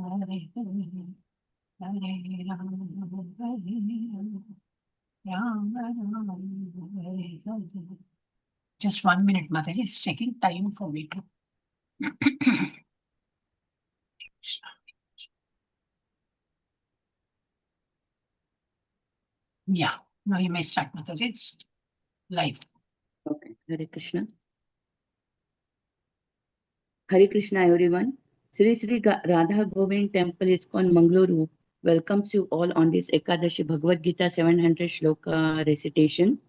Hare Ram, Ram Ram, Hare Hare. Just 1 minute, Mataji. It's taking time for me to. Yeah, now you may start, Mataji. It's live. Okay, Hare Krishna. Hare Krishna, everyone. Sri Sri Radha Govind Temple ISKCON Mangaluru welcomes you all on this Ekadashi Bhagavad Gita 700 Shloka recitation.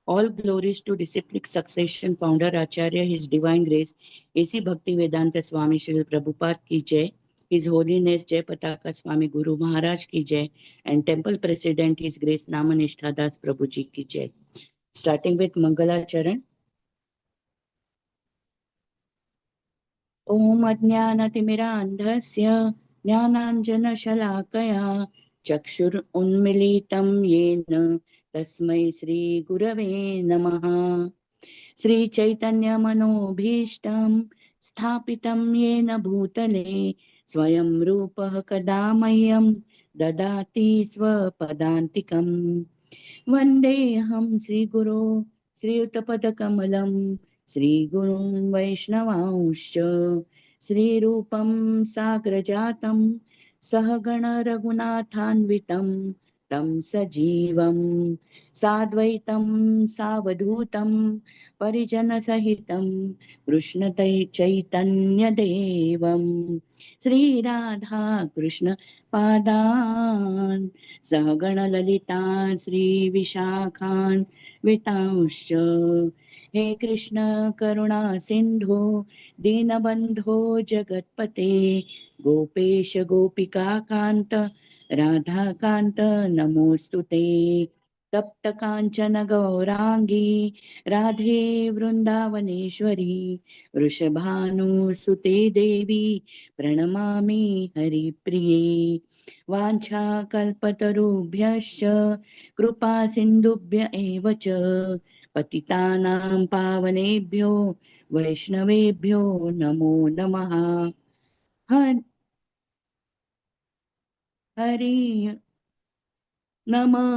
All glories to disciplic succession founder Acharya, His Divine Grace, A.C. Bhakti Vedanta Swami Srila Prabhupada ki jai, His Holiness Jai Pataka Swami Guru Maharaj ki jai, and Temple President His Grace Namanishta Das Prabhuji ki jai. Starting with Mangala Charan. ॐ अज्ञानतिमिरान्धस्य ज्ञानाञ्जनशलाकया चक्षुरुन्मीलितं येन तस्मै श्रीगुरवे नमः। श्रीचैतन्यमनोभीष्टं स्थापितं येन भूतले स्वयं रूपः कदा मह्यं ददाति स्वपदान्तिकम्। वन्देऽहं श्रीगुरो श्रीयुतपदकमलं श्रीगुरुं वैष्णवांश्च श्रीरूपं साग्रजातं सहगण रघुनाथान्वितं तं सजीवं साद्वैतं सावधूतं परिजनसहितं कृष्णचैतन्यदेवं श्रीराधा कृष्ण पादान् सहगण ललिता श्रीविशाखान् वितांश्च। हे कृष्ण करुणा सिंधु दीनबंधो जगत्पते गोपेश गोपिका कांत राधा कांत नमोस्तुते। तप्त कांचन गौरांगी राधे वृंदावनेश्वरी वृषभानुसुते देवी प्रणमामि हरिप्रिये। वाञ्छाकल्पतरुभ्यश्च कृपा सिन्धुभ्य एव च पतितानां पावनेभ्यो वैष्णवेभ्यो नमो नमः। हरि नमः।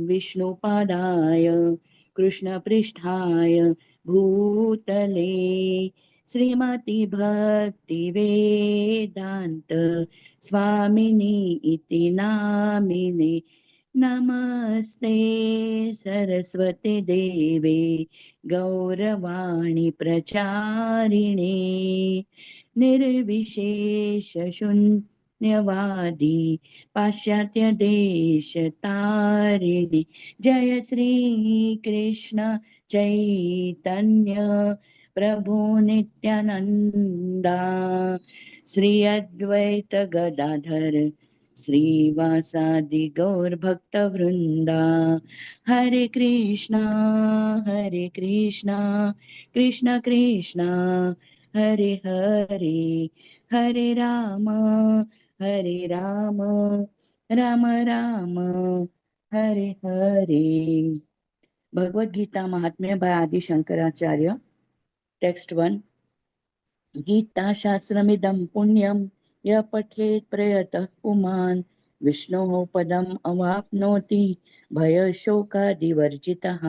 विष्णुपादाय कृष्णपृष्ठाय भूतले श्रीमती भक्ति वेदांत स्वामिनी इति नामिने नमस्ते सरस्वती देवे गौरवाणी प्रचारिणे निर्विशेष शून्यवादी पाश्चात्य देश तारिणी। जय श्री कृष्ण चैतन्य प्रभु नित्यानंदा श्री अद्वैत गदाधर श्रीवासादि गौर भक्त वृंदा। हरे कृष्णा कृष्ण कृष्णा हरे हरे हरे राम राम राम हरे हरे। भगवद गीता महात्म्य बाय आदि शंकराचार्य। टेक्स्ट 1। गीता शास्त्रमिदं पुण्यं यः पठेत् प्रयतः पुमान् विष्णोः पदम् अवाप्नोति भयशोकादिवर्जितः।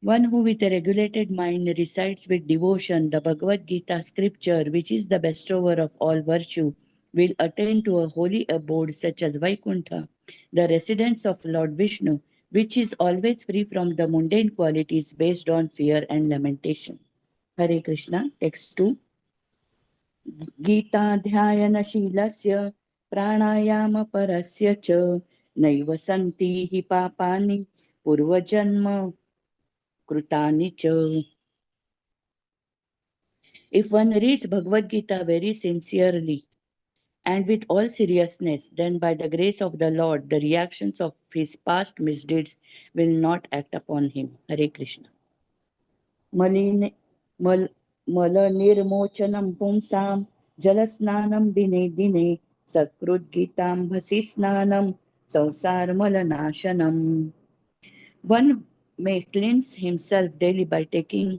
One who with a regulated mind recites with devotion the Bhagavad Gita scripture, which is the bestower of all virtue, will attain to a holy abode such as Vaikuntha, the residence of Lord Vishnu, which is always free from the mundane qualities based on fear and lamentation. Hare Krishna. Text 2. गीताध्यायनशीलस्य प्राणायामपरस्य च नैव सन्ति हि पापानि पूर्वजन्म कृतानि च. If one reads Bhagavad Gita very sincerely and with all seriousness, then by the grace of the Lord, the reactions of his past misdeeds will not act upon him. Hare Krishna. मलनिर्मोचनं पुंसां जलस्नानं दिने दिने सकृद्गीताम्भसि स्नानं संसारमलनाशनम्. One may cleanse himself daily by taking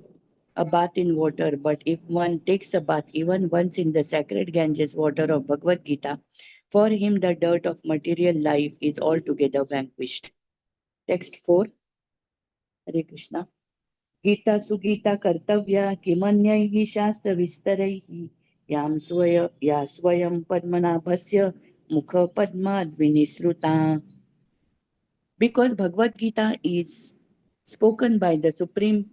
a bath in water, but if one takes a bath even once in the sacred Ganges water of Bhagavad Gita, for him the dirt of material life is altogether vanquished. Text 4. Hare Krishna. Gita Sugita Kartavya Kimanyaihi Shastra Vistaraihi Ya Swayam Padmanabhasya Mukha Padmad Vinisruta. Because Bhagavad Gita is spoken by the Supreme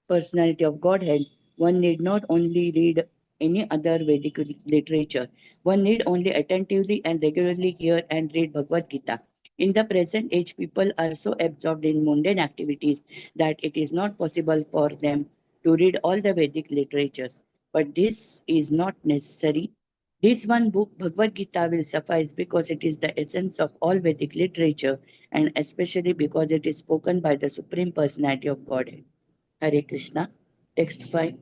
Personality of Godhead, one need not only read any other Vedic literature, one need only attentively and regularly hear and read Bhagavad Gita. In the present age, people are so absorbed in mundane activities that it is not possible for them to read all the Vedic literatures. But this is not necessary. This one book, Bhagavad Gita, will suffice because it is the essence of all Vedic literature and especially because it is spoken by the Supreme Personality of Godhead. Hare Krishna. Text 5.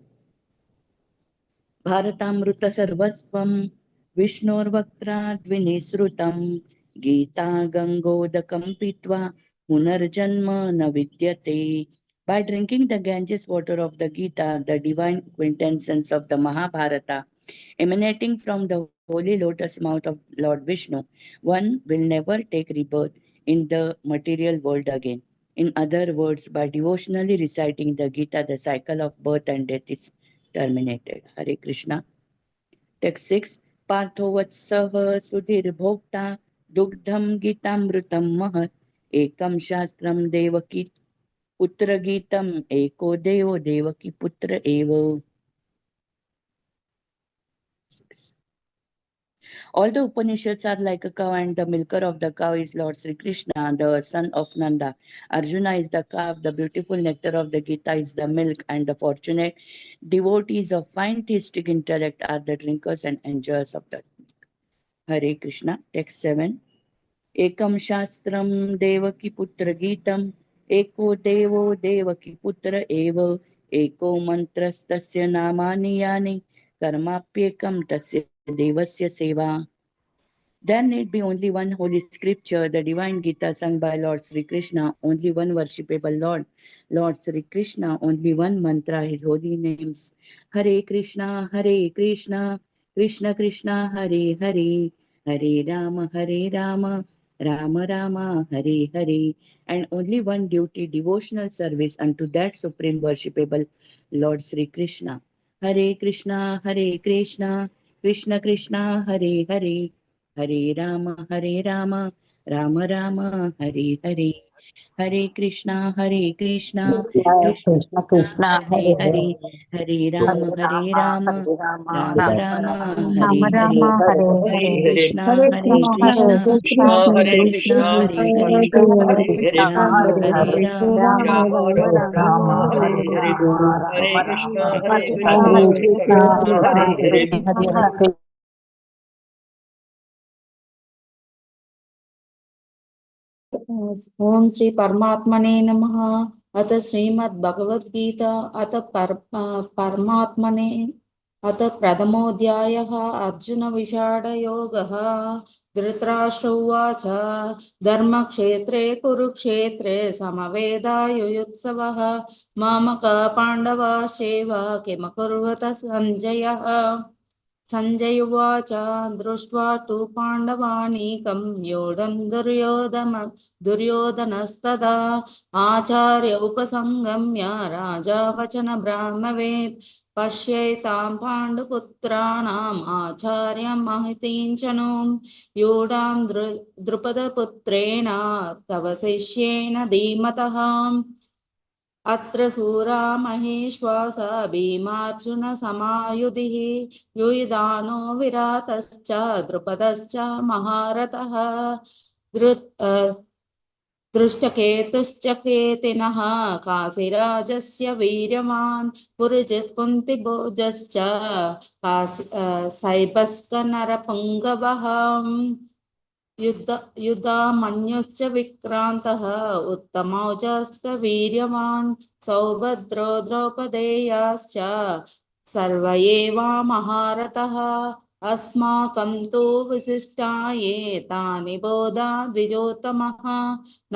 Bharatamruta sarvasvam Vishnurvakraद्विनिसृतं Gita Gangodakam pitva Punarjanma na vidyate. By drinking the Ganges water of the Gita, the divine quintessence of the Mahabharata, emanating from the holy lotus mouth of Lord Vishnu, one will never take rebirth in the material world again. In other words, by devotionally reciting the Gita, the cycle of birth and death is terminated. Hare Krishna. Text 6. Partho vatsaha sudhir bhokta dugdham gitamrutam mahat ekam shastram devaki putra gitam eko devo devaki putra eva. All the Upanishads are like a cow, and the milker of the cow is Lord Sri Krishna, the son of Nanda. Arjuna is the calf, the beautiful nectar of the Gita is the milk, and the fortunate devotees of fine theistic intellect are the drinkers and enjoyers of the Hare Krishna. Text 7. Ekam Shastram Devaki Putra Gitam Eko Devo Devaki Putra Eva Eko Mantrastasya Namani Yani Karmapyekam Tasya Devasya Seva. There need be only one holy scripture, the divine Gita sung by Lord Sri Krishna, only one worshipable Lord, Lord Sri Krishna, only one mantra, his holy names. Hare Krishna, Krishna Krishna, Hare Hare, Hare Rama, Rama Rama, Hare Hare, and only one duty, devotional service unto that supreme worshipable Lord Sri Krishna. Hare Krishna, Krishna Krishna, Hare Hare, Hare Rama, Rama Rama, Hare Hare. Hare Krishna, Krishna Krishna Krishna, Hare Hare Hare, Hare, Hare Hare Rama, Rama, Hare Rama Rama, Rama, Rama Hare Hare. Rama, Hare Hare Hare, Krishna, Hare Krishna, Krishna Krishna Hare Krishna, Krishna, Hare Hare Hare, Krishna, Rama Hare Hare Hare, Rama, Rama Rama, Hare Rama, Rama Rama, Hare Hare Krishna, Hare Hare. ओम श्री परमात्मने नमः। अथ श्रीमद् भगवद गीता अथ परमात्मने अथ प्रथमोऽध्यायः अर्जुन विषाद योगः। धृतराष्ट्र उवाच धर्मक्षेत्रे कुरुक्षेत्रे समवेदायुयुत्सवः मामक पाण्डवाश्चैव किमकुर्वत सञ्जयः। संजय उवाच दृष्ट्वा तु पाण्डवानीकं योधं दुर्योधनस्तदा आचार्य उपसंगम्य राजा वचनब्रह्मवेत् पश्येतां पाण्डुपुत्राणाम् आचार्यं महितीञ्चनुं योधां द्रुपदपुत्रेण तव शिष्येन धीमतः। अत्र सूरा महेश्वास भीमार्जुन समायुधिः युयुधानो विरातश्च द्रुपदश्च महारथः दृष्टकेतुश्च केतिनः काशीराजस्य वीर्यवान् पुरजित् कुन्तिभोजश्च सैबस्कनरपुङ्गवः युद्धामन्युश्च विक्रान्तः उत्तमौजाश्च वीर्यवान् सौभद्रो द्रौपदेयाश्च सर्व एव महारथः। अस्माकं तु विशिष्टाये तानि बोधा द्विजोत्तमः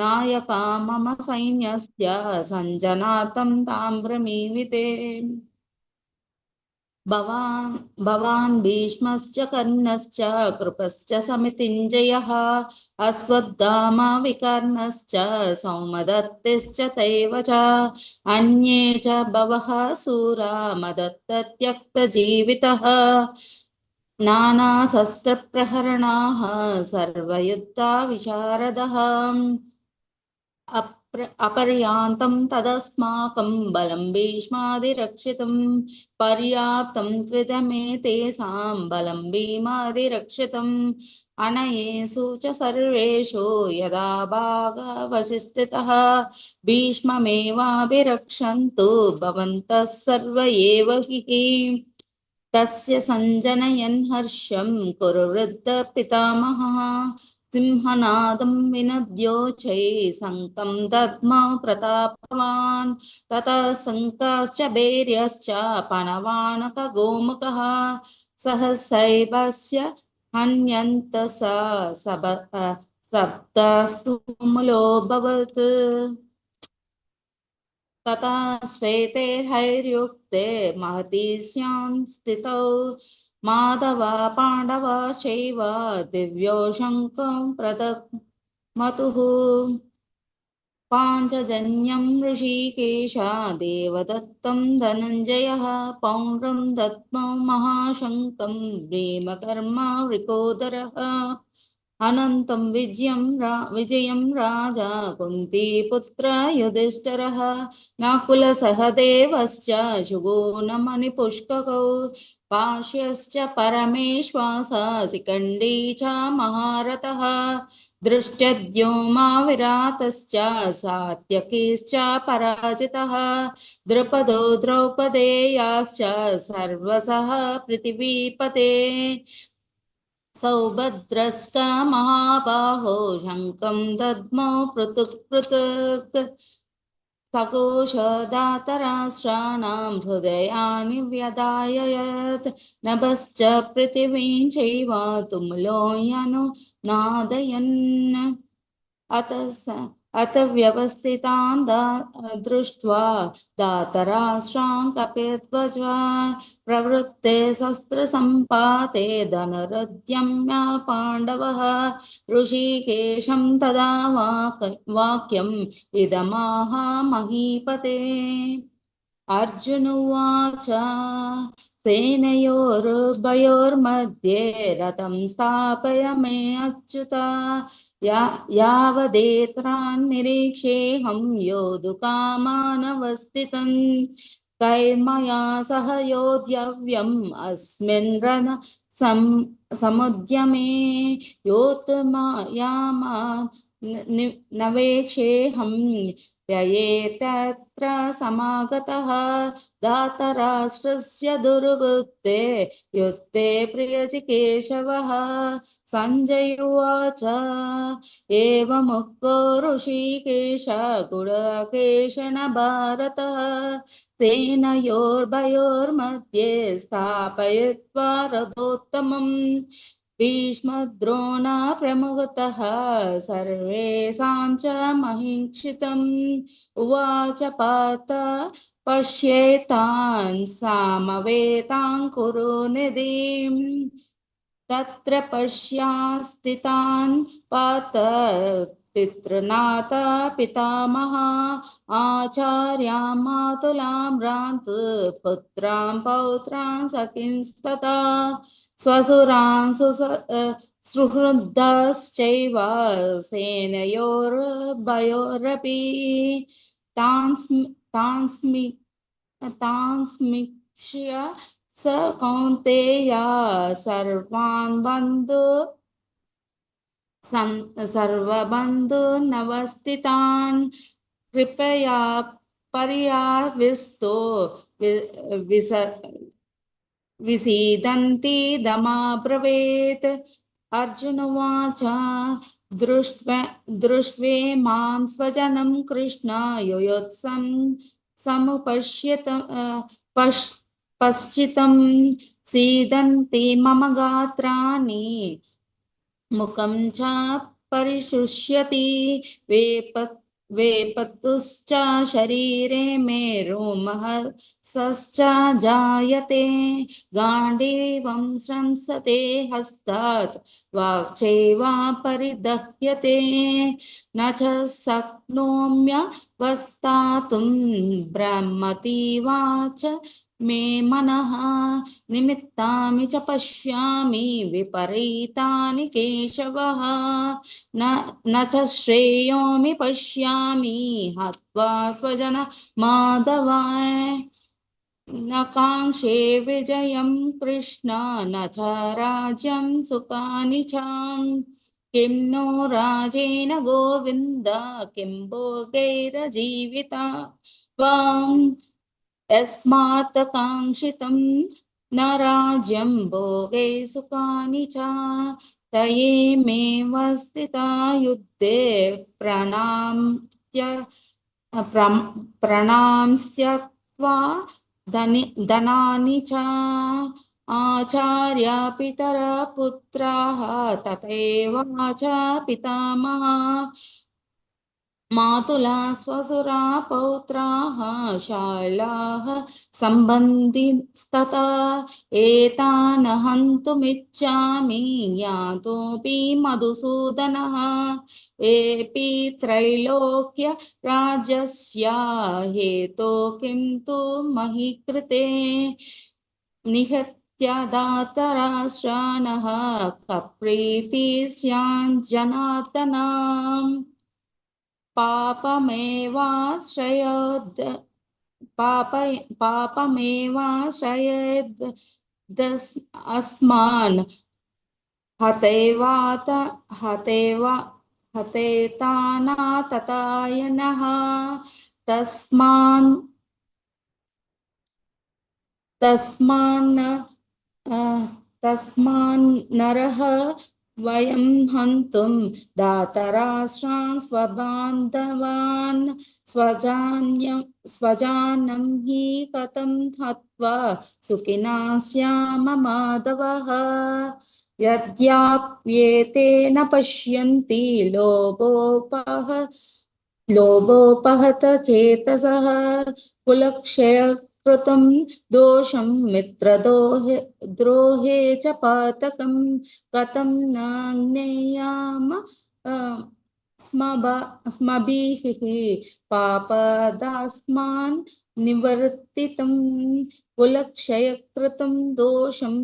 नायका मम सैन्यस्य सञ्जनातं तां ब्रमीमिते भवान् भीष्मश्च कर्णश्च कृपश्च समितिञ्जयः अश्वत्थामा विकर्णश्च सौमदत्तिश्च तैव च अन्ये च बहवः सूरा मदत्तत्यक्तजीवितः नानाशस्त्रप्रहरणाः सर्वयुद्धा विशारदः अपर्यान्तं तदस्माकं बलं भीष्मादिरक्षितं पर्याप्तं त्विदमे तेषां बलं भीमादिरक्षितम् अनयेषु च सर्वेषु यदा भागवशिष्ठितः भीष्ममेवाभिरक्षन्तु भवन्तः सर्व एव हि तस्य सञ्जनयन् हर्षं कुरु वृद्धपितामहः सिंहनादं विनद्योच्चै शङ्खं दद्मौ प्रतापवान् ततः शङ्काश्च भैर्यश्च पणवानकगोमुखः सहसैवस्य हन्यन्त सप्तस्तुमुलोऽभवत् तथा श्वेतैर्हैर्युक्ते महती स्यां स्थितौ माधवा पाण्डवा चैव दिव्यो शङ्खं प्रदमतुः पाञ्चजन्यं ऋषिकेशा देवदत्तं धनञ्जयः पौण्ड्रं दद्मौ महाशङ्खं भीमकर्मा वृकोदरः अनन्तं विजयं राजा कुन्तीपुत्र युधिष्ठिरः नकुलसहदेवश्च शुभो न मणिपुष्ककौ पार्श्वश्च परमेश्वासः शिखण्डी च महारथः दृष्ट्यद्योमा विरातश्च सात्यकीश्च पराजितः द्रुपदो द्रौपदेयाश्च सर्वसः पृथिवीपते सौभद्रश्च महाबाहो शङ्खं दद्मौ पृथक् पृथक् सघोषदातराष्ट्राणां हृदयानि व्यदाययत् नभश्च पृथिवीं चैव तुमुलो नादयन् अत व्यवस्थितान् दृष्ट्वा दातराष्ट्रान् कपिध्वजा प्रवृत्ते शस्त्रसम्पाते धनुरुद्यम्य पाण्डवः ऋषिकेशं तदा वाक्यम् इदमाह महीपते अर्जुन उवाच सेनयोरुभयोर्मध्ये रथं स्थापय मे अच्युत यावदेत्रान्निरीक्षेऽहं योद्धुकामानवस्थितं कैर्मया सह योद्धव्यम् अस्मिन् समुद्यमे योद्धुमायामा नवेक्षेऽहं व्ययेतत्र समागतः धातराष्ट्रस्य दुर्वृत्ते युद्धे प्रियचिकेशवः सञ्जय उवाच एवमुक्तो ऋषिकेश गुडाकेशेन भारतः सेनयोर्भयोर्मध्ये स्थापयित्वा रथोत्तमम् भीष्मद्रोणा प्रमुखतः सर्वेषां च महीक्षितम् उवाच पार्थ पश्येतान् सामवेतान् कुरु निधिं तत्र पश्यास्थितान् पार्थ पितृनाथ पितामहा आचार्यां मातुलां भ्रातृपुत्रां पौत्रां सखींस्तथा स्वसुरान् सुहृदश्चैव सेनयोर्भयोरपि तान् स्मीक्ष्य स कौन्तेया सर्वबन्धुनवस्थितान् कृपया पर्याविष्टो विसीदन्ति दमाब्रवीत् अर्जुन उवाच दृष्ट्वे मां स्वजनं कृष्ण युयुत्सं समुपश्यत पश्चितं सीदन्ति मम गात्राणि मुखं च परिशुष्यति वेपतुश्च शरीरे मे रोमहर्षश्च जायते गाण्डीवं स्रंसते हस्तात् वाक्चैव परिदह्यते न च शक्नोम्यवस्थातुं भ्रमतीवाच मे मनः निमित्तानि च पश्यामि विपरीतानि केशवः न च श्रेयोमि पश्यामि हत्वा स्वजन माधवाय न काङ्क्षे विजयं कृष्ण न च राज्यं सुखानि च किं नो राजेन गोविन्द किं भोगैरजीविता त्वाम् यस्मात् काङ्क्षितं न राज्यं भोगे सुखानि च तयेमेव स्थिता युद्धे प्रणांस्त्यक्त्वा धनानि च आचार्य पितरः पुत्राः तथैव च पितामहा मातुला स्वसुरा पौत्राः शालाः सम्बन्धिस्तथा एतान् हन्तुमिच्छामि ज्ञातोऽपि मधुसूदनः एपि त्रैलोक्य राज्यस्य हेतो किं तु मही कृते निहत्य दातराष्ट्राणः कप्रीति स्याञ्जनार्दनाम् पापमेवाश्रयद् अस्मान् हतेताना तथायनः तस्मान्नरः वयं हन्तुं दातराष्ट्रान् स्वबान्धवान् स्वजानं हि कथं हत्वा सुखिनः स्याम माधवः यद्याप्येते न पश्यन्ति लोभोपहत चेतसः कुलक्षयकृतं दोषं मित्रद्रोहे च पातकं कथं न ज्ञेयाम स्मभिः पापदास्मान् निवर्तितं कुलक्षयकृतं दोषं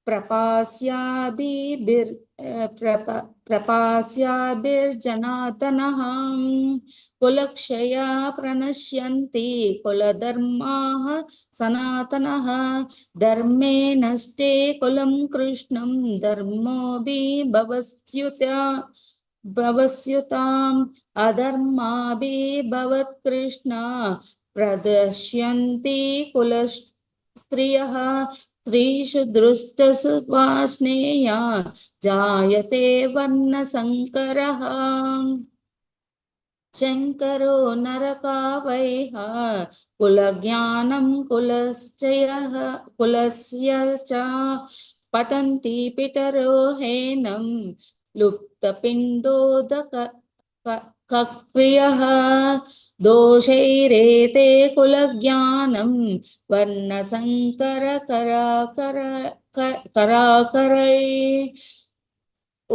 प्रपास्याभिर्जनार्दनः कुलक्षया प्रणश्यन्ति कुलधर्माः सनातनः धर्मे नष्टे कुलं कृष्णं धर्मोऽभिभवस्युताम् अधर्माभिभवत्कृष्ण प्रदर्श्यन्ति कुलस्त्रियः स्त्रीषु दृष्टसु वास्नेया जायते वर्णसङ्करः शङ्करो नरकावैः कुलज्ञानं कुलस्य च पतन्ति पितरो हेनं लुप्तपिण्डोदकक्रियः दोषैरेते कुलज्ञानं वर्णसङ्करकराकरै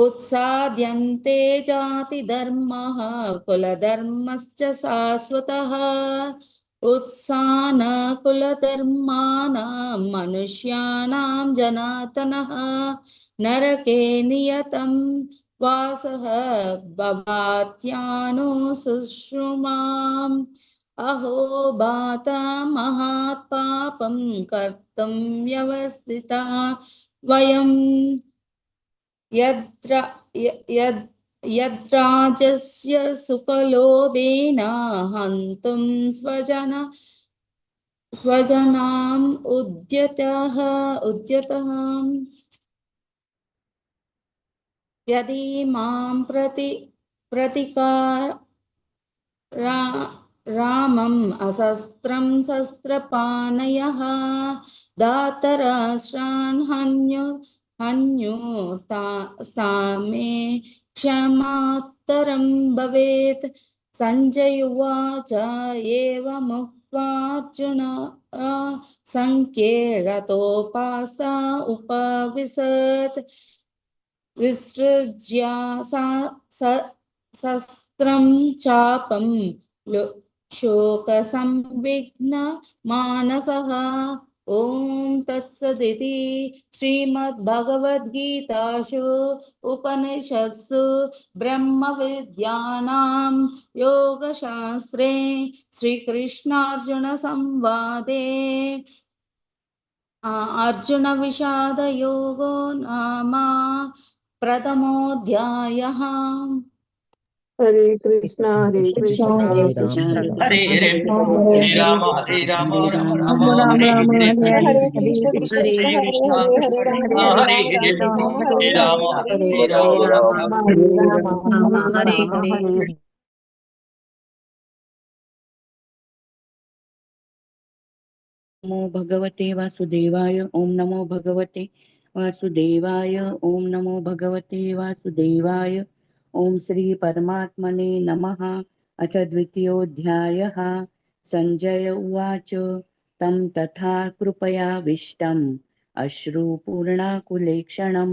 उत्साद्यन्ते जातिधर्मः कुलधर्मश्च शाश्वतः उत्सान कुलधर्माणां मनुष्याणां जनार्दनः नरके नियतं वासः भवात्यानो सुश्रुमाम् अहो बात महात्पापं कर्तुं व्यवस्थिता वयं यद्राजस्य सुखलोभेन हन्तुं स्वजनाम् उद्यतः यदि मां रामम् असस्त्रं शस्त्रपाणयः दातराष्ट्रान् हन्युस्तामे क्षमात्तरं भवेत्। सञ्जय उवाच एवमुक्त्वार्जुन सङ्ख्ये रथोपास्ता उपविशत् विसृज्य शस्त्रं चापं शोकसंविघ्न मानसः। ॐ तत्सदिति श्रीमद्भगवद्गीतासु उपनिषत्सु ब्रह्मविद्यानां योगशास्त्रे श्रीकृष्णार्जुनसंवादे अर्जुनविषादयोगो नाम प्रथमोऽध्यायः। हरे कृष्णा हरे कृष्णा हरे कृष्ण कृष्ण हरे हरे राम हरे हरे राम हरे राम राम राम राम राम हरे राम हरे हरे हरे हरे हरे कृष्ण कृष्ण हरे कृष्ण हरे कृष्ण हरे हरे कृष्ण राम कृष्ण राम हरे राम हरे राम हरे हरे हरे राम हरे हरे राम राम राम हरे राम हरे हरे हरे। हरे। नमो भगवते वासुदेवाय ओम नमो भगवते वासुदेवाय ओम नमो भगवते वासुदेवाय ओम श्री परमात्मने नमः। अथ द्वितीयोऽध्यायः। संजय उवाच तं तथा कृपयाविष्टम् अश्रुपूर्णाकुलेक्षणं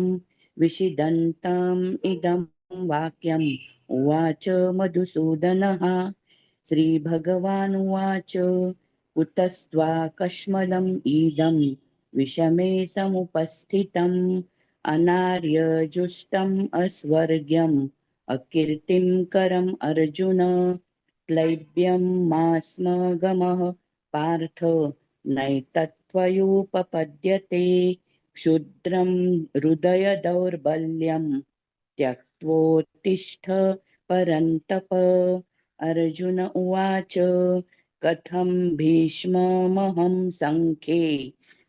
विषिदन्तम् इदं वाक्यम् उवाच मधुसूदनः। श्रीभगवानुवाच कुतस्त्वाकश्मलम् इदं विषमे समुपस्थितम् अनार्यजुष्टम् अस्वर्ग्यम् अकीर्तिं करम् अर्जुन। क्लैब्यं मा स्म गमः पार्थ नैतत्त्वयोपपद्यते क्षुद्रं हृदय दौर्बल्यं त्यक्त्वोत्तिष्ठ परन्तप। अर्जुन उवाच कथं भीष्ममहं सङ्ख्ये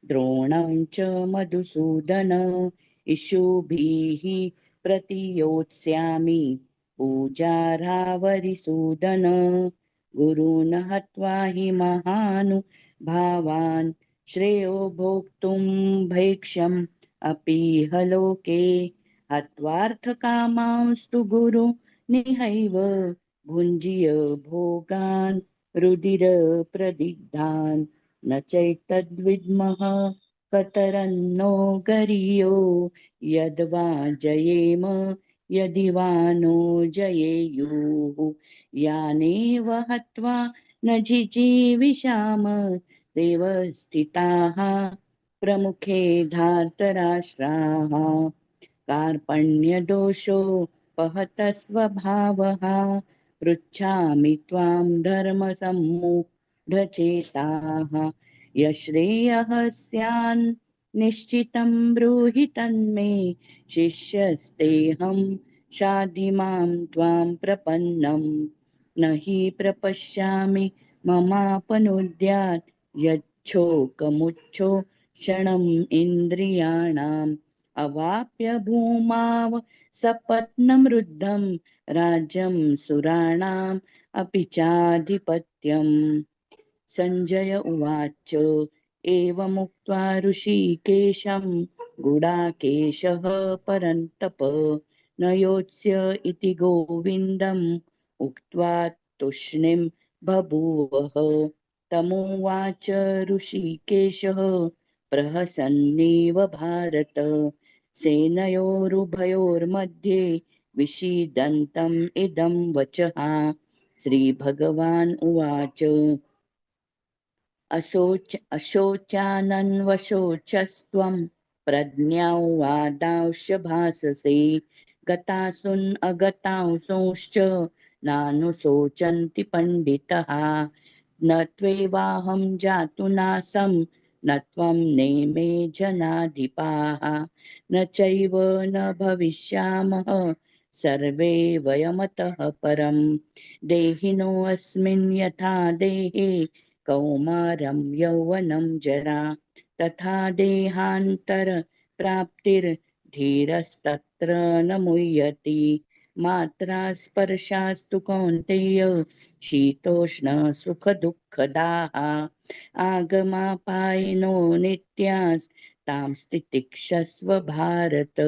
द्रोणं च मधुसूदन इषुभिः प्रतियोत्स्यामि पूजार्हावरिसूदन। गुरून् हत्वा हि महानुभावान् श्रेयो भोक्तुं भैक्ष्यम् अपीह लोके हत्वार्थकामांस्तु गुरु निहैव भुञ्जीय भोगान् रुधिरप्रदिग्धान् न चैतद्विद्मः कतरन्नो गरीयो यद्वा जयेम यदि वा नो जयेयुः यानेव हत्वा न जिजीविषाम देव स्थिताः प्रमुखे धार्तराष्ट्राः कार्पण्यदोषोपहतस्वभावः पृच्छामि त्वां धर्मसम्मूढचेताः यश्रेयः स्यान् निश्चितं ब्रूहि तन्मे शिष्यस्तेऽहं शाधि मां त्वां प्रपन्नम् न हि प्रपश्यामि ममापनुद्यात् यच्छोकमुच्छो क्षणम् इन्द्रियाणाम् अवाप्य भूमाव सपत्नमृद्धं राज्यं सुराणाम् अपि चाधिपत्यम्। संजय उवाच एवमुक्त्वा ऋषिकेशं गुडाकेशः परन्तप न योत्स्य इति गोविन्दम् उक्त्वा तूष्णीं बभूवः। तमुवाच ऋषिकेशः प्रहसन्नेव भारत सेनयोरुभयोर्मध्ये विषीदन्तम् इदं वचः। श्रीभगवान् उवाच अशोचानन्वशोचस्त्वं प्रज्ञावादांश्च भाससे गतासून् अगतांसोश्च नानुशोचन्ति पण्डितः न त्वेवाहं जातु नासं न त्वं नेमे जनाधिपाः न चैव न भविष्यामः सर्वे वयमतः परं देहिनोऽस्मिन् यथा देहे कौमारं यौवनं जरा तथा देहान्तर प्राप्तिर्धीरस्तत्र न मुह्यति मात्रा स्पर्शास्तु कौन्तेय शीतोष्ण सुखदुःखदाः आगमापायिनो नित्यास् तां स्थितिक्षस्व भारत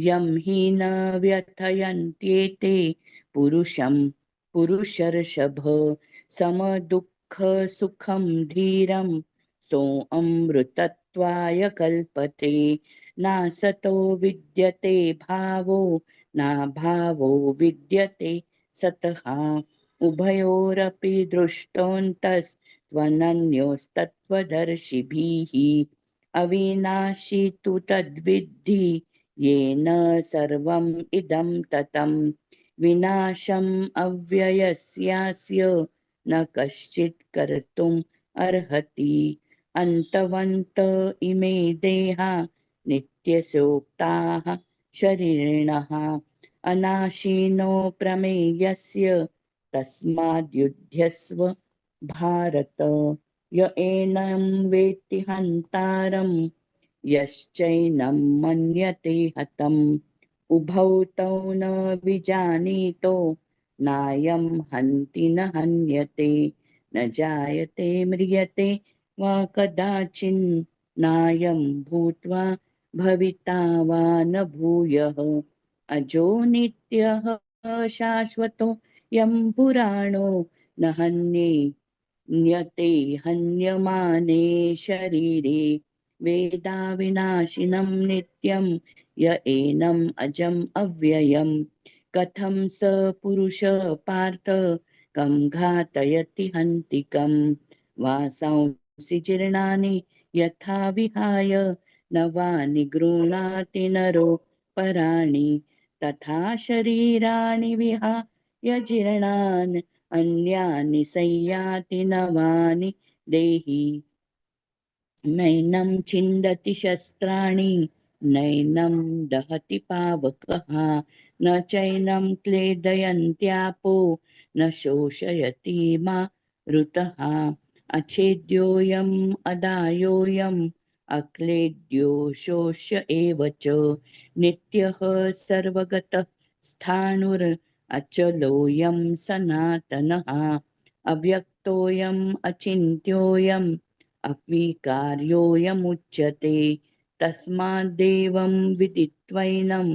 यं हि न व्यथयन्त्येते पुरुषर्षभ समदुःख सुखं धीरं सोऽमृतत्वाय कल्पते नासतो विद्यते भावो नाभावो विद्यते सतः उभयोरपि दृष्टोऽन्तस्त्वनन्योस्तत्त्वदर्शिभिः अविनाशी तु तद्विद्धि येन सर्वम् इदं ततं विनाशम् अव्ययस्यास्य न कश्चित् कर्तुम् अर्हति अन्तवन्त इमे देहा नित्यसोक्ताः शरीरिणः अनाशिनो प्रमेयस्य तस्माद्युध्यस्व भारत य एनं वेत्ति हन्तारं यश्चैनं मन्यते हतम् उभौ तौ न विजानीतो नायं हन्ति न हन्यते न जायते म्रियते वा कदाचिन्नायं भूत्वा भविता वा न भूयः अजो नित्यः शाश्वतो यं पुराणो न हन्यते हन्यमाने शरीरे वेदा विनाशिनं नित्यं य एनम् अजम् अव्ययम् कथं स पुरुष पार्थ कं घातयति हन्तिकं वासांसि जीर्णानि यथा विहाय नवानि गृह्णाति नरो पराणि तथा शरीराणि विहाय जीर्णान् अन्यानि संयाति नवानि देहि नैनं छिन्दति शस्त्राणि नैनं दहति पावकः न चैनं क्लेदयन्त्यापो न शोषयति मारुतः अच्छेद्योऽयम् अदायोऽयम् अक्लेद्यो शोष्य एव च नित्यः सर्वगतः स्थाणुर् अचलोऽयं सनातनः अव्यक्तोऽयम् अचिन्त्योऽयम् अविकार्योऽयमुच्यते तस्माद्देवं विदित्वैनं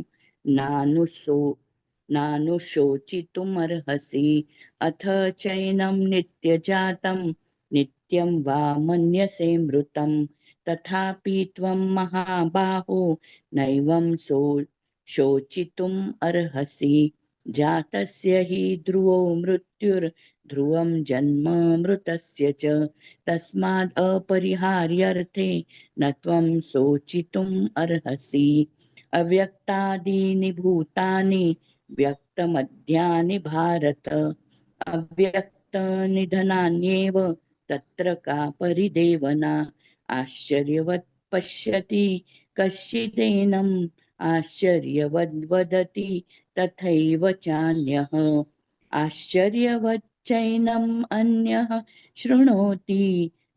नानुशोचितुमर्हसि अथ चैनं नित्यजातं नित्यं वा मन्यसे मृतं तथापि त्वं महाबाहो नैवं शोचितुम् अर्हसि जातस्य हि ध्रुवो मृत्युर्ध्रुवं जन्म मृतस्य च तस्माद् अपरिहार्यर्थे न त्वं शोचितुम् अर्हसि अव्यक्तादीनि भूतानि व्यक्तमध्यानि भारत अव्यक्तनिधनान्येव तत्र का परिदेवना आश्चर्यवत् पश्यति कश्चिदेनम् आश्चर्यवद्वदति तथैव चान्यः आश्चर्यवच्चैनम् अन्यः शृणोति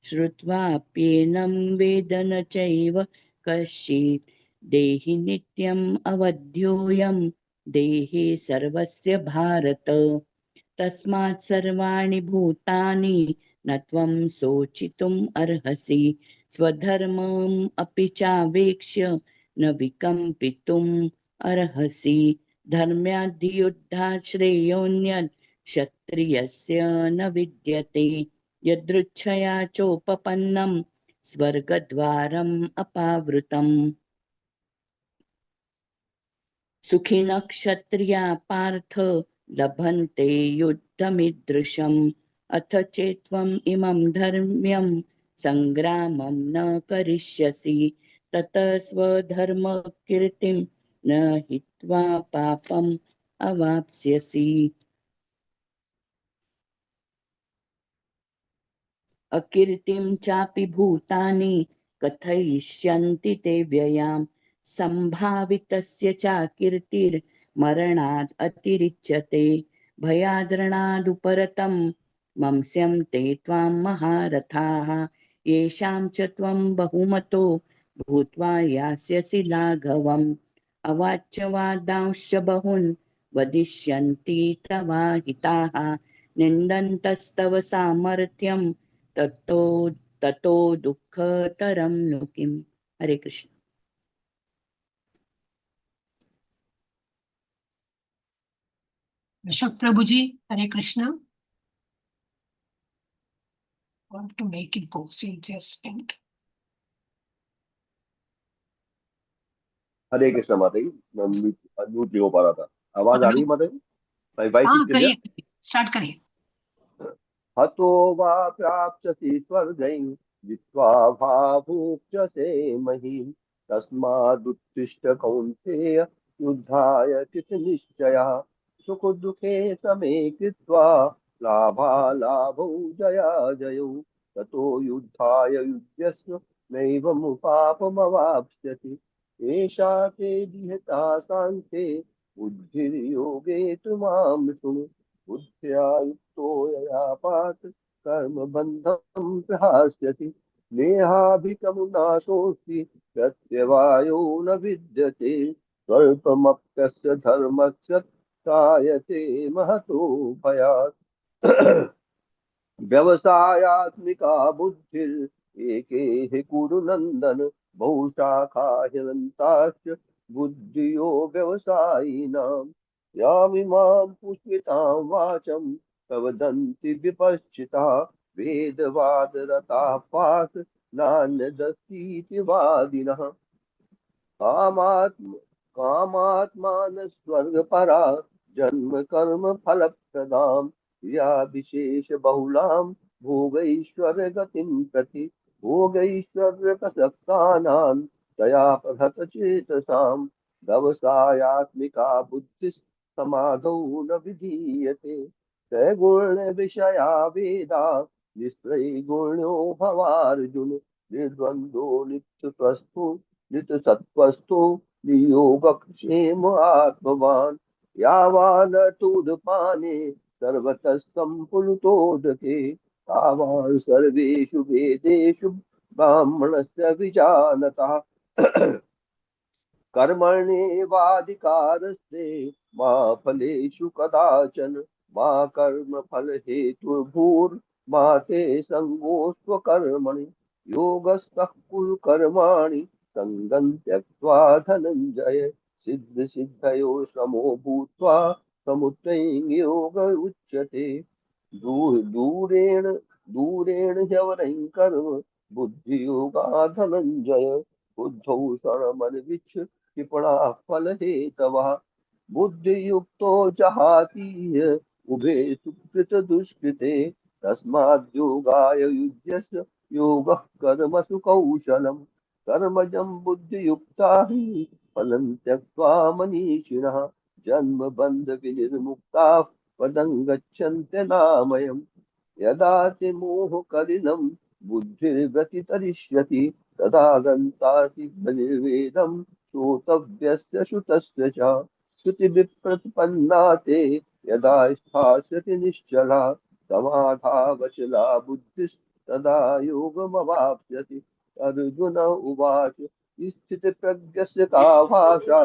श्रुत्वाप्येनं वेद न चैव कश्चित् देहि नित्यम् अवध्योऽयं देहे सर्वस्य भारत तस्मात् सर्वाणि भूतानि न त्वं शोचितुम् अर्हसि स्वधर्मम् अपि चावेक्ष्य न विकम्पितुम् अर्हसि धर्म्याद्धियुद्धात् श्रेयोऽन्यत् क्षत्रियस्य न विद्यते यदृच्छया चोपपन्नं स्वर्गद्वारम् अपावृतम् सुखिनः क्षत्रिया पार्थ लभन्ते युद्धमीदृशम् अथ चेत्त्वम् इमं धर्म्यं संग्रामं न करिष्यसि ततः स्वधर्मकीर्तिं न हित्वा पापम् अवाप्स्यसि अकीर्तिं चापि भूतानि कथयिष्यन्ति ते व्ययाम् सम्भावितस्य चाकीर्तिर्मरणात् अतिरिच्यते भयाद्रणादुपरतं मंस्यं ते त्वां महारथाः येषां च त्वं बहुमतो भूत्वा यास्यसि लाघवम् अवाच्य वादांश्च बहून् वदिष्यन्ति तवाहिताः निन्दन्तस्तव सामर्थ्यं ततो दुःखतरं नु किम्। हरे Krishna. Ashok Prabhuji, Hare Krishna. Want to make it go since you're spent. हरे कृष्ण माता जी, मैं अनम्यूट नहीं हो पा रहा था। आवाज आ रही है माता जी? My voice is clear? करिए, स्टार्ट करिए। हतो वा प्राप्स्यसि स्वर्गं जित्वा भावुक्षसे महीम् तस्मादुत्तिष्ठ कौन्तेय युद्धाय कृतनिश्चयः सुखदुःखे समे कृत्वा लाभालाभौ जयाजयौ ततो युद्धाय युज्यस्व नैवं पापमवाप्स्यसि एषा ते विहिता साङ्ख्ये बुद्धिर्योगे तु मां शृणु बुद्ध्या युक्तो यया पार्थ कर्मबन्धं प्रहास्यति नेहाभिकमुनाशोऽस्ति प्रत्यवायो न विद्यते स्वल्पमप्यस्य धर्मस्य त्रायते महतो भयात् व्यवसायात्मिका बुद्धिर्एके हि कुरु नन्दन बहुशाखा ह्यनन्ताश्च बुद्धियो व्यवसायिनाम् यामिमां पुष्पितां वाचं प्रवदन्ति विपश्चिता वेदवादरताः पार्थ नान्यदस्तीति वादिनः कामात्म कामात्मान स्वर्गपरा जन्म कर्म फलप्रदां या विशेष बहुलां भोगैश्वर्य गतिं प्रति भोगैश्वर्य प्रसक्तानां तया प्रहत चेतसां व्यवसायात्मिका बुद्धि समाधौ न विधीयते त्रैगुण्य विषया वेदा निस्त्रैगुण्यो भवार्जुन निर्द्वन्द्वो नित्यस्वस्थो नित सत्वस्थो नियोगक्षेम आत्मवान् यावान तोदपाने सर्वतः सम्पुलुतोदके तावान् सर्वेषु वेदेषु ब्राह्मणस्य विजानतः कर्मण्येवाधिकारस्ते मा फलेषु कदाचन मा कर्म फल हेतुर्भूर्मा ते सङ्गोऽस्त्वकर्मणि योगस्थः कुरु कर्माणि सङ्गं त्यक्त्वा धनञ्जय सिद्ध सिद्धयो समो भूत्वा समुत्थैर्योग उच्यते दूरेण दूरेण ह्यवरं कर्म बुद्धियोगा धनञ्जय बुद्धौ शरणमन्विच्छ कृपणा फलहेतवः बुद्धियुक्तो जहातीय उभे सुकृत दुष्कृते तस्माद् योगाय युज्यस्य योगः कर्मसु कौशलम् कर्मजं बुद्धियुक्ता हि फलं त्यक्त्वा मनीषिणः जन्म बन्ध विनिर्मुक्ताः पदं गच्छन्त्यनामयम् यदा ते मोहकलिलं बुद्धिर्व्यतितरिष्यति तदा गन्तासि बलिर्वेदं श्रोतव्यस्य श्रुतस्य च श्रुतिविप्रतिपन्ना ते यदा स्थास्यति निश्चला समाधावचला बुद्धिस्तदा योगमवाप्स्यति अर्जुन उवाच स्थितप्रज्ञस्य का भाषा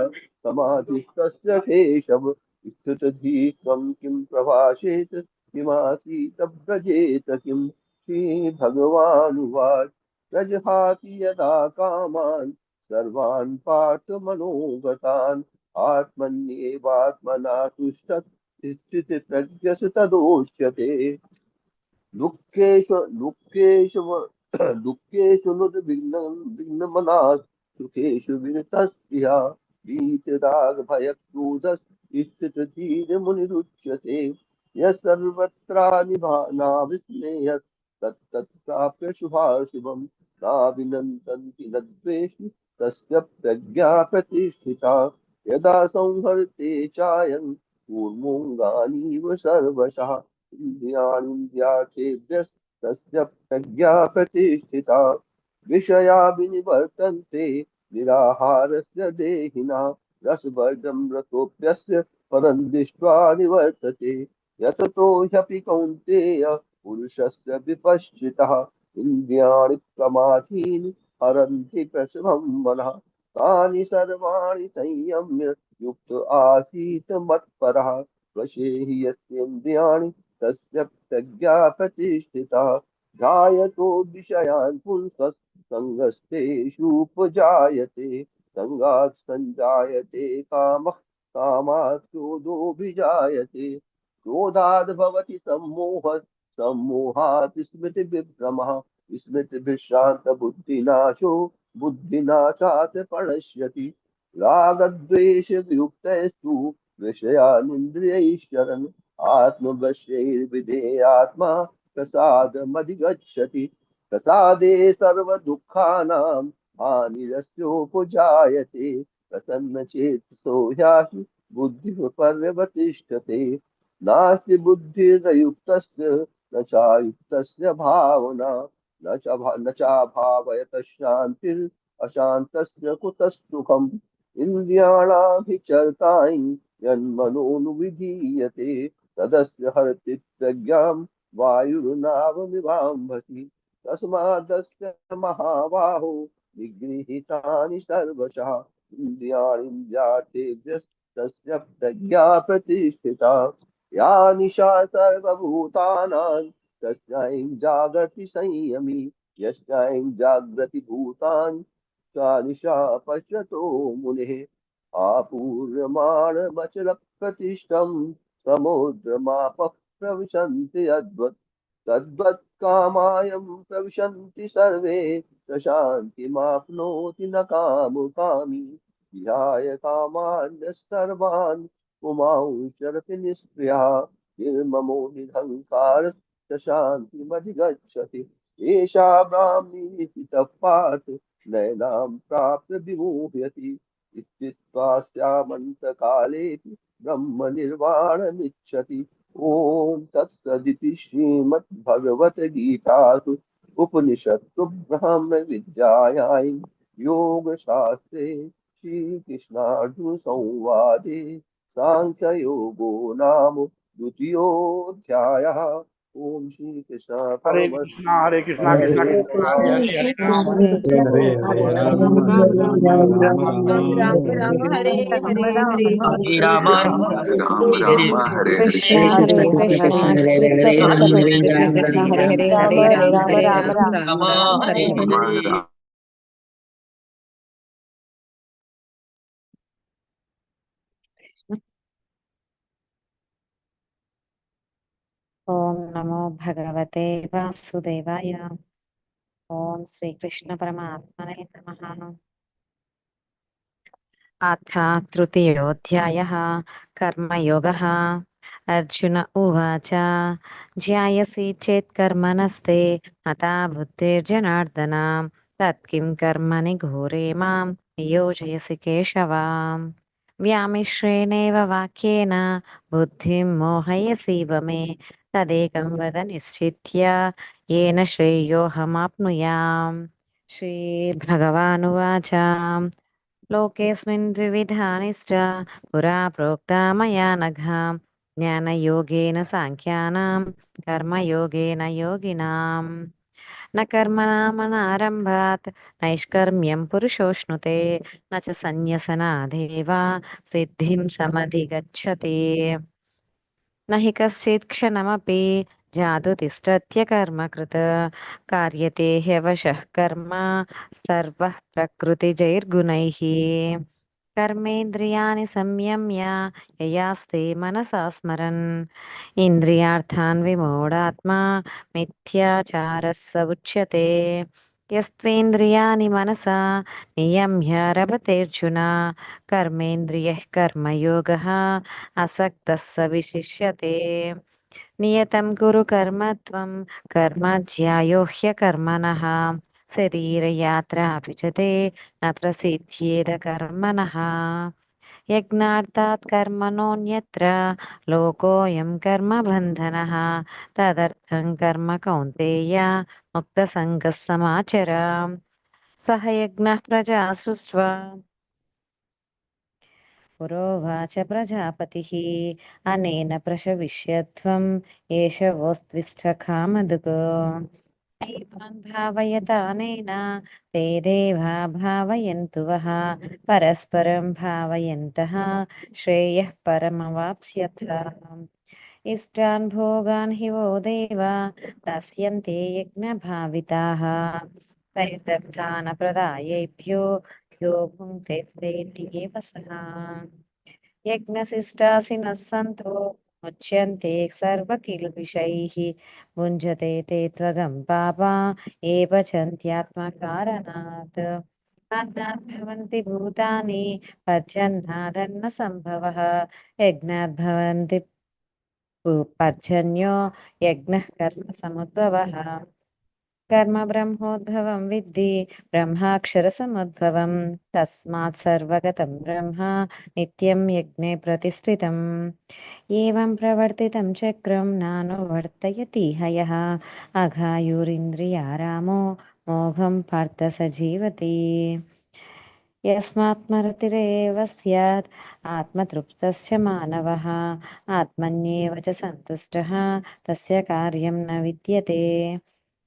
समाधिस्तस्य केशव स्थितधीः त्वं किं प्रभाषेत किमासीत व्रजेत किम् श्रीभगवानुवाच प्रजहाति यदा कामान् सर्वान् पार्थमनोगतान् आत्मन्येवात्मना तुष्टः स्थितप्रज्ञस्य तदोच्यते दुःखेषु नुद्विघ्नमनाः सुखेषु विगतस्पृहा वीतरागभयक्रोधस्थितधीर्मुनिरुच्यते यः सर्वत्रानिभानाविस्नेयः तत्तत् प्राप्य शुभाशुभम् नाभिनन्दन्ति न द्वेष्टि तस्य प्रज्ञा प्रतिष्ठिता यदा संहर्ते चायं कूर्मोऽङ्गानीव सर्वशः इन्द्रियाणीन्द्रियार्थेभ्यस्तस्य प्रज्ञा प्रतिष्ठिता विषया विनिवर्तन्ते निराहारस्य देहिना रसवर्जं रतोऽप्यस्य परं दृष्ट्वा निवर्तते यततो ह्यपि कौन्तेय पुरुषस्य विपश्चितः इन्द्रियाणि प्रमाथीनि हरन्ति प्रसभं मनः तानि सर्वाणि संयम्य युक्त आसीत् मत्परः वशे हि यस्येन्द्रियाणि तस्य प्रज्ञा प्रतिष्ठिता ध्यायतो विषयान् पुंसः सङ्गस्तेषूपजायते सङ्गात् सञ्जायते कामः कामात् क्रोधोऽभिजायते क्रोधाद् भवति सम्मोहः सम्मोहात् स्मृतिविभ्रमः स्मृतिभ्रान्तबुद्धिनाशो बुद्धिनाशात् प्रणश्यति रागद्वेषवियुक्तैस्तु विषयानिन्द्रियैश्चरन् आत्मवश्यैर्विधेयात्मा प्रसादमधिगच्छति प्रसादे सर्वदुःखानां हानिरस्योपजायते प्रसन्नचेतसो ह्याशु बुद्धिः पर्यवतिष्ठते नास्ति बुद्धिरयुक्तस्य न चायुक्तस्य भावना न चाभावयतः शान्तिर् अशान्तस्य कुतः सुखम् इन्द्रियाणाभिचरतायै यन्मनोनुविधीयते तदस्य हरति प्रज्ञां वायुर्नावमिवाम्भसि तस्मादस्य महाबाहो निगृहीतानि सर्वशः इन्द्रियाणीन्द्रियार्थेभ्यस्तस्य प्रज्ञा प्रतिष्ठिता या निशा सर्वभूतानां तस्यै जागर्ति संयमी यस्यै जाग्रति भूतानि सा निशा पश्यतो मुनिः आपूर्यमाणमचलप्रतिष्ठं समुद्रमापः प्रविशन्ति यद्वत् तद्वत् कामायं प्रविशन्ति सर्वे प्रशान्तिमाप्नोति न कामुकामी विहाय कामान्यः सर्वान् पुमांश्चरति निःस्पृहः निर्ममो निरहङ्कारः शान्तिमधिगच्छति एषा ब्राह्मी स्थितः पार्थ नयनां प्राप्य विमुह्यति इत्युक्त्वा स्यामन्तकालेऽपि ब्रह्मनिर्वाणमिच्छति ॐ तत्सदिति श्रीमद्भगवद्गीतासु उपनिषत्सु ब्रह्मविद्यायां योगशास्त्रे श्रीकृष्णार्जुनसंवादे साङ्ख्ययोगो नाम द्वितीयोऽध्यायः ॐ श्रीकृष्ण हरे कृष्णा कृष्ण कृष्ण हरे हरे हरे राम राम राम हरे हरे हरे हरे राम हरे हरे कृष्ण हरे हरे कृष्ण कृष्ण कृष्ण हरे हरे हरे राम हरे राम राम राम हरे हरे ओम नमो भगवते वासुदेवाय। ओम श्री कृष्ण परमात्मने नमः। अथ तृतीयोऽध्यायः कर्मयोगः। अर्जुन उवाच ज्यायसि चेत् कर्मणस्ते मता बुद्धिर्जनार्दन तत्किं कर्मणि घोरे मां नियोजयसि केशव। व्यामिश्रेणेव वाक्येन बुद्धिं मोहयसीव मे तदेकं वद निश्चित्य येन श्रेयोऽहमाप्नुयाम्। श्रीभगवानुवाच लोकेऽस्मिन् द्विविधा निष्ठा पुरा प्रोक्ता मया नघ ज्ञानयोगेन साङ्ख्यानां कर्मयोगेन योगिनाम्। न कर्मणामनारम्भात् नैष्कर्म्यं पुरुषोऽश्नुते न च सन्न्यसनादेव सिद्धिं समधिगच्छति। न हि कश्चित् क्षणमपि जातु तिष्ठत्य कर्मकृत् कार्यते ह्यवशः कर्म सर्वः प्रकृतिजैर्गुणैः। कर्मेन्द्रियाणि संयम्य ययास्ते मनसा स्मरन् इन्द्रियार्थान् विमूढात्मा मिथ्याचारः स उच्यते। यस्त्वेन्द्रियाणि मनसा नियम्य रमतेऽर्जुन कर्मेन्द्रियः कर्मयोगः असक्तः स विशिष्यते। नियतं कुरु कर्म त्वं कर्म ज्यायो ह्यकर्मणः शरीरयात्रापि च ते न प्रसिद्ध्येद कर्मणः। यज्ञार्थात् कर्मणोऽन्यत्र लोकोऽयं कर्मबन्धनः तदर्थं कर्म कौन्तेय मुक्तसङ्गः समाचर। सह यज्ञः प्रजा सृष्ट्वा पुरोवाच प्रजापतिः अनेन प्रशविष्यत्वम् एष वोस्त्विष्ठकामधुक्। देवान् भावयतानेन ते देवा भावयन्तु वः परस्परं भावयन्तः श्रेयः परमवाप्स्यथ इष्टान् भोगान् हि वो देवा दास्यन्ते यज्ञभाविताः तैर्दत्तानप्रदायेभ्यो यो भुङ्क्ते एव सः यज्ञशिष्टासिनः सन्तो मुच्यन्ते सर्वकिल्बिषैः भुञ्जते ते त्वगं पापा ये पचन्त्यात्मकारणात् अन्नात् भवन्ति भूतानि पर्जन्यादन्न सम्भवः यज्ञात् भवन्ति पर्जन्यो यज्ञः कर्म समुद्भवः कर्म ब्रह्मोद्भवं विद्धि ब्रह्माक्षरसमुद्भवं तस्मात् सर्वगतं ब्रह्म नित्यं यज्ञे प्रतिष्ठितम् एवं प्रवर्तितं चक्रं नानुवर्तयति हयः अघायुरिन्द्रियारामो मोघं पार्थ स जीवति यस्मात्मरतिरेव स्यात् आत्मतृप्तस्य मानवः आत्मन्येव च सन्तुष्टः तस्य कार्यं न विद्यते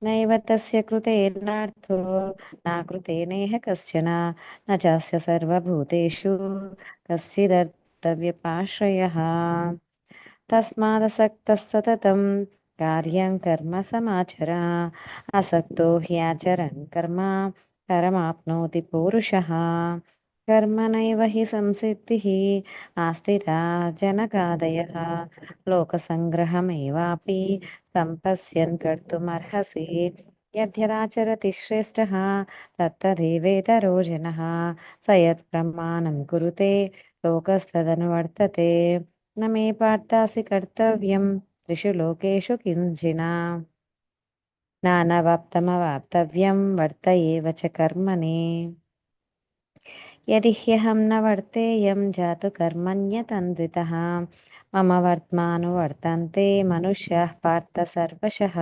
नैव तस्य कृतेनार्थो नाकृतेनेह कश्चन न चास्य सर्वभूतेषु कश्चिदर्थव्यपाश्रयः तस्मादसक्तः सततं कार्यं कर्म समाचर असक्तो ह्याचरन् कर्म परमाप्नोति पूरुषः कर्मणैव हि संसिद्धिः आस्थिता जनकादयः लोकसङ्ग्रहमेवापि सम्पश्यन् कर्तुमर्हसि यद्यदाचरति श्रेष्ठः तत्तदेवेतरो जनः स यत्प्रमाणं कुरुते लोकस्तदनुवर्तते न मे पार्थासि कर्तव्यं त्रिषु लोकेषु किञ्चिन नानवाप्तमवाप्तव्यं वर्त एव च कर्मणि यदि ह्यहं न वर्तेयं जातु कर्मण्यतन्द्रितः मम वर्त्मानुवर्तन्ते मनुष्याः पार्थ सर्वशः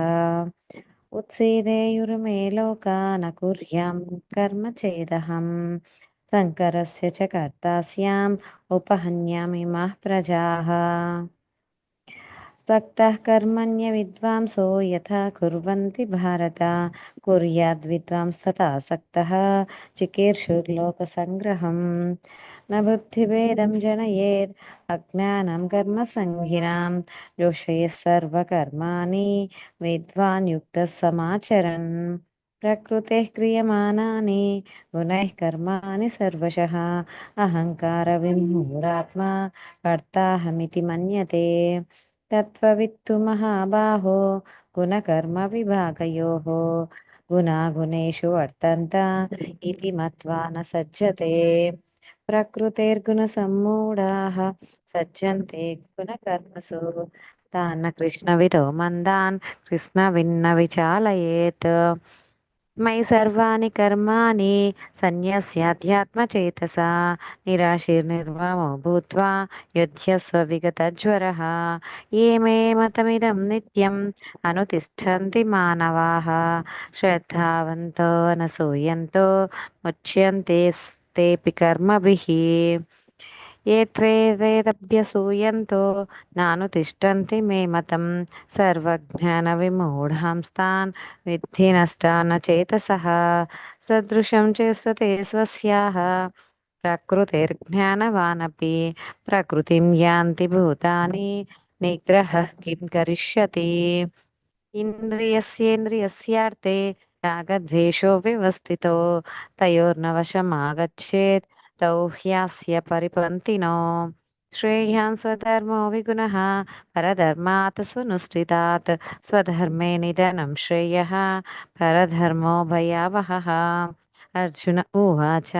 उत्सीदेयुर्मे लोका न कुर्यां कर्म चेदहं शङ्करस्य च कर्ता स्याम् उपहन्यामिमाः प्रजाः सक्तः कर्मण्य विद्वांसो यथा कुर्वन्ति भारत कुर्याद्विद्वांस्तथा सक्तः चिकीर्षुर्लोकसङ्ग्रहम् न बुद्धिभेदं जनयेत् अज्ञानं कर्मसङ्गिनां जोषयेत् सर्वकर्माणि विद्वान् युक्तः समाचरन् प्रकृतेः क्रियमाणानि गुणैः कर्माणि सर्वशः अहङ्कारविमूढात्मा कर्ताहमिति मन्यते तत्त्ववित्तु महाबाहो गुणकर्मविभागयोः गुणागुणेषु वर्तन्त इति मत्वा न सज्जते प्रकृतेर्गुणसम्मूढाः सज्जन्ते गुणकर्मसु तान् कृष्णविदो मन्दान् कृष्णविन्न विचालयेत् मयि सर्वाणि कर्माणि सन्न्यस्याध्यात्मचेतसा निराशीर्निर्ममो भूत्वा युध्यस्व विगतज्वरः ये मे मतमिदं नित्यम् अनुतिष्ठन्ति मानवाः श्रद्धावन्तो अनसूयन्तो मुच्यन्ते तेऽपि कर्मभिः ये त्वेदेतभ्यसूयन्तो नानुतिष्ठन्ति मे मतं सर्वज्ञानविमूढांस्तान् विद्धि नष्टान् चेतसः सदृशं चेष्टते स्वस्याः प्रकृतिर्ज्ञानवानपि प्रकृतिं यान्ति भूतानि निग्रहः किं करिष्यति इन्द्रियस्येन्द्रियस्यार्थे रागद्वेषो विवस्थितो तयोर्नवशमागच्छेत् तौ ह्यास्य परिपन्थिनो श्रेयान् स्वधर्मो विगुणः परधर्मात् स्वनुष्ठितात् स्वधर्मे निधनं श्रेयः परधर्मो भयावहः अर्जुन उवाच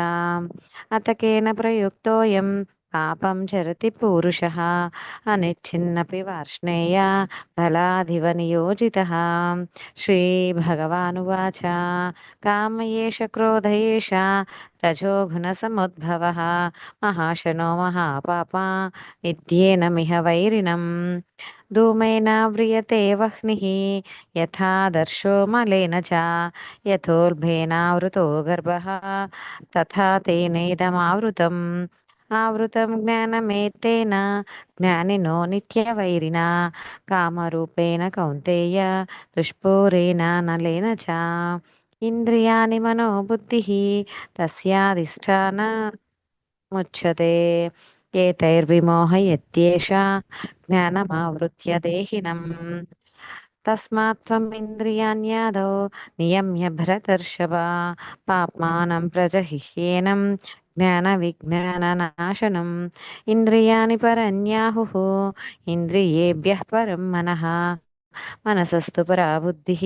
अत केन प्रयुक्तोऽयं पापं चरति पूरुषः अनिच्छिन्नपि वार्ष्णेय फलाधिव नियोजितः श्रीभगवानुवाच काम एष क्रोध एष रजोघुणसमुद्भवः महाशनो महापापा विद्येनमिह वैरिणम् धूमेनाव्रियते वह्निः यथा दर्शो मलेन च यथोल्बेनावृतो गर्भः तथा तेनेदमावृतम् ఆవృతం జ్ఞానమేతేన జ్ఞానినో నిత్యవైరినా కామరూపేణ కౌంతేయ దుష్పూరేణ నలేన చ ఇంద్రియాణి మనోబుద్ధిః తస్యాధిష్టానముచ్యతే ఏతైర్విమోహయత్యేష జ్ఞానమావృత్య దేహినం తస్మాత్ త్వం ఇంద్రియాణ్యాదౌ నియమ్య భరతర్షభ పాప్మానం ప్రజహిహ్యేనం జ్ఞాన విజ్ఞాన నాశనం ఇంద్రియాణి పరన్యాహుః ఇంద్రియేభ్యః పరం మనః మనసస్తు పరా బుద్ధిః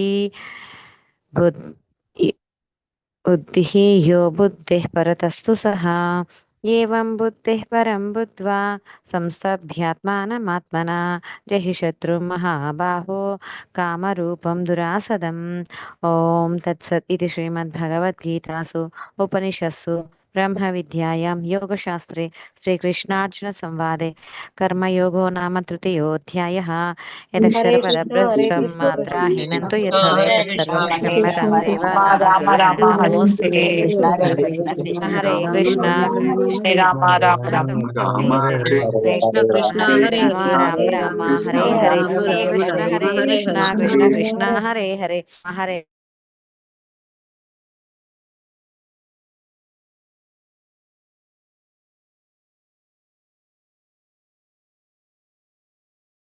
బుద్ధిః యో బుద్ధిః పరతస్తు సహా ఏవం బుద్ధిః పరం బుద్ధ్వా సంస్తభ్యాత్మానమాత్మనా జహి శత్రుం మహాబాహో కామరూపం దురాసదం. ఓం తత్సత్ ఇది శ్రీమద్భగవద్గీతాసు ఉపనిషత్సు బ్రహ్మ విద్యాయాం యోగశాస్త్రే శ్రీకృష్ణార్జున సంవాదే కర్మయోగో నామ తృతీయోऽధ్యాయः. యదక్షరపదభ్రష్టం మాత్రాహీనంతు యద్భవేత్ తత్సర్వం క్షమ్యతాం దేవ. నమోऽస్తు తే. Hare Krishna Hare Rama Rama Rama Rama Hare Krishna Krishna Hare Rama Rama Hare Hare Hare Krishna Hare Krishna Krishna Krishna Hare Hare Hare.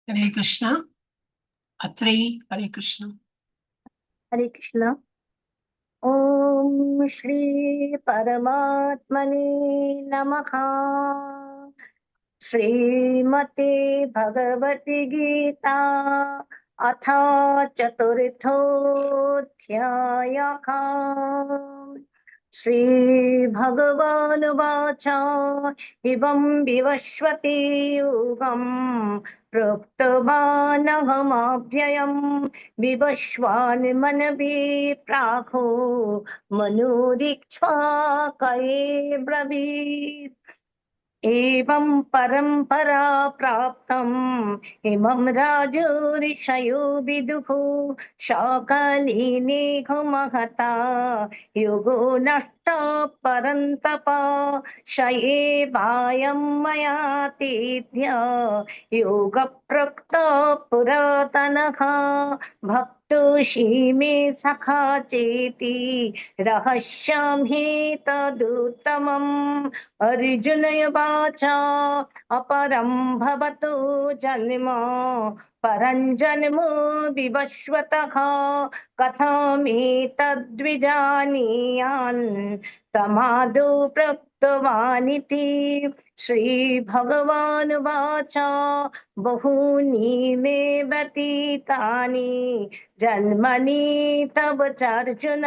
Hare Krishna. Atreyi, Hare Krishna. हरे कृष्ण। ओम श्री परमात्मने नमः। श्रीमते भगवती गीता अथ चतुर्थोऽध्यायः। श्री भगवानुवाच इमं विवस्वते योगं प्रोक्तवानहमव्ययं विवस्वान् मनवे प्राहो मनोरीक्ष्वा कये ब्रवीत्। एवं परम्परा प्राप्तम् इमं राजो ऋषयो विदुः शाकलीनेह महता योगो नष्ट परन्तप स एवायं मया तेद्य योग प्रोक्त पुरातनः भक्तोऽसि मे सखा चेति रहस्यं ह्येतदुत्तमम्। अर्जुन उवाच अपरं भवतो जन्म परं जन्म विवस्वतः कथमेतद्विजानीयान् तमादौ प्रोक्तवानिति। श्रीभगवानुवाच बहूनि मे व्यतीतानि जन्मनि तव चार्जुन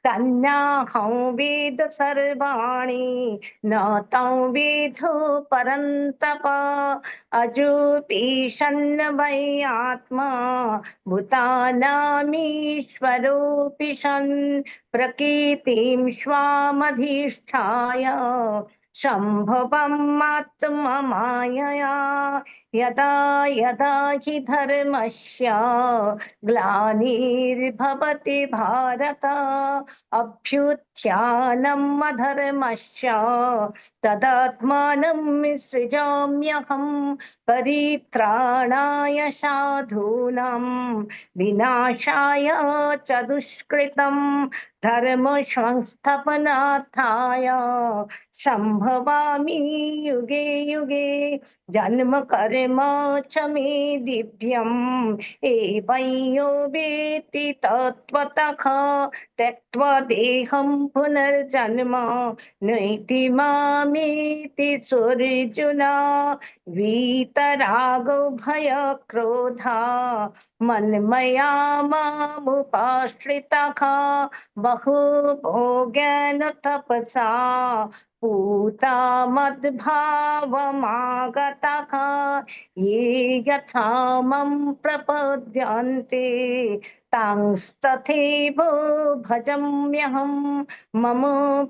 तन्नाहं वेद सर्वाणि न तं वेदो परन्तप। अजोऽपि सन् वै आत्मा भूतानामीश्वरोऽपि सन् प्रकृतिं स्वामधिष्ठाय सम्भवम् आत्ममायया। यदा यदा हि धर्मस्य ग्लानिर्भवति भारत अभ्युत्थानम् अधर्मस्य तदात्मानं सृजाम्यहं परित्राणाय साधूनां विनाशाय च दुष्कृतं धर्म संस्थापनार्थाय संभवामि युगे युगे। जन्म कर्म च मे दिव्यम् एवं यो वेत्ति तत्त्वतः त्यक्त्वा देहं पुनर्जन्म नैति मामेति सुर्जुन। वीतरागो भयक्रोधा मन्मया मामुपाश्रितः बहुभोगेन तपसा पूता मद्भावमागतः ये यथा मम प्रपद्यन्ते तांस्तथैव भजाम्यहं मम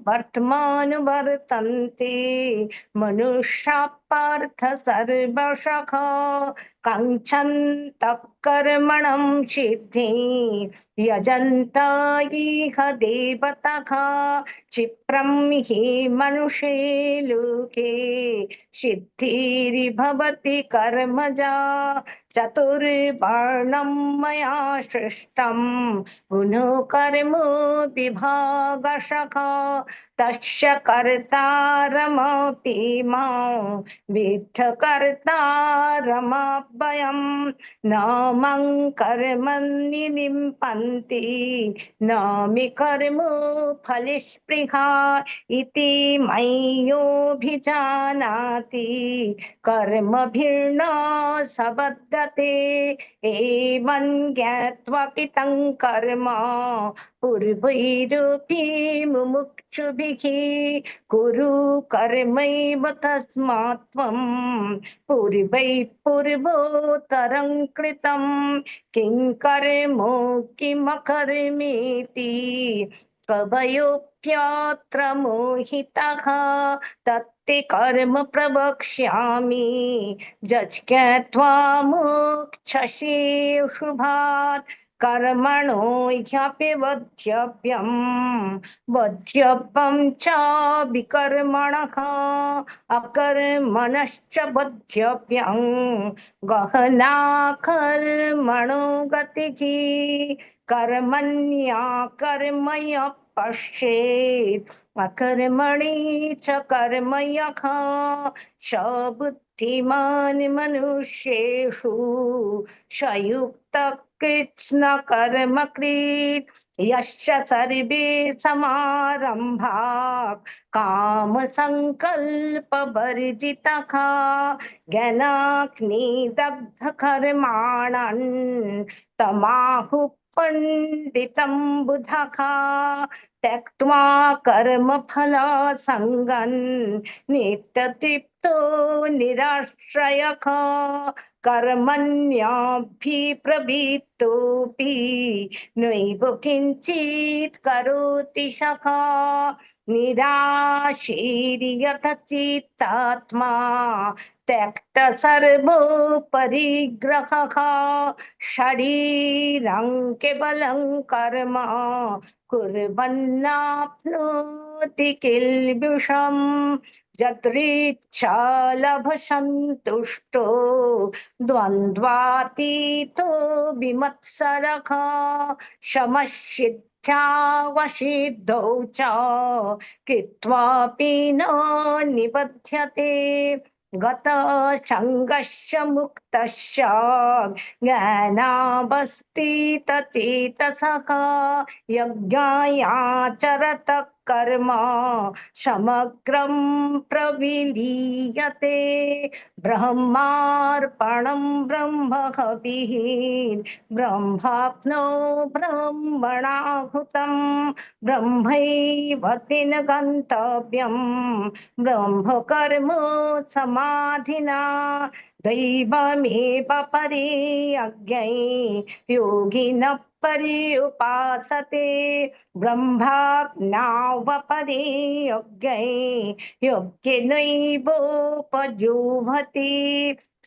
वर्तमानुवर्तन्ते मनुष्याः पार्थ सर्वशः काङ्क्षन्तः कर्मणं सिद्धिं यजन्त इह देवतः क्षिप्रं हि मनुष्ये लोके सिद्धिर्भवति कर्मजा चतुर्वर्णं मया सृष्टं गुणकर्म विभागशः तस्य कर्तारमपि मां विद्धकर्तारमव्ययं न मं कर्मणि लिम्पन्ति न मे कर्म फलस्पृहा इति मय्योऽभिजानाति कर्मभिर्न सबध्यते एवं ज्ञात्वा कृतं कर्म पूर्वैरपि मुमुक्षुभिः कुरु कर्मैव तस्मात् त्वं पूर्वैः पूर्वोत्तरं कृतं किं कर्म किमकर्मेति कवयोऽप्यत्र मोहितः तत्ते कर्म प्रवक्ष्यामि यज्ञत्वा मोक्षसे शुभात् कर्मणो ह्यपि वध्यव्यं च विकर्मणः अकर्मणश्च वध्यव्यं गहना कर्मणो गतिः कर्मण्या कर्मय पश्येत् अकर्मणि च कर्म यः स बुद्धिमान् मनुष्येषु स युक्तः कृत्स्न कर्मकृत् यश्च सर्वे समारम्भाः कामसङ्कल्पवर्जितः ज्ञानाग्निदग्धकर्माणन् तमाहुः पंडितं बुधः त्यक्त्वा कर्मफलासङ्गं नित्यतृप्तो निराश्रयः कर्मण्यभिप्रवृत्तोऽपि नैव किञ्चित् करोति सः निराशीर्यत चित्तात्मा त्यक्त सर्वोपरिग्रहः शरीरं केवलं कर्म कुर्वन्नाप्नोति किल्बिषम् यदृच्छा लभसन्तुष्टो द्वन्द्वातीतो विमत्सरः समसिद्ध्यावसिद्धौ च कृत्वापि न निबध्यते गतसङ्गस्य मुक्तस्य ज्ञानावस्थितचेतसः यज्ञायाचरत कर्म समग्रं प्रविलीयते ब्रह्मार्पणं ब्रह्महविः ब्रह्माप्नो ब्रह्मणाहुतं ब्रह्मैव तेन गन्तव्यं ब्रह्म कर्म समाधिना दैवमेव परे अज्ञै योगिनः पर्युपासते ब्रह्माज्ञावपरे यज्ञै यज्ञेनैवोपजुह्वति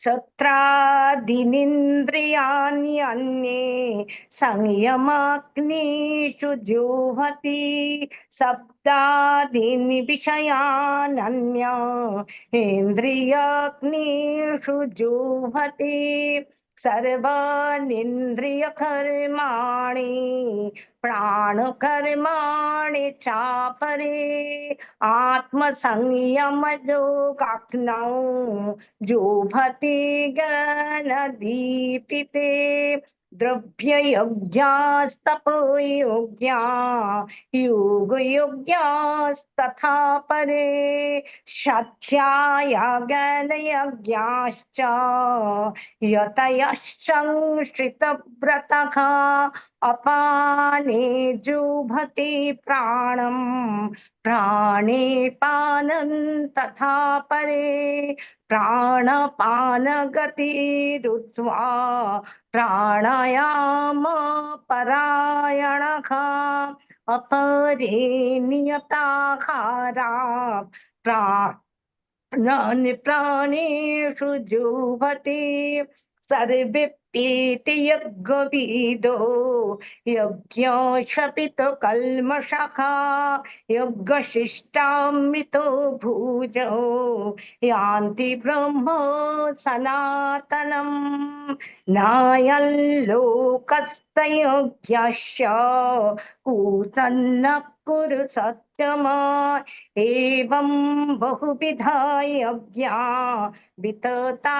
सत्रादीनिन्द्रियाणि अन्ये संयमाग्निषु जुह्वति शब्दादीन् विषयानन्य इन्द्रियाग्निषु जुह्वति सर्वाण्येन्द्रियकर्माणि प्राणकर्माणि चापरे आत्मसंयमयोगाग्नौ जुह्वति ज्ञानदीपिते द्रव्ययज्ञास्तपोयज्ञा योगयज्ञास्तथा परे स्वाध्यायज्ञानयज्ञाश्च यतयश्चंश्रितव्रतः अपाने जुह्वति प्राणं प्राणे पानं तथा परे प्राणपानगतिरुत्वा प्राणायाम परायणः अपरे नियताहारा प्राणेषु जुह्वति सर्वेऽप्येते यज्ञविदो यज्ञशपितो कल्मषः यज्ञशिष्टामृतो भुजो यान्ति ब्रह्म सनातनम् नायं लोकस्तयज्ञस्य कूतन्न कुरु सत्यमा एवं बहुविधा यज्ञा वितता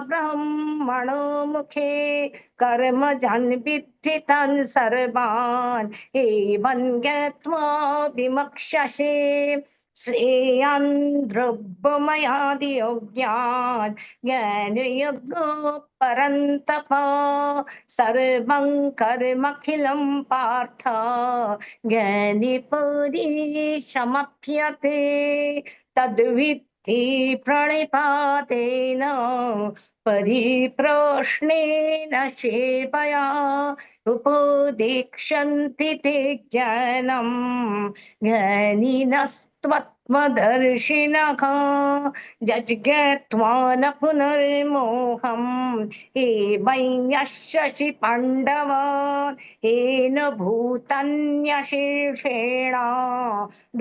ब्रह्मणो मुखे कर्म जन्विद्धि तन् सर्वान् एवं ज्ञात्वा विमक्षसे श्रेयान् द्रव्यमयादि यज्ञान् ज्ञानयज्ञो परन्तप सर्वं कर्मखिलं पार्थ ज्ञानिपुरीशमप्यते तद्विद्धि प्रणिपातेन परिप्रश्नेन सेवया उपदेक्षन्ति ते ज्ञानं ज्ञानिनस्त्वत्मदर्शिनः जज्ञात्वा न पुनर्मोहम् एवं यशसि पाण्डव येन भूतन्यशेषेण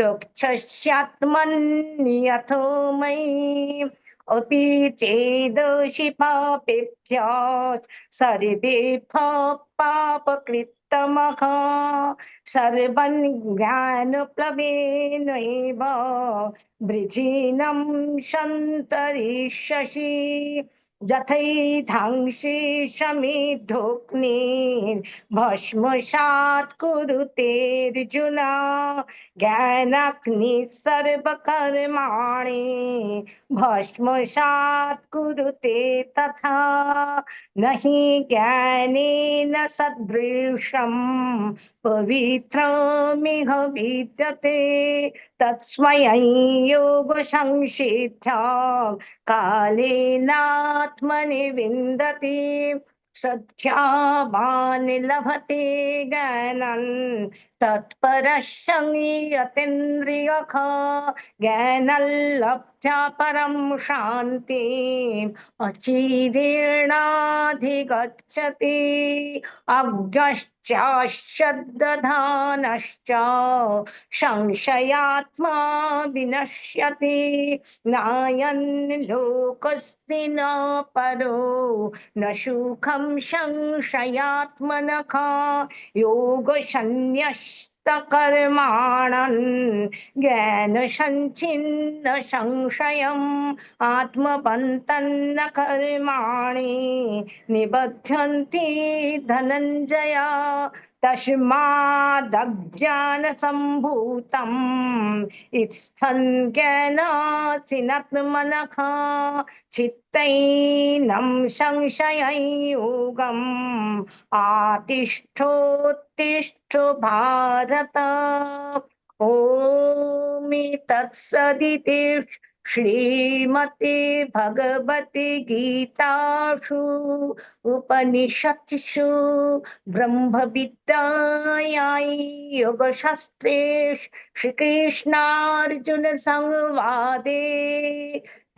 दक्षस्यात्मन्यथो मयि अपि चेदसि पापेभ्यः सर्वेभ्यः पापकृत्तमः सर्वं ज्ञानप्लवेनैव वृजिनं सन्तरिष्यसि यथैधांसि शमिद्धोऽग्निर्भस्मसात् कुरुतेऽर्जुन ज्ञानाग्निः सर्वकर्माणि भस्मसात् कुरुते तथा न हि ज्ञानेन सदृशं पवित्रमिह विद्यते तत्स्वयं योगसंसिद्ध्या कालेनात्मनि विन्दति श्रद्धावान् लभते ज्ञानं तत्परः संयतेन्द्रियः ज्ञानं लब्ध्वा परं शान्तिम् अचिरेणाधिगच्छति अज्ञश्चाश्रद्दधानश्च संशयात्मा विनश्यति नायं लोकस्ति न परो न सुखं संशयात्मनः योगसंन्यस्तकर्माणं ज्ञानसञ्छिन्न संशयम् आत्मवन्तन्न कर्माणि निबध्यन्ति धनञ्जय तस्मादज्ञानसम्भूतम् इत्थं ज्ञानासिनात्मनः चित्तैनं संशययोगम् आतिष्ठोत्तिष्ठ भारत ॐ तत्सदिति श्रीमते भगवते गीतासु उपनिषत्सु ब्रह्मविद्यायां योगशास्त्रे श्रीकृष्णार्जुन संवादे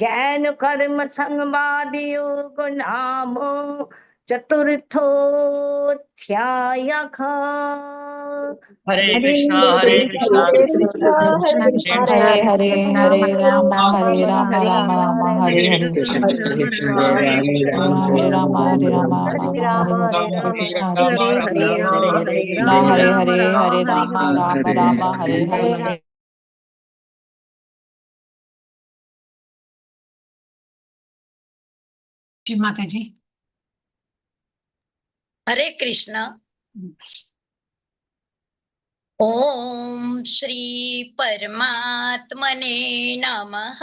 ज्ञान कर्म संवाद योग नाम चतुर्थोऽध्यायः। हरे कृष्णा हरे कृष्णा हरे कृष्णा हरे कृष्णा हरे हरे हरे राम राम हरे राम राम राम हरे हरे कृष्ण कृष्ण हरे राम हरे राम हरे राम राम हरे राम राम हरे हरे हरे राम कृष्ण राम हरे कृष्ण राम हरे राम हरे हरे कृष्ण हरे हरे हरे राम राम हरे राम राम हरे हरे जी माता जी। हरे कृष्ण। ओम श्री परमात्मने नमः।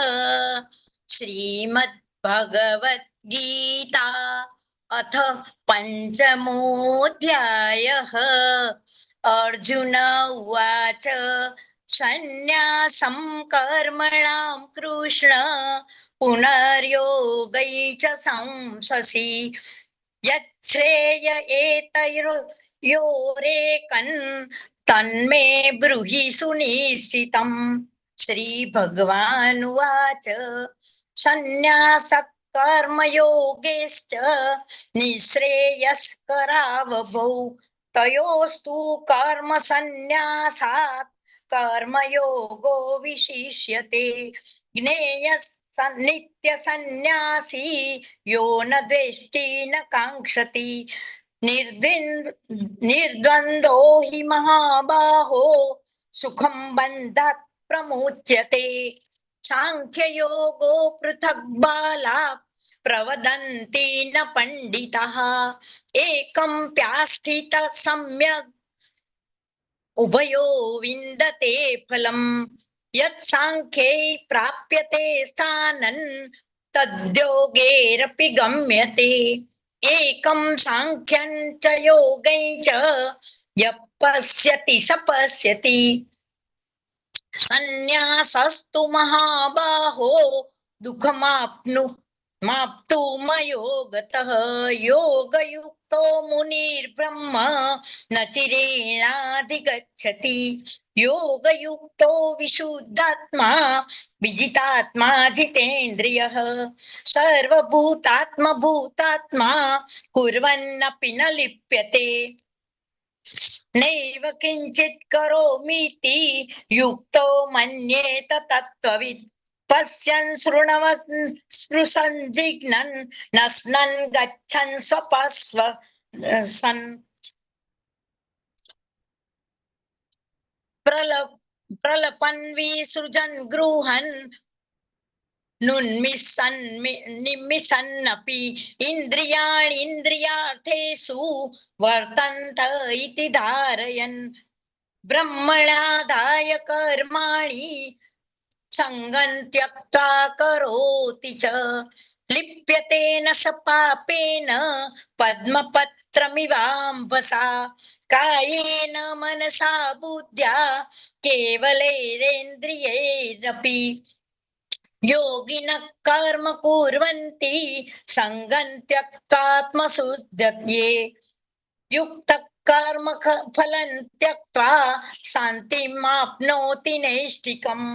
श्रीमद् भगवत गीता अथ पंचमोऽध्यायः। अर्जुन उवाच संन्यासं कर्मणां कृष्ण पुनर्योगै च संससि यच्छ्रेय एतयोरेकन् तन्मे ब्रूहि सुनिश्चितम्। श्रीभगवानुवाच सन्न्यासः कर्मयोगेश्च निःश्रेयस्करावभौ तयोस्तु कर्मसन्न्यासात् कर्मयोगो विशिष्यते। ज्ञेयः नित्यसन्न्यासी यो न द्वेष्टि न काङ्क्षति निर्द्वन्द्वो हि महाबाहो सुखं बन्धात् प्रमुच्यते। सांख्ययोगो पृथक् बाला प्रवदन्ति न पण्डिताः एकं प्यास्थितः सम्यक् उभयो विन्दते फलम् यत् सांख्ये प्राप्यते स्थानं तद्योगेरपि गम्यते। एकं सांख्यं च योगै च यः पश्यति स पश्यति सन्न्यासस्तु महाबाहो दुःखमाप्तुमयो गतः योगयुक्तो मुनिर्ब्रह्म न चिरेणाधिगच्छति योगयुक्तो विशुद्धात्मा विजितात्मा जितेन्द्रियः सर्वभूतात्मभूतात्मा कुर्वन्नपि न लिप्यते नैव किञ्चित् करोमीति युक्तो मन्येत तत्त्ववित् पश्यन् शृण्वन् स्पृशन् जिघ्नन् नश्नन् गच्छन् स्वपश्वसन् प्रलपन् विसृजन् गृहन् निमिषन्नपि इन्द्रियार्थेषु वर्तन्त इति धारयन् ब्रह्मणादाय कर्माणि सङ्गं त्यक्त्वा करोति च लिप्यते न स पापेन पद्मपत्रमिवाम्भसा कायेन मनसा बुद्ध्या केवलैरेन्द्रियैरपि योगिनः कर्म कुर्वन्ति सङ्गं त्यक्त्वात्मशुद्धये युक्तः कर्म फलं त्यक्त्वा शान्तिमाप्नोति नैष्ठिकम्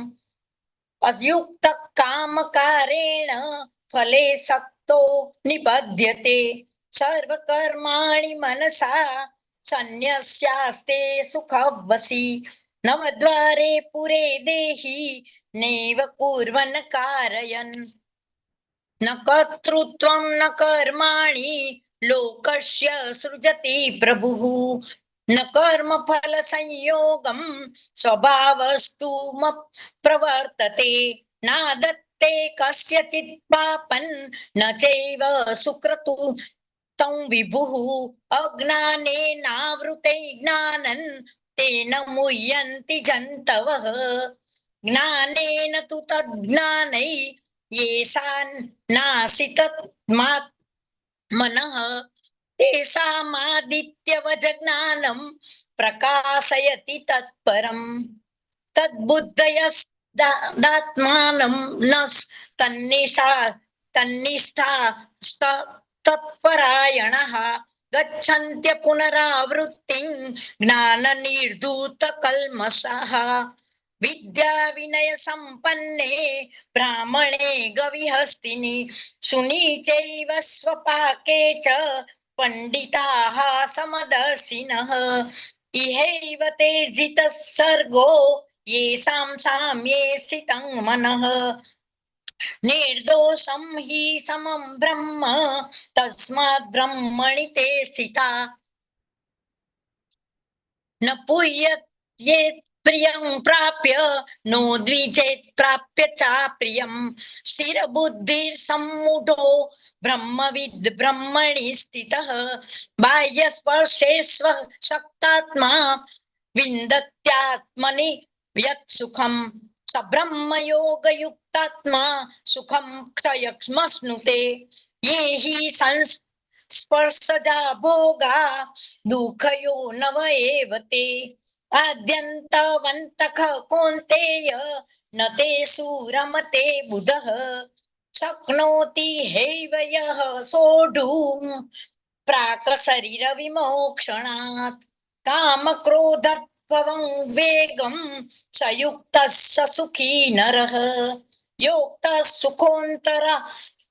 अयुक्तः कामकारेण फले सक्तो निबध्यते सर्वकर्माणि मनसा सन्न्यस्यास्ते सुखवसि नवद्वारे पुरे देहि नैव कुर्वन् कारयन् न कर्तृत्वं न कर्माणि लोकस्य सृजति प्रभुः न कर्मफल संयोगं स्वभावस्तु प्रवर्तते नादत्ते कस्यचित् पापं न चैव सुक्रतु तं विभुः अज्ञानेनावृते ज्ञानं तेन मुह्यन्ति जन्तवः ज्ञानेन तु तज्ज्ञानै येषां नासीतत्मात् मनः तेषामादित्यवज्ञानं प्रकाशयति तत्परम् तद्बुद्धयस्दात्मानं न तन्निष्ठा तत्परायणः गच्छन्त्य पुनरावृत्तिं ज्ञाननिर्धूतकल्मषः विद्या विनय संपन्ने ब्राह्मणे गविहस्तिनि सुनीचैव स्वपाके च पंडिताः समदर्शिनः इहैव ते जितः सर्गो येषां साम्ये स्थितं मनः निर्दोषं हि समं ब्रह्म तस्मात् ब्रह्मणि ते स्थिता न पूयत् ये प्रियं प्राप्य नो द्विजेत् प्राप्य चाप्रियं स्थिरबुद्धिर्सम्मूढो ब्रह्मविद् ब्रह्मणि स्थितः बाह्यस्पर्शेष्व शक्तात्मा विन्दत्यात्मनि यत् सुखं स ब्रह्मयोगयुक्तात्मा सुखं क्षयमश्नुते ये हि संस्पर्शजा भोगा दुःखयो नव एव ते आद्यन्तवन्तः कौन्तेय न ते सुरमते बुधः शक्नोति हैव यः सोढुं प्राक् शरीर विमोक्षणात् कामक्रोधत्वं वेगं स युक्तः स सुखी नरः योक्तः सुखोऽन्तर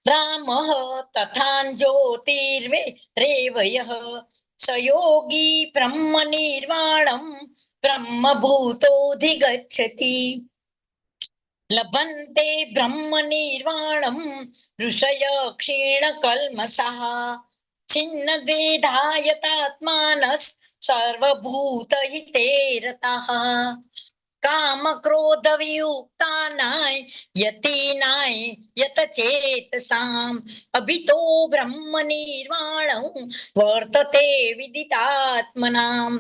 रामः तथा ज्योतिर्रेवयः स योगी ब्रह्म निर्वाणं ब्रह्मभूतोऽधिगच्छति लभन्ते ब्रह्म निर्वाणं ऋषय क्षीणकल्मषः छिन्नद्वेधायतात्मानः सर्वभूतहिते रतः कामक्रोधवियुक्तानां यतीनां यतचेतसाम् अभितो ब्रह्म निर्वाणं वर्तते विदितात्मनां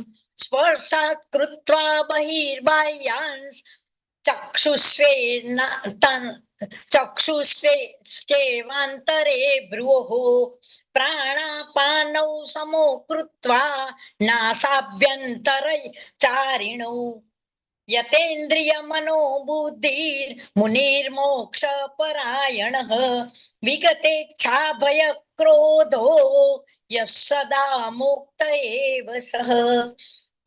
स्पर्शात् कृत्वा बहिर्बाह्यान् चक्षुष्वेवान्तरे भ्रुवोः प्राणापानौ समो कृत्वा नासाभ्यन्तरचारिणौ यतेन्द्रियमनोबुद्धिर्मुनिर्मोक्षपरायणः विगतेच्छाभयक्रोधो यः सदा मुक्त एव सः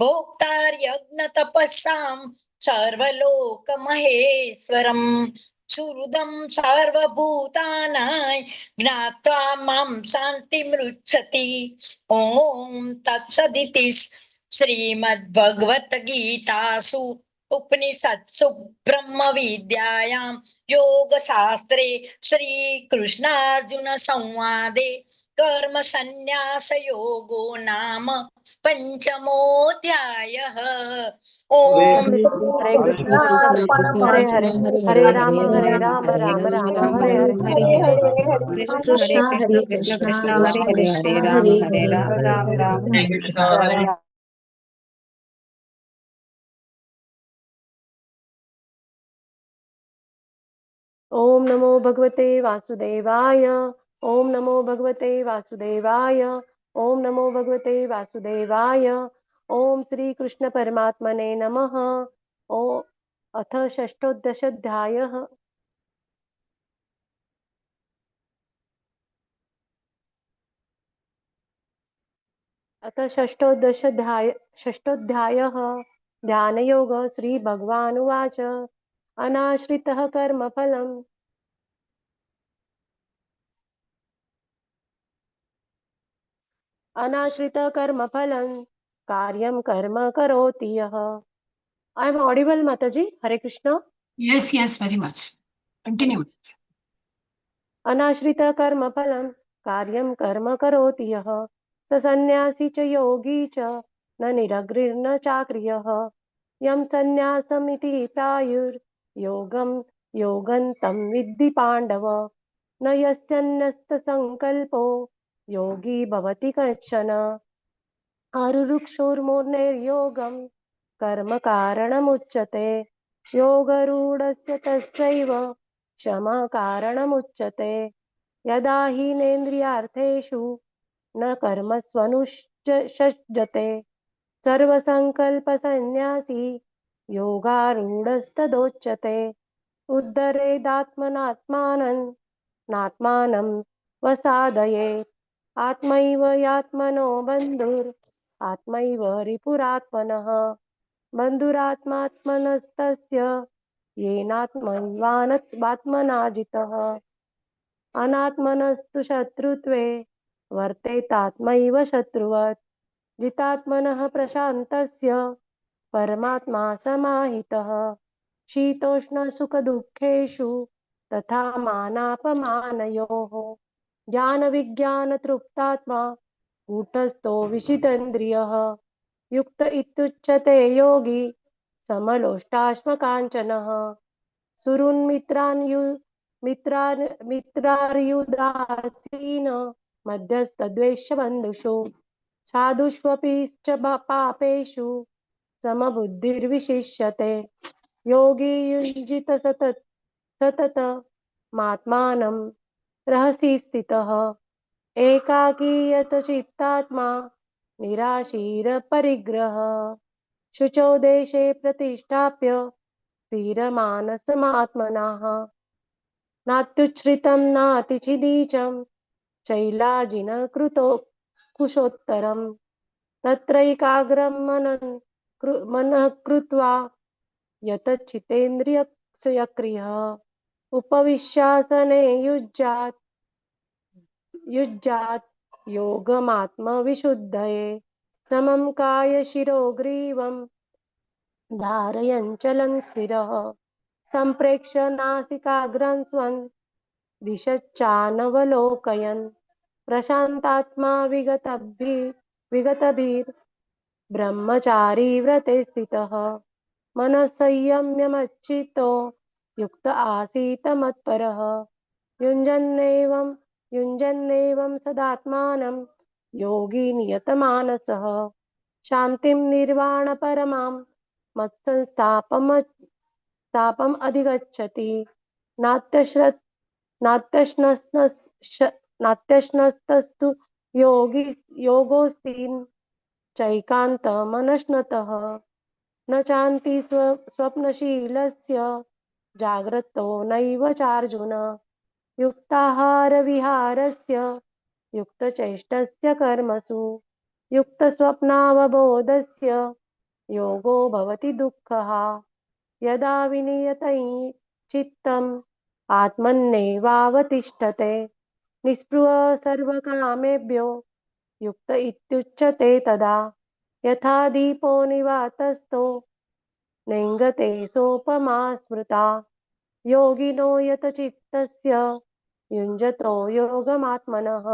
भोक्तार्यज्ञतपस्सां सर्वलोकमहेश्वरम् सुहृदं सर्वभूतानां ज्ञात्वा मां शान्तिमृच्छति ॐ तत्सदिति श्रीमद्भगवद्गीतासु उपनिषत्सु ब्रह्म विद्यायां योगशास्त्रे श्रीकृष्णार्जुन संवादे कर्म संन्यास योगो नाम पंचमोऽध्यायः। ओम हरे कृष्णा हरे हरे हरे राम राम राम हरे हरे हरे हरे हरे कृष्ण कृष्ण हरे कृष्ण कृष्ण हरे हरे हरे राम राम राम हरे कृष्णा हरे ओम नमो भगवते वासुदेवाय ओम नमो भगवते वासुदेवाय ओम नमो भगवते वासुदेवाय ओम श्री कृष्ण परमात्मने नमः। ओ अथ षष्ठोदशाध्यायः। अथ षष्ठोध्यायः ध्यानयोग श्रीभगवानुवाच अनाश्रितः कर्मफलम् अनाश्रितः कर्मफलं कार्यं कर्म करोति यः। I am audible, Mataji? Hare Krishna. Yes, yes, very much. Continue. अनाश्रितः कर्मफलं कार्यं कर्म करोति यः स सन्न्यासी च योगी च न निरग्निर्न चाक्रियः यं सन्न्यासमिति प्रायुर्योगं योगन्तं विद्धि पाण्डव न यस्यन्यस्तसङ्कल्पो योगी भवति कश्चन आरुरुक्षोर्मोर्निर्योगं कर्म कारणमुच्यते योगरूढस्य तस्यैव क्षमा कारणमुच्यते यदा हीनेन्द्रियार्थेषु न कर्मस्वनुषज्जते सर्वसङ्कल्पसन्न्यासी योगारूढस्तदोच्यते उद्धरेदात्मनात्मानं नात्मानं वसादयेत् आत्मैव यात्मनो बन्धुर् आत्मैव रिपुरात्मनः बन्धुरात्मात्मनस्तस्य येनात्मैवात्मना जितः अनात्मनस्तु शत्रुत्वे वर्तेतात्मैव शत्रुवत् जितात्मनः प्रशान्तस्य परमात्मा समाहितः शीतोष्णसुखदुःखेषु तथा मानापमानयोः ज्ञानविज्ञानतृप्तात्मा कूटस्थो विजितेन्द्रियः युक्त इत्युच्यते योगी समलोष्टाश्मकाञ्चनः मित्रार्युदासीन मध्यस्थद्वेषबन्धुषु साधुष्वपि च पापेषु समबुद्धिर्विशिष्यते योगी युञ्जित सततमात्मानं रहसि स्थितः एकाकीयत चित्तात्मा निराशीरपरिग्रह शुचौ देशे प्रतिष्ठाप्य स्थिरमानसमात्मनः नात्युच्छ्रितं नातिचिदीचं चैलाजिन कृतो कुशोत्तरं तत्रैकाग्रं मनः कृत्वा यतचितेन्द्रियक्रियः उपविश्यासने युज्यात् योगमात्मविशुद्धये समं कायशिरो ग्रीवं धारयञ्चलं स्थिरः सम्प्रेक्ष्य नासिकाग्रं स्वं दिशश्चानवलोकयन् प्रशान्तात्मा विगतभिर्ब्रह्मचारी व्रते स्थितः मनः संयम्य युक्त आसीत मत्परः युञ्जन्नेवं सदात्मानं योगी नियतमानसः शान्तिं निर्वाणपरमां मत्संस्थापम् अधिगच्छति नात्यश्नस्तस्तु योगोऽस्ति चैकान्तमनश्नतः न चान्ति स्वप्नशीलस्य जाग्रतो नैव चार्जुन युक्ताहारविहारस्य युक्तचेष्टस्य कर्मसु युक्तस्वप्नावबोधस्य योगो भवति दुःखः यदा विनियतं चित्तम् आत्मन्नेवावतिष्ठते निःस्पृहः सर्वकामेभ्यो युक्त इत्युच्यते तदा यथा दीपो निवातस्थो नेङ्गते सोपमा स्मृता योगिनो यतचित्तस्य युञ्जतो योगमात्मनः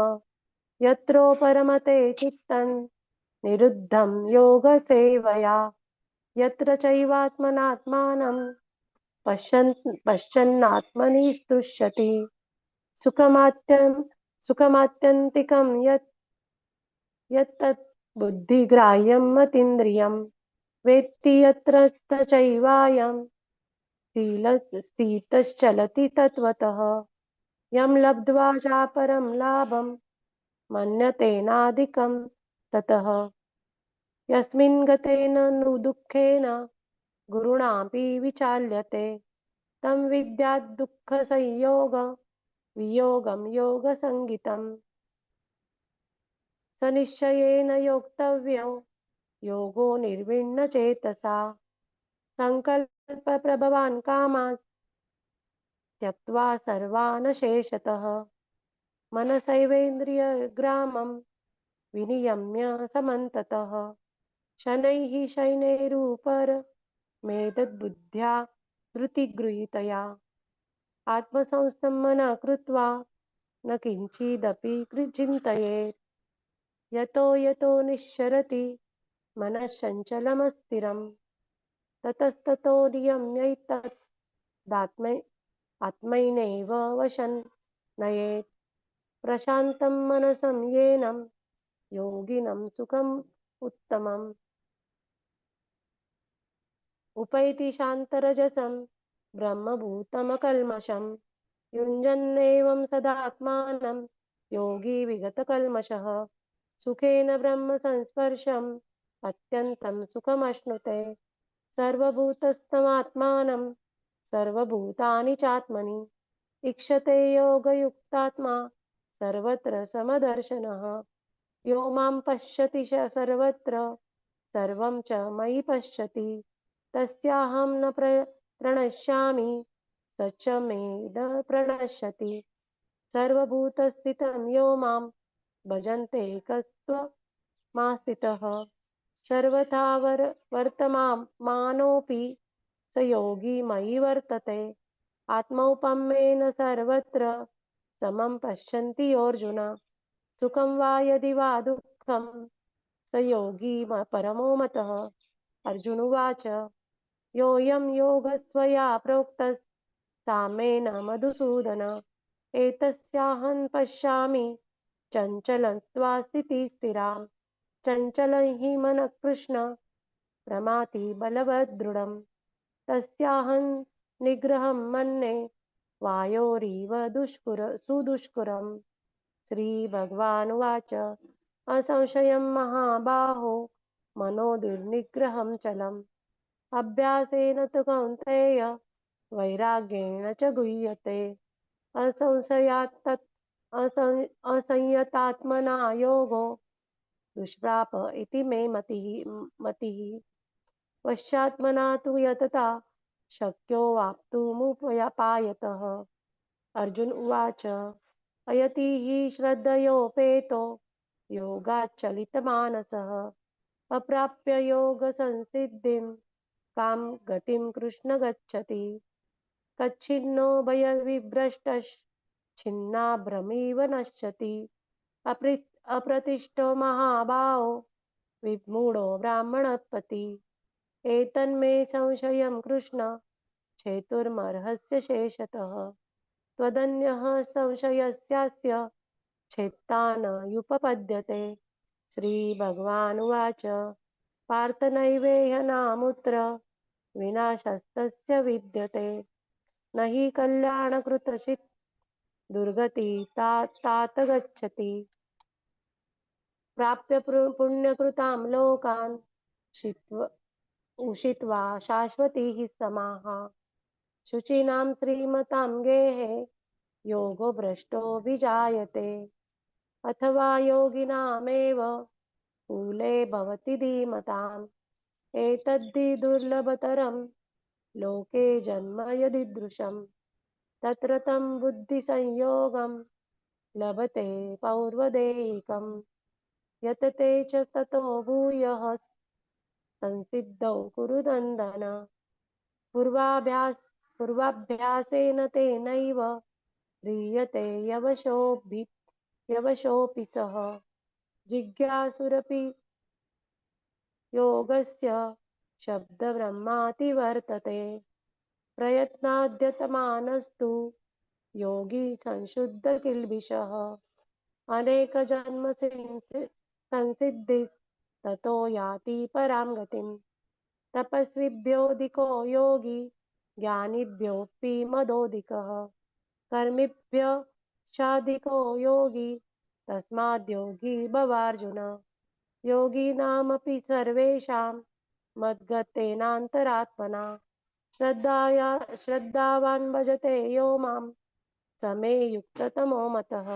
यत्रो परमते चित्तं निरुद्धं योगसेवया यत्र चैवात्मनात्मानं पश्यन्नात्मनि तुष्यति सुखमात्यन्तिकं यत्तत् बुद्धिग्राह्यं मतीन्द्रियं वेत्ति यत्र चैवायं स्थितश्चलति तत्त्वतः यं लब्ध्वा चापरं लाभं मन्यतेनाधिकं ततः यस्मिन् गतेन नु दुःखेन गुरुणापि विचाल्यते तं विद्यात् वियोगं योगसङ्गितं स निश्चयेन योक्तव्यो योगो निर्विण्णचेतसा सङ्कल्पप्रभवान् कामान् त्यक्त्वा सर्वान् शेषतः मनसैवेन्द्रियग्रामं विनियम्य समन्ततः शनैः शयनैरुपरमेतद्बुद्ध्या धृतिगृहीतया आत्मसंस्थं मनः कृत्वा न किञ्चिदपि चिन्तयेत् यतो निश्चरति मनः चञ्चलमस्थिरं ततस्ततो नियम्यैतदात्मैनैव वशं नयेत् प्रशान्तं मनसं येनं योगिनं सुखम् उत्तमम् उपैति शान्तरजसं ब्रह्मभूतमकल्मषं युञ्जन्नेवं सदात्मानं योगी विगतकल्मषः सुखेन ब्रह्मसंस्पर्शम् अत्यन्तं सुखमश्नुते सर्वभूतस्थमात्मानं सर्वभूतानि चात्मनि इक्षते योगयुक्तात्मा सर्वत्र समदर्शनः यो मां पश्यति सर्वत्र सर्वं च मयि पश्यति तस्याहं न प्रणश्यामि स च मे न प्रणश्यति सर्वभूतस्थितं यो मां भजन्ते एकत्वमास्थितः सर्वथा वर्तमानोऽपि स योगी मयि वर्तते आत्मौपम्येन सर्वत्र समं पश्यन्ति योऽर्जुन सुखं वा यदि वा दुःखं स योगी परमो मतः अर्जुन उवाच योऽयं योगस्त्वया प्रोक्तस्सामेन मधुसूदन एतस्याहं पश्यामि चञ्चलत्वा स्थितिस्थिरां चञ्चलं हि मनः कृष्ण प्रमाथि बलवदृढं तस्याहं निग्रहं मन्ये वायोरिव सुदुष्करं श्रीभगवानुवाच असंशयं महाबाहो मनो दुर्निग्रहं चलम् अभ्यासेन तु कौन्तेय वैराग्येण च गुह्यते असंशयात् तत् असंयतात्मना योगो दुष्प्राप इति मे मतिः पश्चात्मना तु यतता शक्यो वाप्तुमुपायतः। अर्जुन उवाच अयति हि श्रद्धयोपेतो योगाच्चलितमानसः अप्राप्य योगसंसिद्धिं कां गतिं कृष्ण गच्छति कच्छिन्नो भयविभ्रष्टश्छिन्नाभ्रमिव नश्यति अप्रतिष्ठो महाभावो विमूढो ब्राह्मणपति एतन्मे संशयं कृष्ण छेतुर्मर्हस्य शेषतः त्वदन्यः संशयस्यास्य छेत्ता न युपपद्यते। श्रीभगवानुवाच पार्थ नैवेह विनाशस्तस्य विद्यते न हि कल्याणकृतचित् दुर्गति तात गच्छति प्राप्य पुण्यकृतां लोकान् उषित्वा शाश्वतीः समाः शुचीनां श्रीमतां गेहे योगो भ्रष्टो विजायते अथवा योगिनामेव कूले भवति धीमताम् एतद्धि दुर्लभतरं लोके जन्म यदीदृशं तत्र तं बुद्धिसंयोगं लभते पौर्वदेहिकं यतते च ततो भूयः संसिद्धौ कुरु नन्दन पूर्वाभ्यासेन तेनैव ह्रियते यवशोऽपि सः जिज्ञासुरपि योगस्य शब्दब्रह्माति वर्तते प्रयत्नाद्यतमानस्तु योगी संशुद्ध किल्बिषः अनेकजन्म संसिद्धिस्ततो याति परां गतिं तपस्विभ्योऽधिको योगी ज्ञानिभ्योऽपि मदोऽधिकः कर्मिभ्यश्चाधिको योगी तस्माद्योगी भवार्जुन योगिनामपि सर्वेषां मद्गतेनान्तरात्मना श्रद्धावान् भजते यो मां समे युक्ततमो मतः।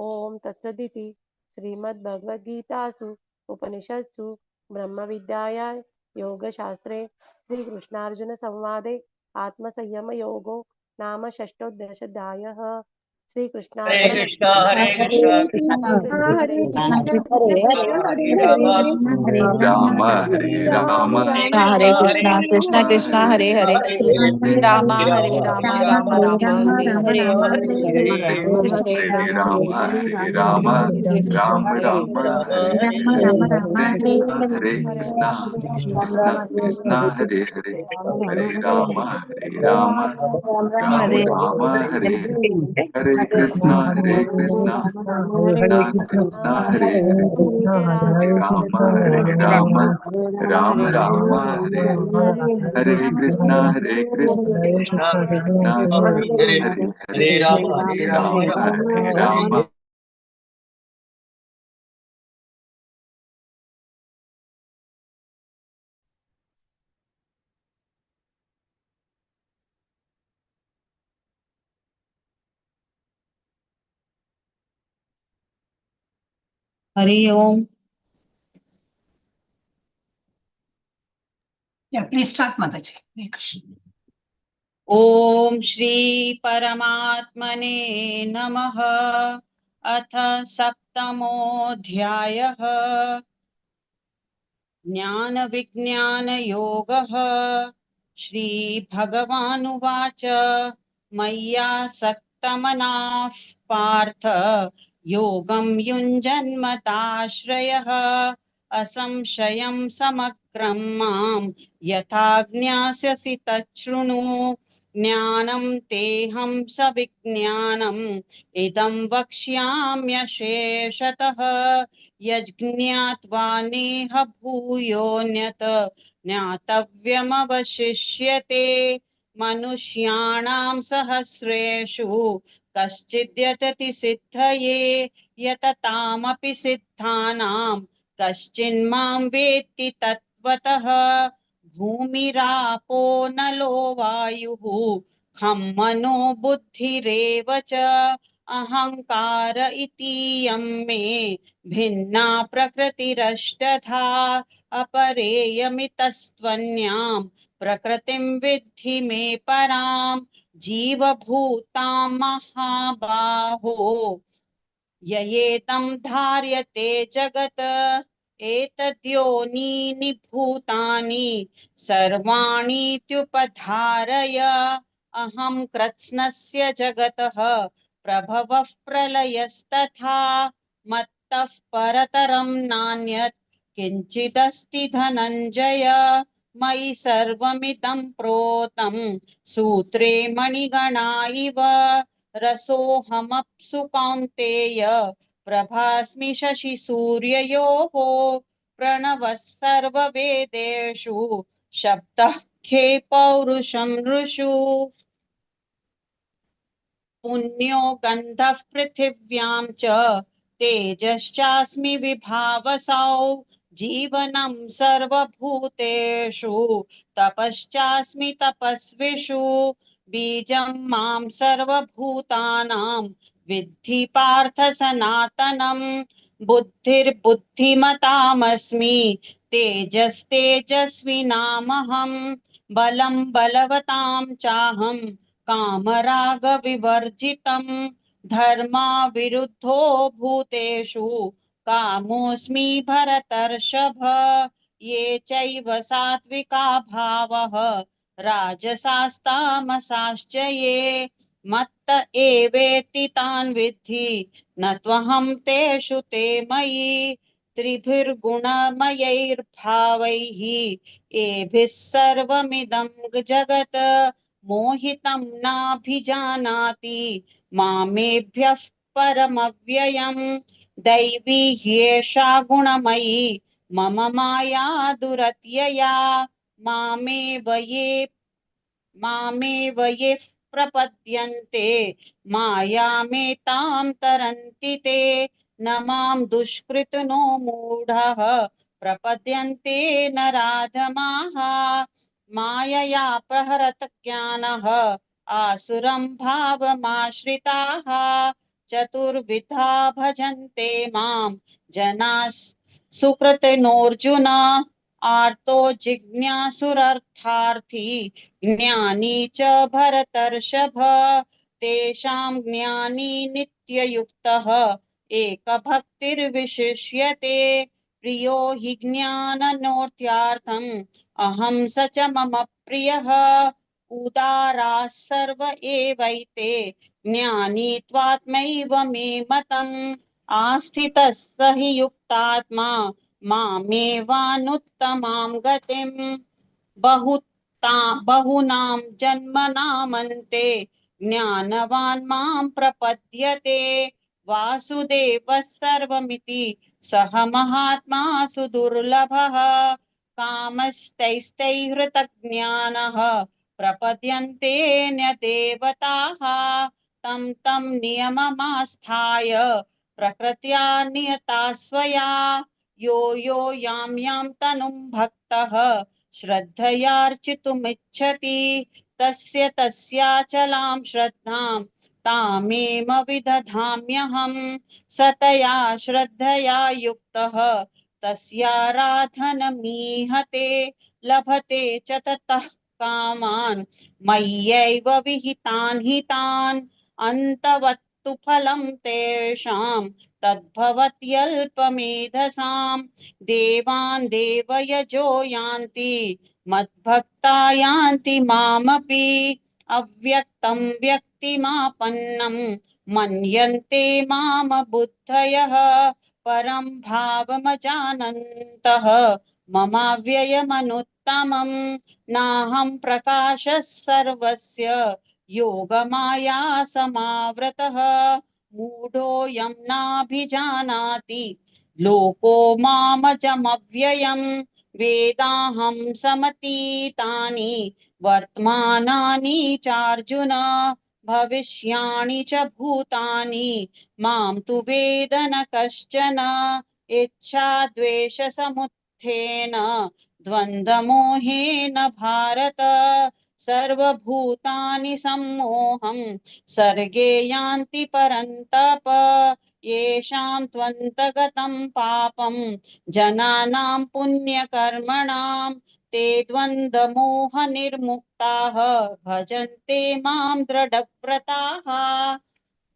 ओम तत्सदिति श्रीमद्भगवद्गीतासु उपनिषत्सु ब्रह्मविद्यायां योगशास्त्रे श्रीकृष्णार्जुन संवादे आत्मसंयमयोगो नाम षष्ठोऽध्यायः। हरे श्रीकृष्णार्पणमस्तु। कृष्णा कृष्णा हरे कृष्ण हरे कृष्ण हरे कृष्ण हरे राम हरे राम हरे कृष्णा कृष्ण कृष्ण हरे हरे राम हरे राम राम राम हरे हरे हरे राम हरे राम राम राम हरे हरे हरे कृष्णा कृष्णा कृष्णा हरे हरे हरे राम राम राम हरे हरे कृष्णा कृष्णा कृष्णा हरे हरे हरे राम राम राम हरे हरे कृष्णा कृष्णा कृष्णा हरे हरे हरे राम हरि ओम। Yeah, please start, Mataji. Hare Krishna. ओम श्री परमात्मने नमः। अथ सप्तमोऽध्यायः ज्ञान विज्ञान योगः। श्रीभगवानुवाच मय्यासक्तमनाः पार्थ योगं युञ्जन्मताश्रयः असंशयं समग्रं मां यथा ज्ञास्यसि तच्छृणु ज्ञानं तेऽहं सविज्ञानम् इदं वक्ष्याम्यशेषतः यज्ञात्वा नेह भूयोऽन्यत् ज्ञातव्यमवशिष्यते मनुष्याणां सहस्रेषु कश्चिद्यतति सिद्धये यततामपि सिद्धानां कश्चिन्मां वेत्ति तत्त्वतः भूमिरापो नलो वायुः खं मनो बुद्धिरेव च अहंकार इतीयं मे भिन्ना प्रकृतिरष्टधा अपरेयमितस्त्वन्यां प्रकृतिं विद्धि मे परां जीवभूतां महाबाहो ययेदं धार्यते जगत् एतद्योनीनि भूतानि सर्वाणीत्युपधारय अहं कृत्स्नस्य जगतः प्रभवः प्रलयस्तथा मत्तः परतरं नान्यत् किञ्चिदस्ति धनञ्जय मयि सर्वमिदं प्रोतं सूत्रे मणिगणा इव रसोऽहमप्सु कौन्तेय प्रभास्मि शशिसूर्ययोः प्रणवः सर्ववेदेषु शब्दः खे पौरुषं नृषु पुण्यो गन्धः पृथिव्यां च तेजश्चास्मि विभावसौ जीवनं सर्वभूतेषु तपश्चास्मि तपस्विषु बीजं मां सर्वभूतानां विद्धि पार्थ सनातनं बुद्धिर्बुद्धिमतामस्मि तेजस्तेजस्विनामहं बलं बलवतां चाहं कामरागविवर्जितं धर्मा विरुद्धो भूतेषु कामोऽस्मि भरतर्षभ ये चैव सात्विका भावः राजसास्तामसाश्च ये मत्त एवेति तान् विद्धि न त्वहं तेषु ते मयि त्रिभिर्गुणमयैर्भावैः एभिः सर्वमिदं जगत् मोहितं नाभिजानाति मामेभ्यः परमव्ययम् दैवी ह्येषा गुणमयी मम माया दुरत्यया मामेव ये प्रपद्यन्ते मायामेतां तरन्ति ते न मां दुष्कृतनो मूढः प्रपद्यन्ते नराधमाः मायया प्रहरत ज्ञानः आसुरं भावमाश्रिताः चतुर्विधा भजन्ते मां जनाः सुकृतिनोऽर्जुन आर्तो जिज्ञासुरर्थार्थी ज्ञानी च भरतर्षभ तेषां ज्ञानी नित्ययुक्तः एकभक्तिर्विशिष्यते प्रियो हि ज्ञाननोत्यार्थम् अहं स च मम प्रियः उदाराः सर्व एवैते ज्ञानी त्वात्मैव मे मतम् आस्थितः स हि युक्तात्मा मामेवानुत्तमां गतिम् बहुनां जन्मनामन्ते ज्ञानवान् मां प्रपद्यते वासुदेवः सर्वमिति सह महात्मा सुदुर्लभः कामस्तैस्तैहृतज्ञानः प्रपद्यन्ते न्यदेवताः तं तं नियममास्थाय प्रकृत्या नियता स्वया यो यो यां यां तनुं भक्तः श्रद्धयार्चितुमिच्छति तस्य तस्याचलां श्रद्धां तामेव विदधाम्यहं सतया श्रद्धया युक्तः तस्याराधनमीहते लभते च ततः कामान् मय्यैव विहितान् हितान् अन्तवत्तु फलं तेषां तद्भवत्यल्पमेधसां देवान् देवयजो यान्ति मद्भक्ता यान्ति मामपि अव्यक्तं व्यक्तिमापन्नं मन्यन्ते माम बुद्धयः परं भावमजानन्तः ममाव्ययमनुत्तमं नाहं प्रकाशः सर्वस्य योगमाया समावृतः मूढोऽयं नाभिजानाति लोको मामजमव्ययम् वेदाहं समतीतानि वर्तमानानि चार्जुन भविष्याणि च भूतानि मां तु वेद न कश्चन इच्छाद्वेषसमुत्थेन द्वन्द्वमोहेन भारत सर्वभूतानि सम्मोहं सर्गे यान्ति परन्तप येषां त्वन्तगतं पापं जनानां पुण्यकर्मणां ते द्वन्द्वमोहनिर्मुक्ताः भजन्ते मां दृढव्रताः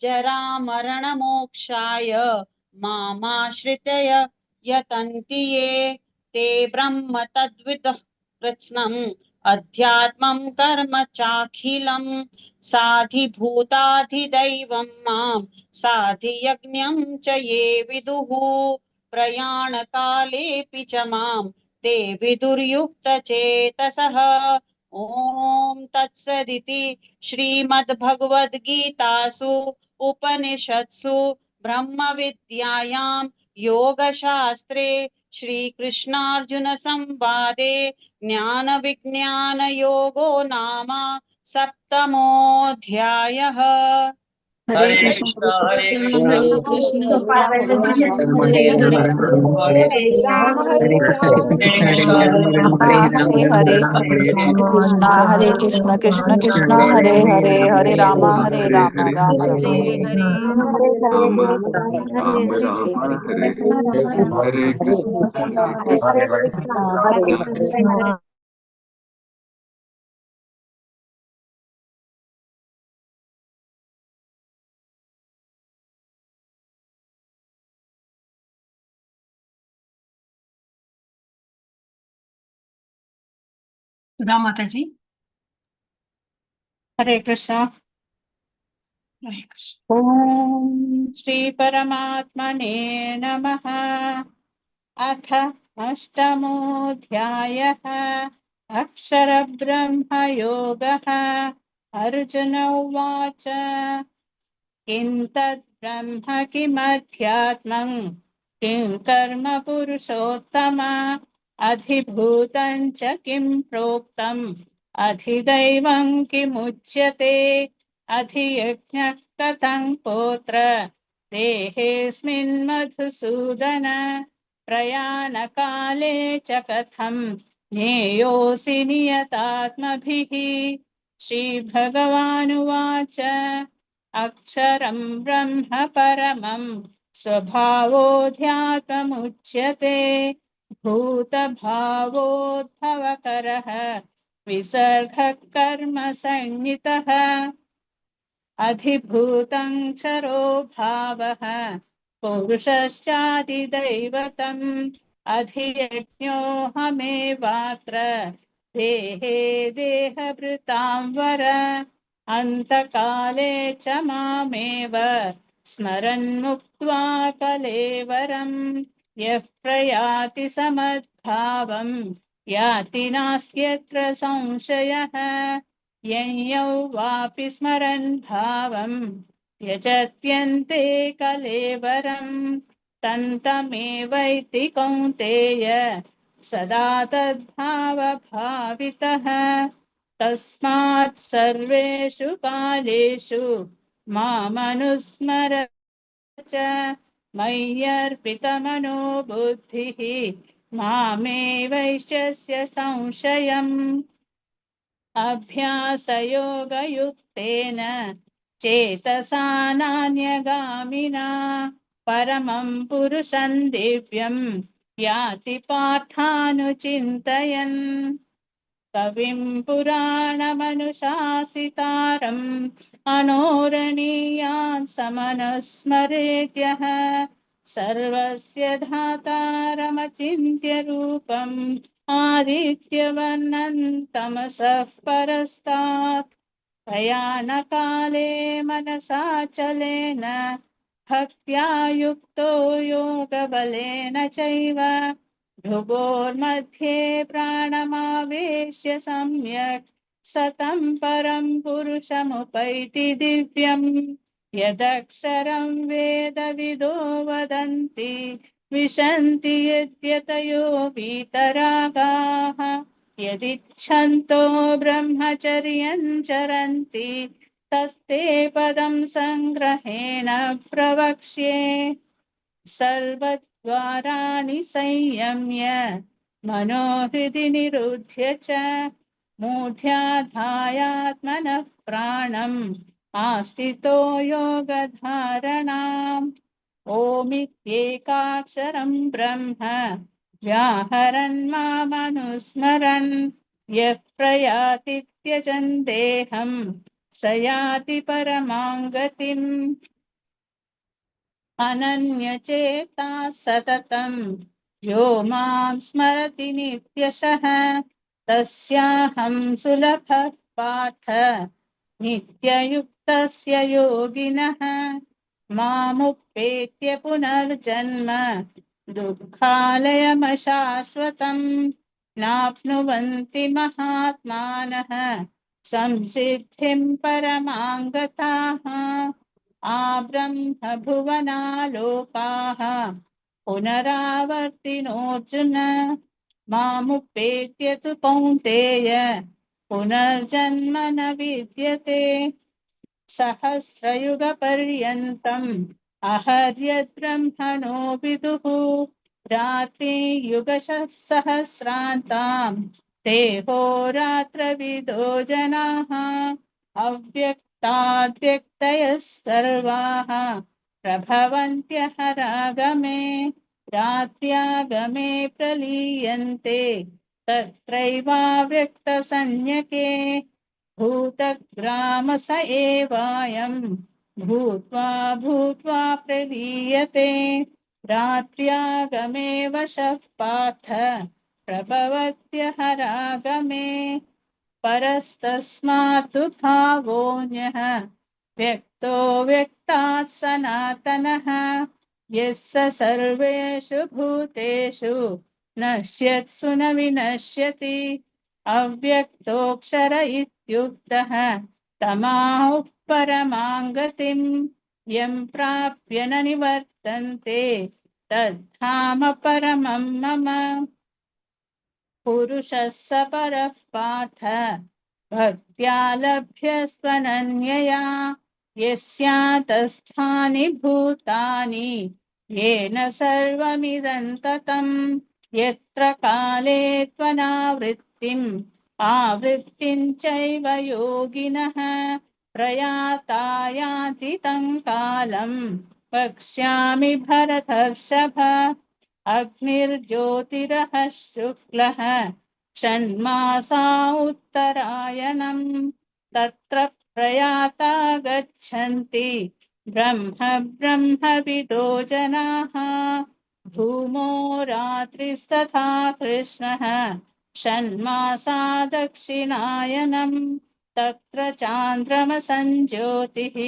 जरामरणमोक्षाय मामाश्रित्य यतन्ति ये ते ब्रह्म तद्विदुः कृत्स्नम् अध्यात्मं कर्म चाखिलं साधिभूताधिदैवं मां साधियज्ञं च ये विदुः प्रयाणकालेऽपि च मां ते विदुर्युक्तचेतसः ॐ तत्सदिति श्रीमद्भगवद्गीतासु उपनिषत्सु ब्रह्मविद्यायां योगशास्त्रे श्रीकृष्णार्जुन संवादे ज्ञानविज्ञानयोगो नाम सप्तमोऽध्यायः। हरे कृष्ण हरे कृष्ण हरे राम हरे राम हरे राम राम हरे हरे कृष्णा हरे कृष्ण कृष्ण कृष्ण हरे हरे हरे राम राम राम राम हरे कृष्ण हरे कृष्ण सुधा माता जी। हरे कृष्ण। हरे कृष्ण। ॐ श्री परमात्मने नमः। अथ अष्टमोऽध्यायः अक्षरब्रह्म योगः। अर्जुन उवाच किं तत् ब्रह्म किमध्यात्मं किं कर्म पुरुषोत्तम अधिभूतं च किं प्रोक्तम् अधिदैवं किमुच्यते अधियज्ञः कथं पोत्र देहेऽस्मिन् मधुसूदन प्रयाणकाले च कथं ज्ञेयोऽसि नियतात्मभिः। श्रीभगवानुवाच अक्षरं ब्रह्म परमं स्वभावोऽध्यात्ममुच्यते भूतभावोद्भवकरः विसर्गः कर्म संज्ञितः अधिभूतं क्षरो भावः पुरुषश्चादिदैवतम् अधियज्ञोऽहमेवात्र देहे देहभृतां वर अन्तकाले च मामेव स्मरन् मुक्त्वा कलेवरं यः प्रयाति समद्भावं याति नास्त्यत्र संशयः ययौ वापि स्मरन् भावं यजत्यन्ते कलेवरं तन्तमेवैति कौन्तेय सदा तद्भावभावितः। तस्मात् सर्वेषु कालेषु मामनुस्मर च मय्यर्पितमनो बुद्धिः मामेवैष्यस्य संशयम् अभ्यासयोगयुक्तेन चेतसा नान्यगामिना परमं पुरुषं दिव्यं याति पार्थानुचिन्तयन् कविं पुराणमनुशासितारम् मनोरणीयान् समनुस्मरेद्यः सर्वस्य धातारमचिन्त्य रूपम् आदित्यवर्णं तमसः परस्तात् प्रयाणकाले मनसाचलेन भक्त्या युक्तो योगबलेन चैव भ्रुवोर्मध्ये प्राणमावेश्य सम्यक् सतं परं पुरुषमुपैति दिव्यम् यदक्षरं वेदविदो वदन्ति विशन्ति यद्यतयो वीतरागाः यदिच्छन्तो ब्रह्मचर्यं चरन्ति तत्ते पदं संग्रहेण प्रवक्ष्ये सर्वद्वाराणि संयम्य मनोहृदि निरुध्य च मूढ्याधायात्मनः प्राणम् आस्थितो योगधारणाम् ओमित्येकाक्षरं ब्रह्म व्याहरन् मामनुस्मरन् यः प्रयाति त्यजन् देहं स याति परमां गतिम् अनन्यचेताः सततं यो मां स्मरति नित्यशः तस्याहं सुलभः पार्थ नित्ययुक्तस्य योगिनः मामुपेत्य पुनर्जन्म दुःखालयमशाश्वतम् नाप्नुवन्ति महात्मानः संसिद्धिं परमां गताः आब्रह्म भुवनालोकाः पुनरावर्तिनोऽर्जुन मामुपेत्य तु कौन्तेय पुनर्जन्म न विद्यते सहस्रयुगपर्यन्तम् अहर्यद्ब्रह्मणो विदुः रात्रियुगसहस्रान्ताम् देहोरात्रविदो जनाः अव्यक्ताद्व्यक्तयः सर्वाः प्रभवन्त्यः रागमे रात्र्यागमे प्रलीयन्ते तत्रैवाव्यक्तसंज्ञके भूतग्राम स एवायं भूत्वा भूत्वा प्रलीयते रात्र्यागमे वशः पार्थ प्रभवत्यः रागमे परस्तस्मात् भावोऽन्यः व्यक्तो व्यक्तात् सनातनः यस्य सर्वेषु भूतेषु नश्यत्सु न विनश्यति अव्यक्तोऽक्षर इत्युक्तः तमाहुः परमां गतिम् यं प्राप्य न निवर्तन्ते तद्धाम परमं मम पुरुषः स परः पार्थ भक्त्या लभ्यस्त्वनन्यया यस्यान्तस्थानि भूतानि येन सर्वमिदं ततं यत्र काले त्वनावृत्तिम् आवृत्तिं चैव योगिनः प्रयाता यान्ति तं कालं वक्ष्यामि भरतर्षभ अग्निर्ज्योतिरः शुक्लः षण्मासा उत्तरायणम् तत्र प्रयाता गच्छन्ति ब्रह्मविदो जनाः धूमो रात्रिस्तथा कृष्णः षण्मासा दक्षिणायनम् तत्र चान्द्रमसञ्ज्योतिः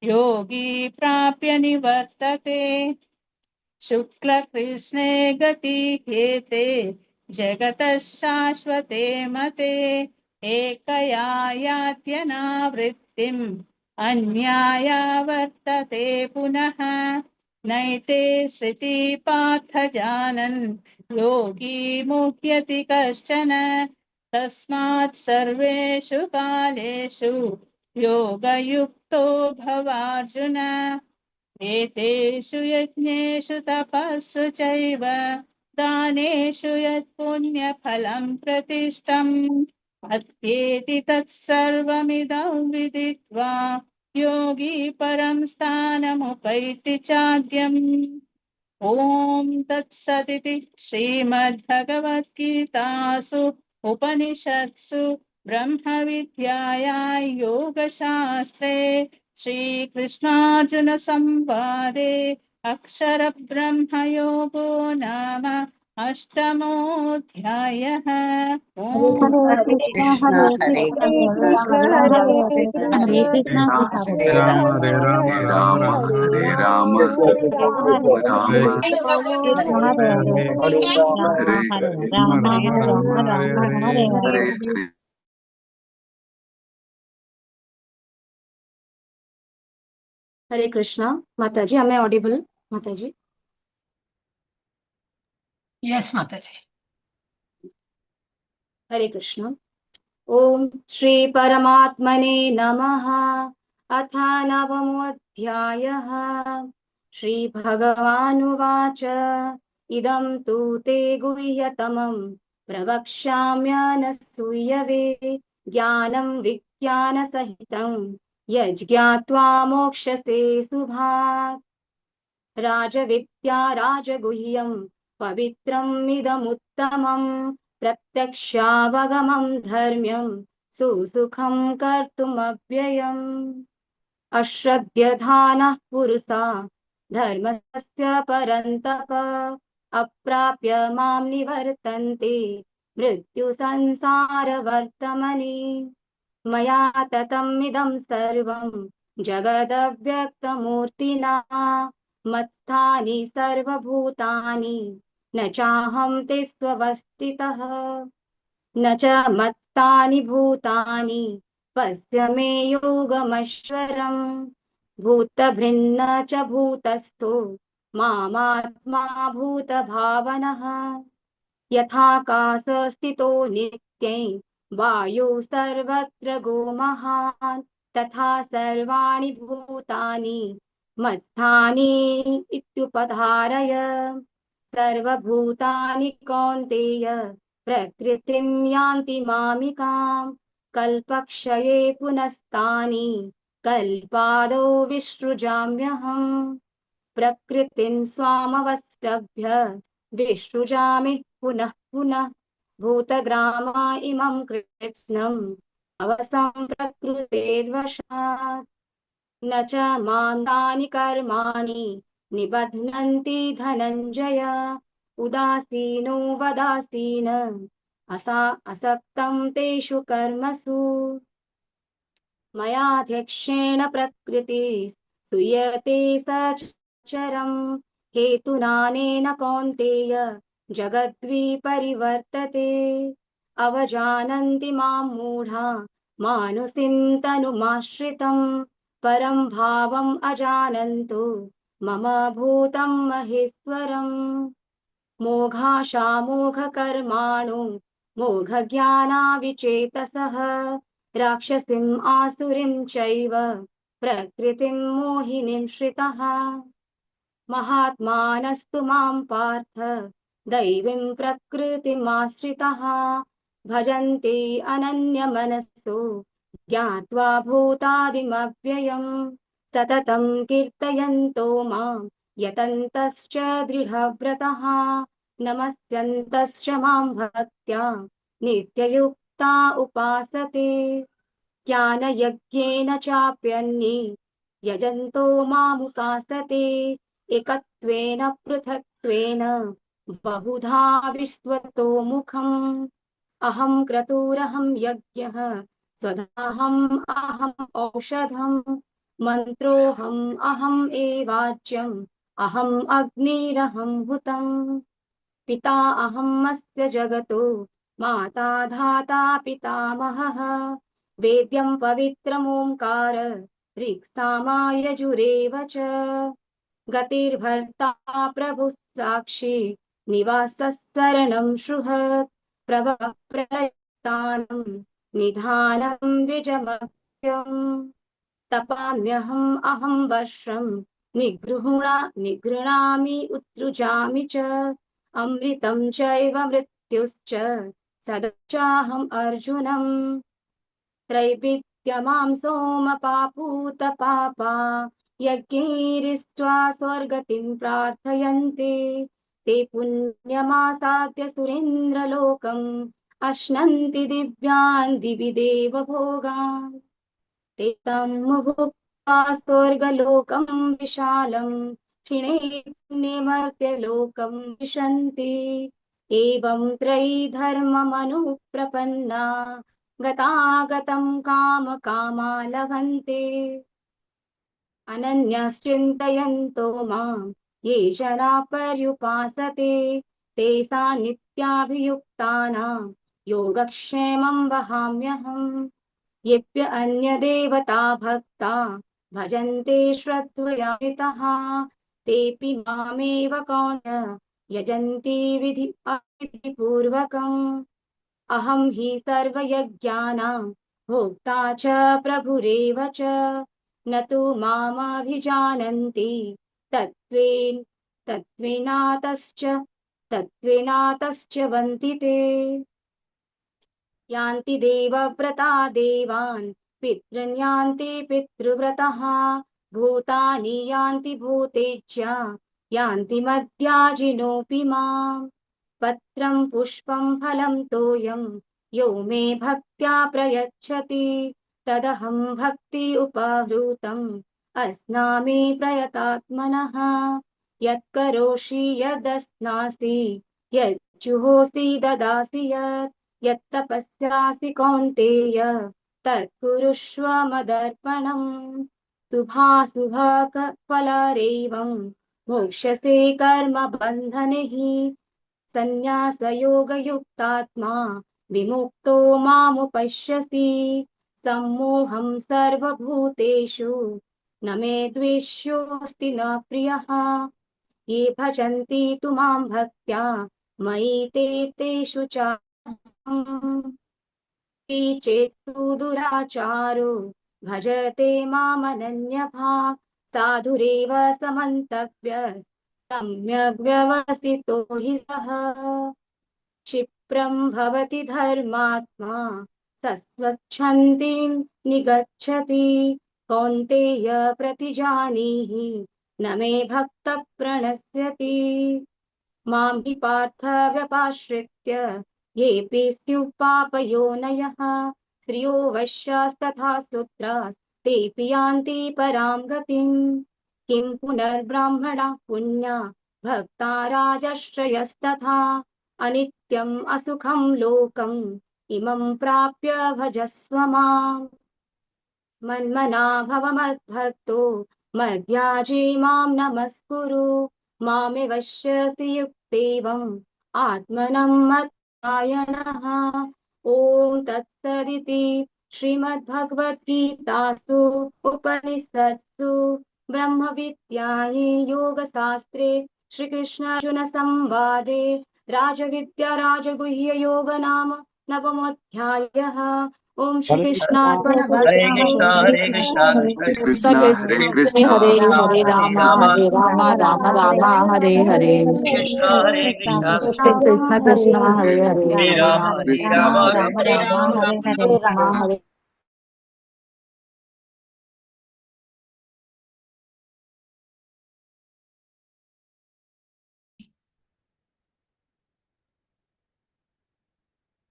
योगी प्राप्य निवर्तते शुक्लकृष्णे गतिहेते जगतः शाश्वते मते एकया यात्यनावृत्तिम् अन्याया वर्तते पुनः नैते श्रुति पार्थ जानन् योगी मुह्यति कश्चन तस्मात् सर्वेषु कालेषु योगयुक्तो भवार्जुन एतेषु यज्ञेषु तपस्सु चैव दानेषु यत् पुण्यफलं प्रतिष्ठम् अत्येति तत्सर्वमिदं विदित्वा योगी परं स्थानमुपैति चाद्यम् ॐ तत्सदिति श्रीमद्भगवद्गीतासु उपनिषत्सु ब्रह्मविद्यायां योगशास्त्रे श्रीकृष्णार्जुन संवादे अक्षर ब्रह्मयोगो नाम अष्टमोऽध्यायः हरे कृष्ण हरे कृष्ण हरे हरे कृष्ण कृष्ण हरे राम कृष्ण राम राम हरे राम हरे हरे राम हरे हरे कृष्ण हरे हरे हरे कृष्णा माताजी am I audible माताजी Yes, Mataji. हरे कृष्ण ओम श्री परमात्मने नमः अथ नवमोऽध्यायः श्री भगवानुवाच इदं तु ते गुह्यतमं प्रवक्ष्याम्यनसूयवे ज्ञानं विज्ञानसहितं यज्ञात्वा मोक्ष्यसे शुभात् राजविद्या राजगुह्यं पवित्रम् इदमुत्तमम् प्रत्यक्षावगमं धर्म्यं सुसुखं कर्तुमव्ययम् अश्रद्धधानः पुरुषा धर्मस्य परन्तप अप्राप्य मां निवर्तन्ते मृत्युसंसारवर्तमनि मया ततमिदं सर्वं जगदव्यक्तमूर्तिना मत्स्थानि सर्वभूतानि न चाहं ते स्वस्थितः न च मत्तानि भूतानि पश्य मे योगमश्वरम् भूतभृन्न च भूतस्थो मामात्मा भूतभावनः यथाकाशस्थितो नित्यै वायु सर्वत्र गोमहान् तथा सर्वाणि भूतानि मत्स्थानि इत्युपधारय सर्वभूतानि कौन्तेय प्रकृतिं यान्ति मामिकां कल्पक्षये पुनस्तानि कल्पादौ विसृजाम्यहम् प्रकृतिं स्वामवष्टभ्य विसृजामि पुनः पुनः भूतग्रामा इमं कृत्स्नम् अवसं प्रकृतेर्वशात् न च मां तानि कर्माणि निबध्नन्ति धनञ्जय उदासीनो वदासीन असक्तं तेषु कर्मसु मयाध्यक्षेण प्रकृति सूयते सचरं हेतुनानेन कौन्तेय जगद्विपरिवर्तते अवजानन्ति मां मूढा मानुषीं तनुमाश्रितं परं भावम् अजानन्तो मम भूतं महेश्वरम् मोघाशामोघकर्माणो मोघज्ञानाविचेतसः राक्षसीम् आसुरीं चैव प्रकृतिं मोहिनीं श्रितः महात्मानस्तु मां पार्थ दैवीं प्रकृतिमाश्रितः भजन्ते अनन्यमनस्सो ज्ञात्वा भूतादिमव्ययम् सततं कीर्तयन्तो मां यतन्तश्च दृढव्रतः नमस्यन्तश्च मां भक्त्या नित्ययुक्ता उपासते ज्ञानयज्ञेन चाप्यन्ये यजन्तो मामुपासते एकत्वेन पृथक्त्वेन बहुधा विश्वतो मुखम् अहं क्रतुरहं यज्ञः स्वधाहम् अहम् औषधम् मन्त्रोऽहम् अहम् एवाच्यम् अहम् अग्निरहं हुतम् पिता अहमस्य जगतो माता धाता पितामहः वेद्यं पवित्रमोङ्कार ऋक्सामा यजुरेव च गतिर्भर्ता प्रभुः साक्षी निवासः शरणं सुहृत् प्रभवः प्रयतानं निधानं विजमत्यम् तपाम्यहम् अहं वर्षं निगृह्णामि उत्सृजामि च अमृतं चैव मृत्युश्च सदचाहम् अर्जुनम् त्रैविद्यमां सोमपापूतपापा यज्ञैरिष्ट्वा स्वर्गतिं प्रार्थयन्ते ते पुण्यमासाद्य सुरेन्द्रलोकम् अश्नन्ति दिव्यान् दिवि देव भोगान् ते तं मुहुक्त्वा स्वर्गलोकं विशालं क्षिणे पुण्यमर्त्यलोकं विशन्ति एवं त्रयी धर्ममनुप्रपन्ना गतागतं कामकामा लभन्ते अनन्यश्चिन्तयन्तो मां ये जना पर्युपासते तेषां नित्याभियुक्तानां योगक्षेमं वहाम्यहम् येऽप्य अन्यदेवता भक्ता भजन्ते श्रद्धयान्विताः तेऽपि मामेव कौन्तेय यजन्ति विधिपूर्वकम् अहं हि सर्वयज्ञानां भोक्ता च प्रभुरेव च न तु मामभिजानन्ति तत्त्वेनातश्च तत्त्वेनातश्च वन्ति ते यान्ति देवव्रता देवान् पितॄन् यान्ति पितृव्रतः भूतानि यान्ति भूतेज्य यान्ति मद्याजिनोऽपि माम् पत्रं पुष्पं फलं तोयं यो मे भक्त्या प्रयच्छति तदहं भक्ति उपहृतम् अस्नामि प्रयतात्मनः यत्करोषि यदस्नासि यज्जुहोसि ददासि यत्तपस्यासि कौन्तेय तत्कुरुष्व मदर्पणम् शुभाशुभफलरेवं मोक्ष्यसे कर्मबन्धनैः संन्यासयोगयुक्तात्मा विमुक्तो मामुपश्यसि सम्मोहं सर्वभूतेषु न मे द्वेष्योऽस्ति न प्रियः ये भजन्ति तु मां भक्त्या मयि ते तेषु चेत् सुदुराचारो भजते मामनन्यभाक् साधुरेव समन्तव्य सम्यग् व्यवस्थितो हि सः क्षिप्रं भवति धर्मात्मा सस्वच्छन्तीं निगच्छति कौन्तेय प्रतिजानीहि न मे भक्तः प्रणश्यति मां हि पार्थ व्यपाश्रित्य येऽपि स्युः पापयोनयः स्त्रियो वश्यास्तथा सूत्राः तेऽपि यान्ति परां गतिम् किं पुनर्ब्राह्मणाः पुण्या भक्ता राजश्रयस्तथा अनित्यम् असुखं लोकम् इमं प्राप्य भजस्व माम् मन्मना भव मद्भक्तो मद्याजी मां नमस्कुरु मामे वश्यसि युक्तेवम् आत्मनं मत्परायणः ॐ तत्सदिति श्रीमद्भगवद्गीतासु उपनिषत्सु ब्रह्मविद्यायै योगशास्त्रे श्रीकृष्णार्जुन संवादे राजविद्या राजगुह्ययोग नाम नवमोऽध्यायः ॐ हरे श्रीकृष्णार्पणमस्तु कृष्ण कृष्ण कृष्ण कृष्ण हरे हरे हरे राम राम राम हरे हरे हरे कृष्ण कृष्ण कृष्ण हरे हरे हरे हरे राम राम हरे राम राम राम हरे राम हरे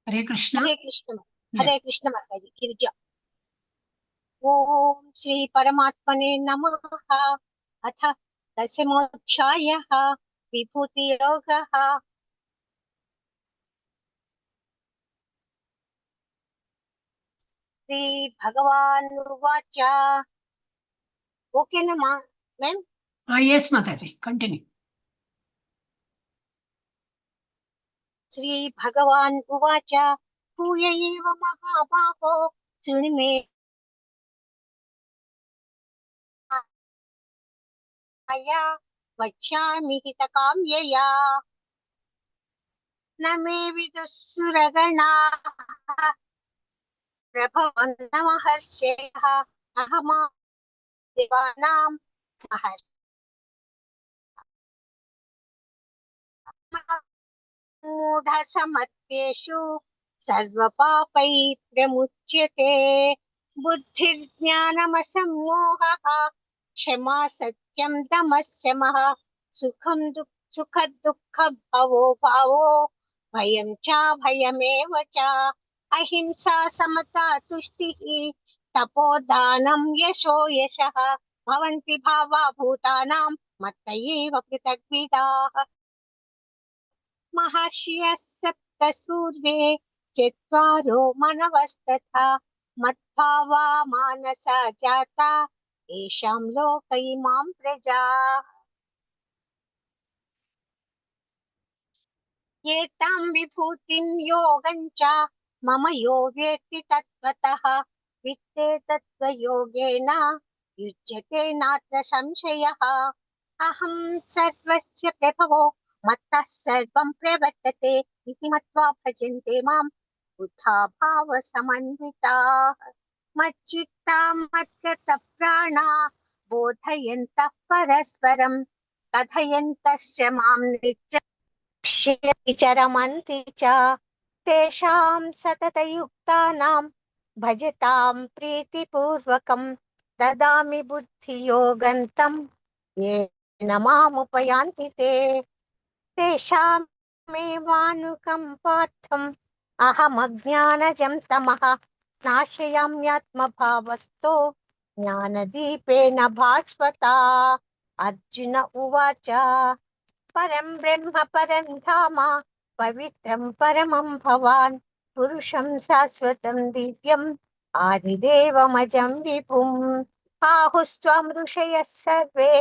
हरे कृष्ण हरे कृष्ण माताजी गिरिजा ओम श्री परमात्मने नमः अथ दशमोऽध्यायः विभूतियोगः श्री भगवान् उवाच ओके न ma'am yes mataji continue Shri भगवान् उवाच भूय एव महाबाहो शृणु मे वक्ष्यामि हितकाम्यया न मे विदुःसुरगणाः प्रभवन्त महर्षयः अहमा देवानां मूढसमत्येषु सर्वपापैः प्रमुच्यते बुद्धिर्ज्ञानमसम्मोहः क्षमा सत्यं दमः शमः सुखदुःखभवो भावो भयं च भयमेव च अहिंसा समता तुष्टिः तपोदानं यशो यशः भवन्ति भावा भूतानां मत्त एव पृथग्विदाः महर्षयः सप्त पूर्वे चत्वारो मनवस्तथा मद्भावा मानसा जाता येषां लोक इमां प्रजाः एतां विभूतिं योगं च मम यो वेत्ति तत्त्वतः वित्ते तत्त्वयोगेन युज्यते नात्र संशयः अहं सर्वस्य प्रभवो मत्तः सर्वं प्रवर्तते इति मत्वा भजन्ते मां बुद्धा भावसमन्विताः मच्चित्ता मद्गतप्राणा बोधयन्तः परस्परं कथयन्तश्च मां नित्यं प्ष्यन्ति च रमन्ति च तेषां सततयुक्तानां भजतां प्रीतिपूर्वकं ददामि बुद्धियोगन्तं येन मामुपयान्ति ते तेषामेवानुकम्पार्थम् अहमज्ञानजं तमः नाशयाम्यात्मभावस्तो ज्ञानदीपेन भास्वता। अर्जुन उवाच परं ब्रह्म परं धाम पवित्रं परमं भवान् पुरुषं शाश्वतं दिव्यम् आदिदेवमजं विभुम् आहुस्त्वं ऋषयः सर्वे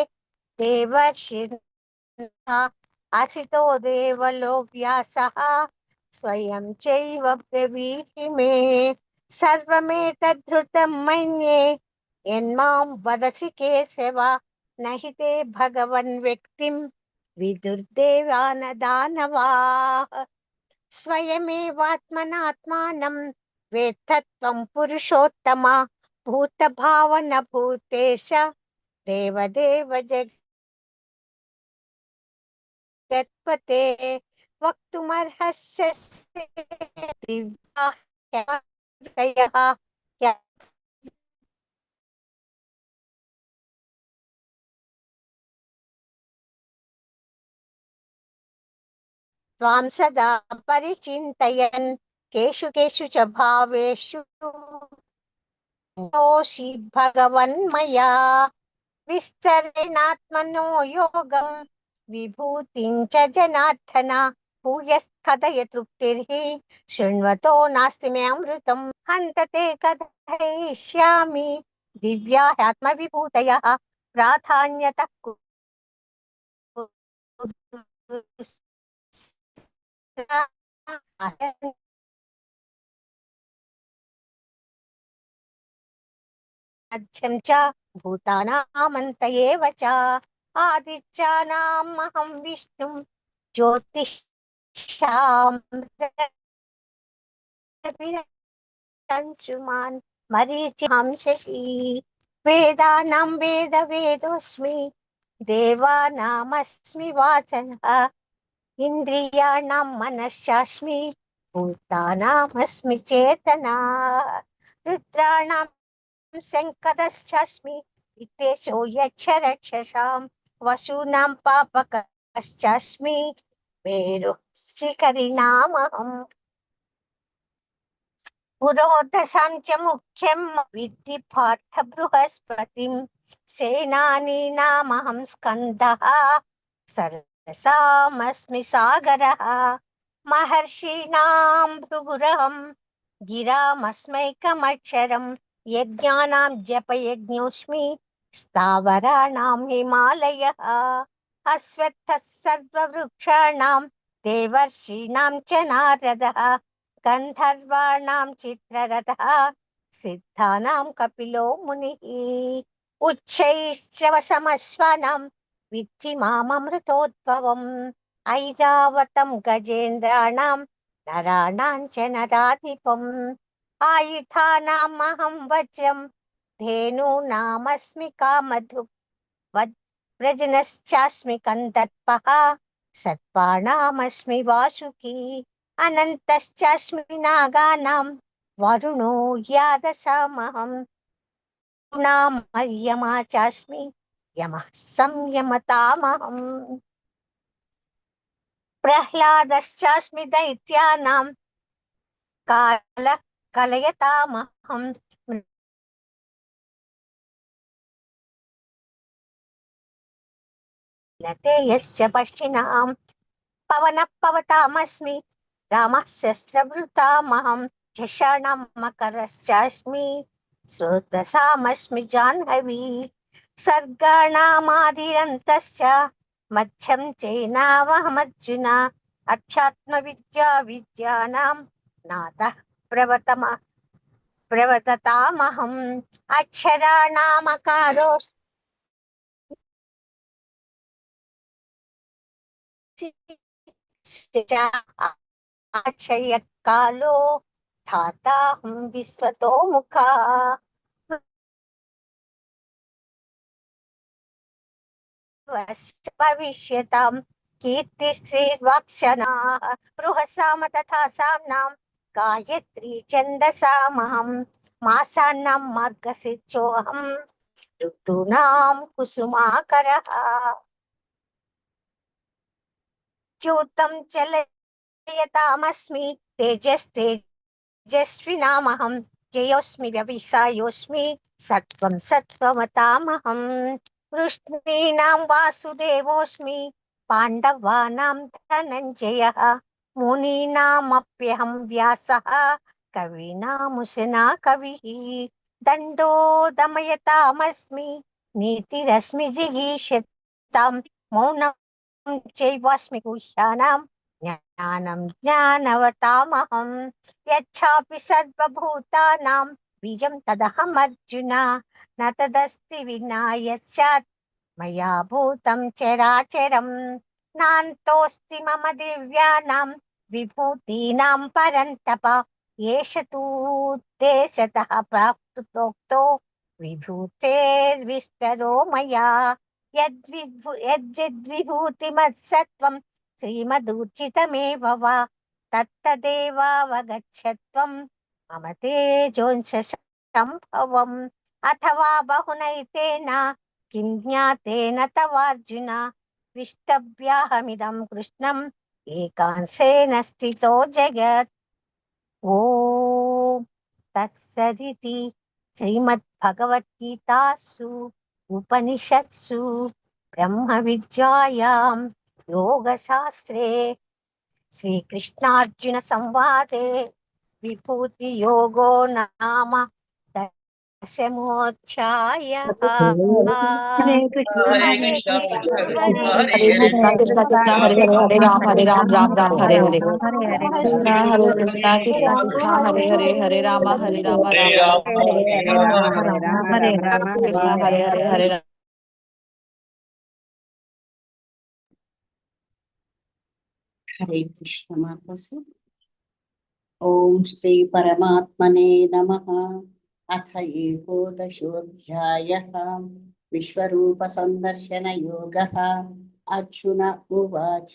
देवर्षिर्नाः असितो देवलो व्यासः स्वयं चैव ब्रवीहि मे सर्वमेतद्धृतं मन्ये यन्मां वदसि केशव न हि ते भगवन् व्यक्तिं विदुर्देवानदानवाः स्वयमेवात्मनात्मानं वेत्थत्वं पुरुषोत्तम भूतभावन भूतेश देवदेव जगत्पते वक्तुमर्हस्य दिव्याः त्वां सदा परिचिन्तयन् केषु केषु च भावेषु योषि भगवन्मया विस्तरेणात्मनो योगं विभूतिं च जनार्दन भूयस्कथय तृप्तिर्हि शृण्वतो नास्ति मे अमृतं हन्तते कथयिष्यामि दिव्या ह्यात्मविभूतयः प्राधान्यतः मध्यं च भूतानामन्त एव च आदित्यानामहं विष्णुं ज्योतिषां अंशुमान् मरीचिहं शशि वेदानां वेदवेदोऽस्मि देवानामस्मि वाचनः इन्द्रियाणां मनश्चास्मि भूतानामस्मि चेतना रुद्राणां शङ्करश्चास्मि इत्येषो यक्षरक्षसां वसूनां पापकश्चास्मि मेरुः शिखरिणामहम् पुरोधसां च मुख्यं विद्धि पार्थ बृहस्पतिं सेनानीनामहं स्कन्दः सरसामस्मि सागरः महर्षीणां भृगुरहं गिरामस्मैकमक्षरं यज्ञानां जपयज्ञोऽस्मि स्थावराणां हिमालयः अश्वत्थः सर्ववृक्षाणां देवर्षीणां च नारदः गन्धर्वाणां चित्ररथः सिद्धानां कपिलो मुनिः उच्चैश्रवसमश्वानां विद्धि माममृतोद्भवम् ऐरावतं गजेन्द्राणां नराणां च नराधिपम् आयुधानामहं वज्रं धेनूनामस्मि कामधुक् व्रजनश्चास्मि कन्दर्पः सर्पाणामस्मि वासुकी अनन्तश्चास्मि नागानां वरुणो यादसामहं मर्यमा चास्मि यमः संयमतामहम् प्रह्लादश्चास्मि दैत्यानां कालः कलयतामहम् लते यस्य पश्चिनां पवनः पवतामस्मि रामः शस्त्रभृतामहं झषाणां मकरश्चास्मि स्रोतसामस्मि जाह्नवी सर्गाणामादिरन्तश्च मध्यं चैनावहमर्जुन अध्यात्मविद्या विद्यानां नादः प्रवततामहम् अक्षराणामकारोऽस्मि अक्षय कालो धाताहं विश्वतो मुखा भविष्यतां कीर्तिश्रीर्वाक्शनाः बृहसाम तथा साम्नां गायत्री छन्दसामहं मासानां मार्गशीर्षोऽहं ऋतूनां कुसुमाकरः च्यूतं चलयतामस्मि तेजस्तेजस्विनामहं जयोऽस्मि व्यवसायोऽस्मि सत्त्वं सत्त्ववतामहं वृष्णीनां वासुदेवोऽस्मि पाण्डवानां धनञ्जयः मुनीनामप्यहं व्यासः कवीनामुशना कविः दण्डो दमयतामस्मि नीतिरस्मि जिगीषतां मौनं चैवास्मि गुह्यानां ज्ञानं ज्ञानवतामहं यच्छापि सर्वभूतानां बीजं तदहम् अर्जुन न तदस्ति विना यस्यात् मया भूतं चराचरं नान्तोऽस्ति मम दिव्यानां विभूतीनां परन्तप एष तु देशतः प्रोक्तो विभूतेर्विस्तरो मया यद्विभूतिमत्सत्त्वं श्रीमदूर्जितमेव वा तत्तदेवावगच्छत्वं मम तेजोंशसम्भवम् अथवा बहुनैतेन किं ज्ञातेन तवार्जुन विष्टव्याहमिदं कृष्णम् एकांशेन स्थितो जगत् ॐ तत्सदिति श्रीमद्भगवद्गीतासु उपनिषत्सु ब्रह्मविद्यायां योगशास्त्रे श्रीकृष्णार्जुन संवादे विभूतियोगो नाम दशमोऽध्यायः हरे कृष्ण हरे हरे कृष्ण हरे कृष्ण कृष्ण कृष्ण हरे हरे हरे राम राम राम हरे हरे कृष्ण हरे कृष्ण कृष्ण कृष्ण हरे हरे राम राम कृष्ण हरे हरे हरे कृष्ण मातासु ओम श्री परमात्मने नमः। अथ एकोदशोऽध्यायः विश्वरूप संदर्शन योगः। अर्जुन उवाच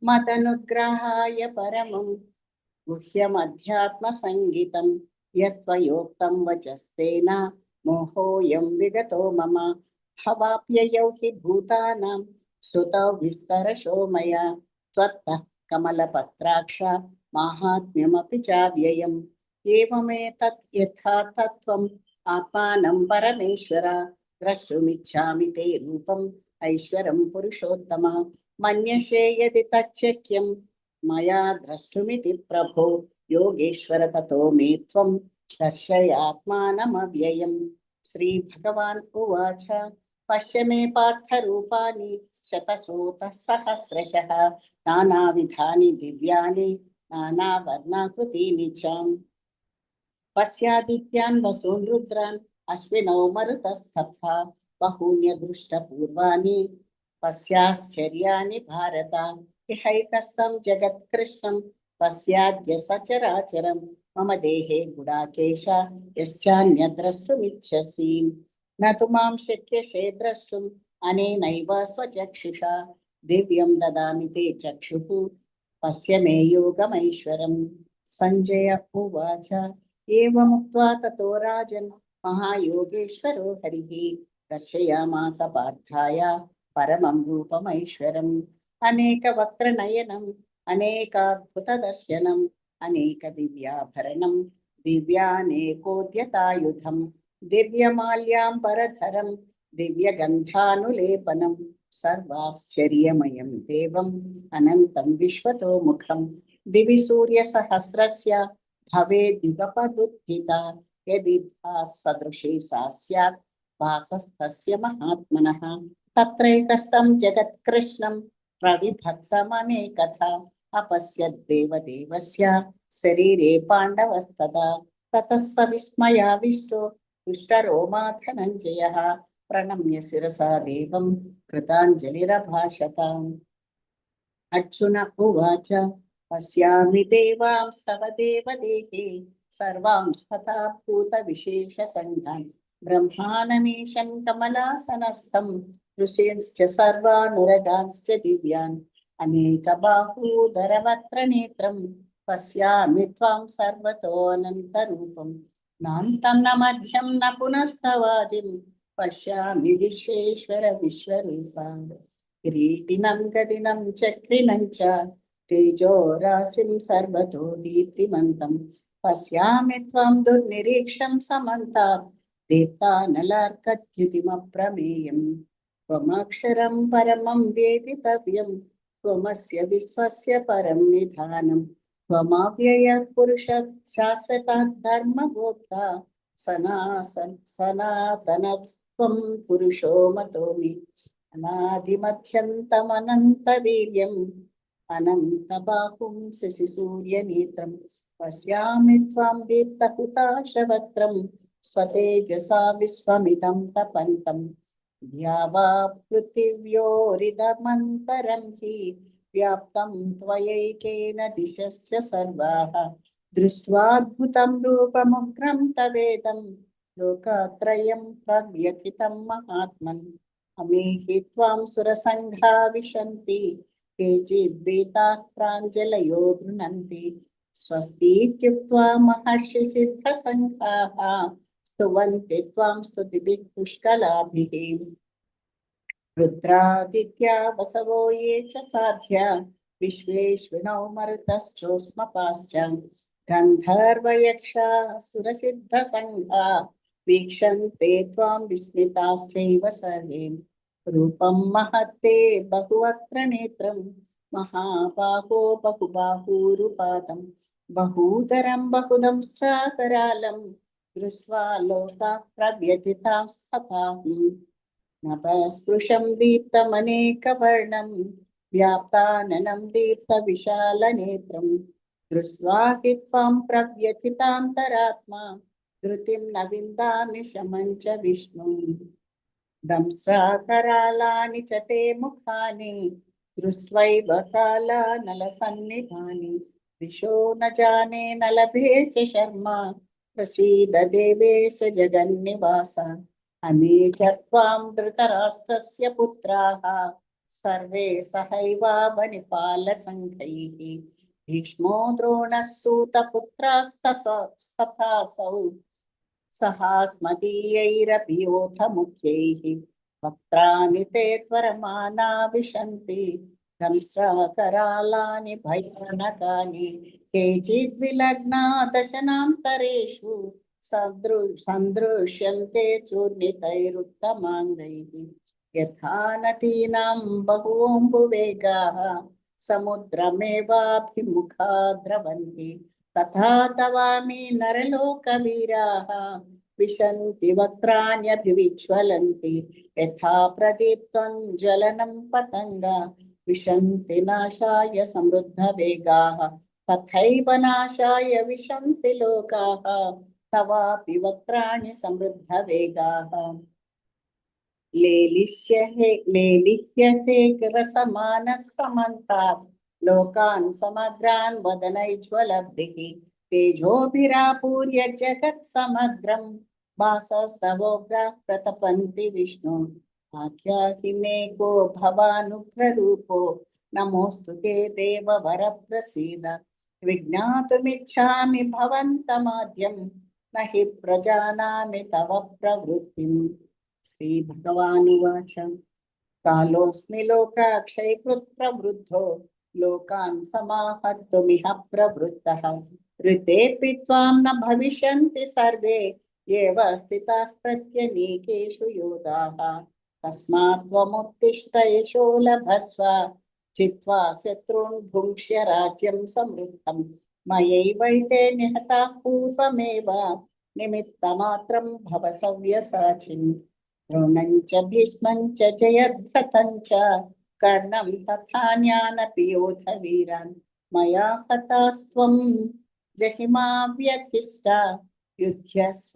मदनुग्रहाय परमं गुह्यमध्यात्मसंगितं यत्त्वयोक्तं वचस्तेन मोहोऽयं विगतो मम भवाप्ययौ हि भूतानां सुतौ विस्तरशो मया त्वत्तः कमलपत्राक्ष माहात्म्यमपि चाव्ययम् एवमेतत् यथा तत्त्वम् आत्मानं परमेश्वर द्रष्टुमिच्छामि ते रूपम् ऐश्वरं पुरुषोत्तम मन्यसे यदि तच्छक्यं मया द्रष्टुमिति प्रभो योगेश्वर ततो मे त्वं दर्शयात्मानमव्ययम्। श्रीभगवान् उवाच पश्य मे पार्थरूपाणि शतशोतः सहस्रशः नानाविधानि दिव्यानि नानावर्णाकृतीनि च पश्यादित्यान् वसून् रुद्रान् अश्विनौ मरुतस्तथा बहून्यदृष्टपूर्वाणि पश्याश्चर्याणि भारत इहैकस्थं जगत्कृष्णं पश्याद्य सचराचरं मम देहे गुडाकेश यश्चान्यद्रष्टुमिच्छसि न तु मां शक्यसे द्रष्टुम् अनेनैव स्वचक्षुषा दिव्यं ददामि ते चक्षुः पश्य मे योगमैश्वरम्। संजय उवाच एवमुक्त्वा ततो राजन् महायोगेश्वरो हरिः दर्शयामास पार्थाय परमं रूपमैश्वरम् अनेकवक्त्रनयनम् अनेकाद्भुतदर्शनम् अनेकदिव्याभरणं दिव्यानेकोद्यतायुधम् दिव्यमाल्याम्बरधरं दिव्यगन्धानुलेपनं सर्वाश्चर्यमयं देवम् अनन्तं विश्वतोमुखं दिवि सूर्यसहस्रस्य भवेद्युगपदुत्थिता यदि सदृशी सा स्यात् भासस्तस्य महात्मनः तत्रैकस्थं जगत्कृष्णं प्रविभक्तमनेकथा अपश्यद्देवदेवस्य शरीरे पाण्डवस्तदा ततः स विस्मयाविष्टो हृष्टरोमा धनञ्जयः प्रणम्य शिरसा देवं कृताञ्जलिरभाषताम्। अर्जुन उवाच पश्यामि देवांस्तव देवदेहे सर्वांस्तथा भूतविशेषसङ्घान् ब्रह्मानमीशं कमलासनस्थं ऋषींश्च सर्वानुरगांश्च दिव्यान् అనేకబాహూదరవక్త్రనేత్రం పశ్యామి త్వాం సర్వతోऽనంతరూపం నాంతం న మధ్యం న పునస్తవాదిం పశ్యామి విశ్వేశ్వర విశ్వరూపం కిరీటినం గదినం చక్రిణం చ తేజోరాశిం సర్వతో దీప్తిమంతం పశ్యామి త్వం దుర్నిరీక్షం సమంతాత్ దీప్తానలార్కద్యుతిమప్రమేయం త్వమక్షరం పరమం వేదితవ్యం త్వమస్య విశ్వస్య పరం నిధానం త్వమవ్యయః పురుషः శాశ్వతః ధర్మగోప్త సనాతనత్వం పురుషో మతోమి అనాదిమధ్యంతమనంతవీర్యం అనంతబాహుం శశిసూర్యనేత్రం పశ్యామి త్వాం దీప్తహుతాశవక్త్రం స్వతేజసా విశ్వమిదం తపంతం ద్యావా పృథివ్యోరిదమంతరం హి వ్యాప్తం త్వయైకేన దిశశ్చ సర్వాః దృష్ట్వాద్భుతం రూపముగ్రం తవేదం లోకత్రయం ప్రవ్యథితం మహాత్మన్ అమేహి త్వాం సురసంఘా విశంతి కేచిద్వేతాః ప్రాంజలయో గృణంతి స్వస్తిత్యుక్త్వా మహర్షి సిద్ధసంఘాః స్తువంతి త్వాం స్తుతిభిః పుష్కలాభిః రుద్రాదిత్యా వసవో ఏ చ సాధ్యా విశ్వేశ్వినౌ మరుతశ్చోష్మపాశ్చ గంధర్వయక్షా సురసిద్ధసంఘా వీక్షంతే త్వాం విస్మితాశ్చైవ సర్వే రూపం మహత్తే బహువక్త్రనేత్రం మహాబాహో బహుబాహూరుపాదం బహూదరం బహుదంష్ట్రాకరాళం దృష్ట్వా లోకాః ప్రవ్యథితాస్తథాః నభస్పృశం దీప్తమనేకవర్ణం వ్యాప్తాననం దీప్తవిశాలనేత్రం దృష్ట్వా హి త్వాం ప్రవ్యథితాంతరాత్మా ధృతిం న విందామి శమం చ విష్ణుం దంశ్రాకరాళాని చ తే ముఖాని దృష్ట్వైవ కాలానలసన్నిధాని దిశో న జానే న లభే చ శర్మా ప్రసీద దేవేశ జగన్నివాస అనేక త్వాం ధృతరాష్ట్రస్య పుత్రాః సర్వే సహైవావనిపాలసంఘైః భీష్మో ద్రోణः సూతపుత్రాస్తథాసౌ సహాస్మదీయైరపి యోథ ముఖ్యైః వక్త్రాణి తే త్వరమానా విశంతి దంశ్రాకరాళాని భయానకాని కేచిద్విలగ్నా దశనాంతరేషు సందృశ్యంతే చూర్ణితైరుత్తమాంగైః యథా నదీనాం బహూంబువేగాః సముద్రమేవాభిముఖా ద్రవంతి తథా తవామి నరలోకవీరాः విశంతి వక్త్రాణ్యభివిజ్వలంతి యథా ప్రదీప్తం జ్వలనం పతంగా విశంతి నాశాయ సమృద్ధవేగాः తథైవ నాశాయ విశంతి లోకాः తవాపి వక్త్రాణి సమృద్ధవేగాः లేలిహ్యసే రసమానస్సమంతాత్ లోకాన్ సమగ్రాన్ వదనైజ్వలబ్ధిః తేజోభిరాపూర్య జగత్ సమగ్రం వాసస్తవోగ్రాః ప్రతపంతి విష్ణు ఆఖ్యాहि మే కో భవానుగ్రరూపో నమోऽस्तु తే దేవవర ప్రసీద విజ్ఞాతుమిచ్ఛామి భవంతమాద్యం నహి ప్రజానామి తవ ప్రవృత్తిం శ్రీ భగవానువాచ కాలోస్మి లోకాక్షయకృత్ ప్రవృద్ధో లోకాన్ సమాహర్తుమిహ ప్రవృత్తః ఋతేపి త్వాం న భవిష్యంతి సర్వే ఏవ స్థితాః ప్రత్యనీకేషు యోధాః తస్మాత్ త్వముత్తిష్ఠ యశో లభస్వ చిత్వా శత్రూన్ భుంక్ష్య రాజ్యం సమృద్ధం మయైవైతే నిహతాః పూర్వమేవ నిమిత్తమాత్రం భవ సవ్యసాచిన్ ద్రోణం చ భీష్మం చ జయద్రథం చ కర్ణం తథాన్యానపి యోధ వీరాన్ మయా హతాస్త్వం జహిమా వ్యతిష్ట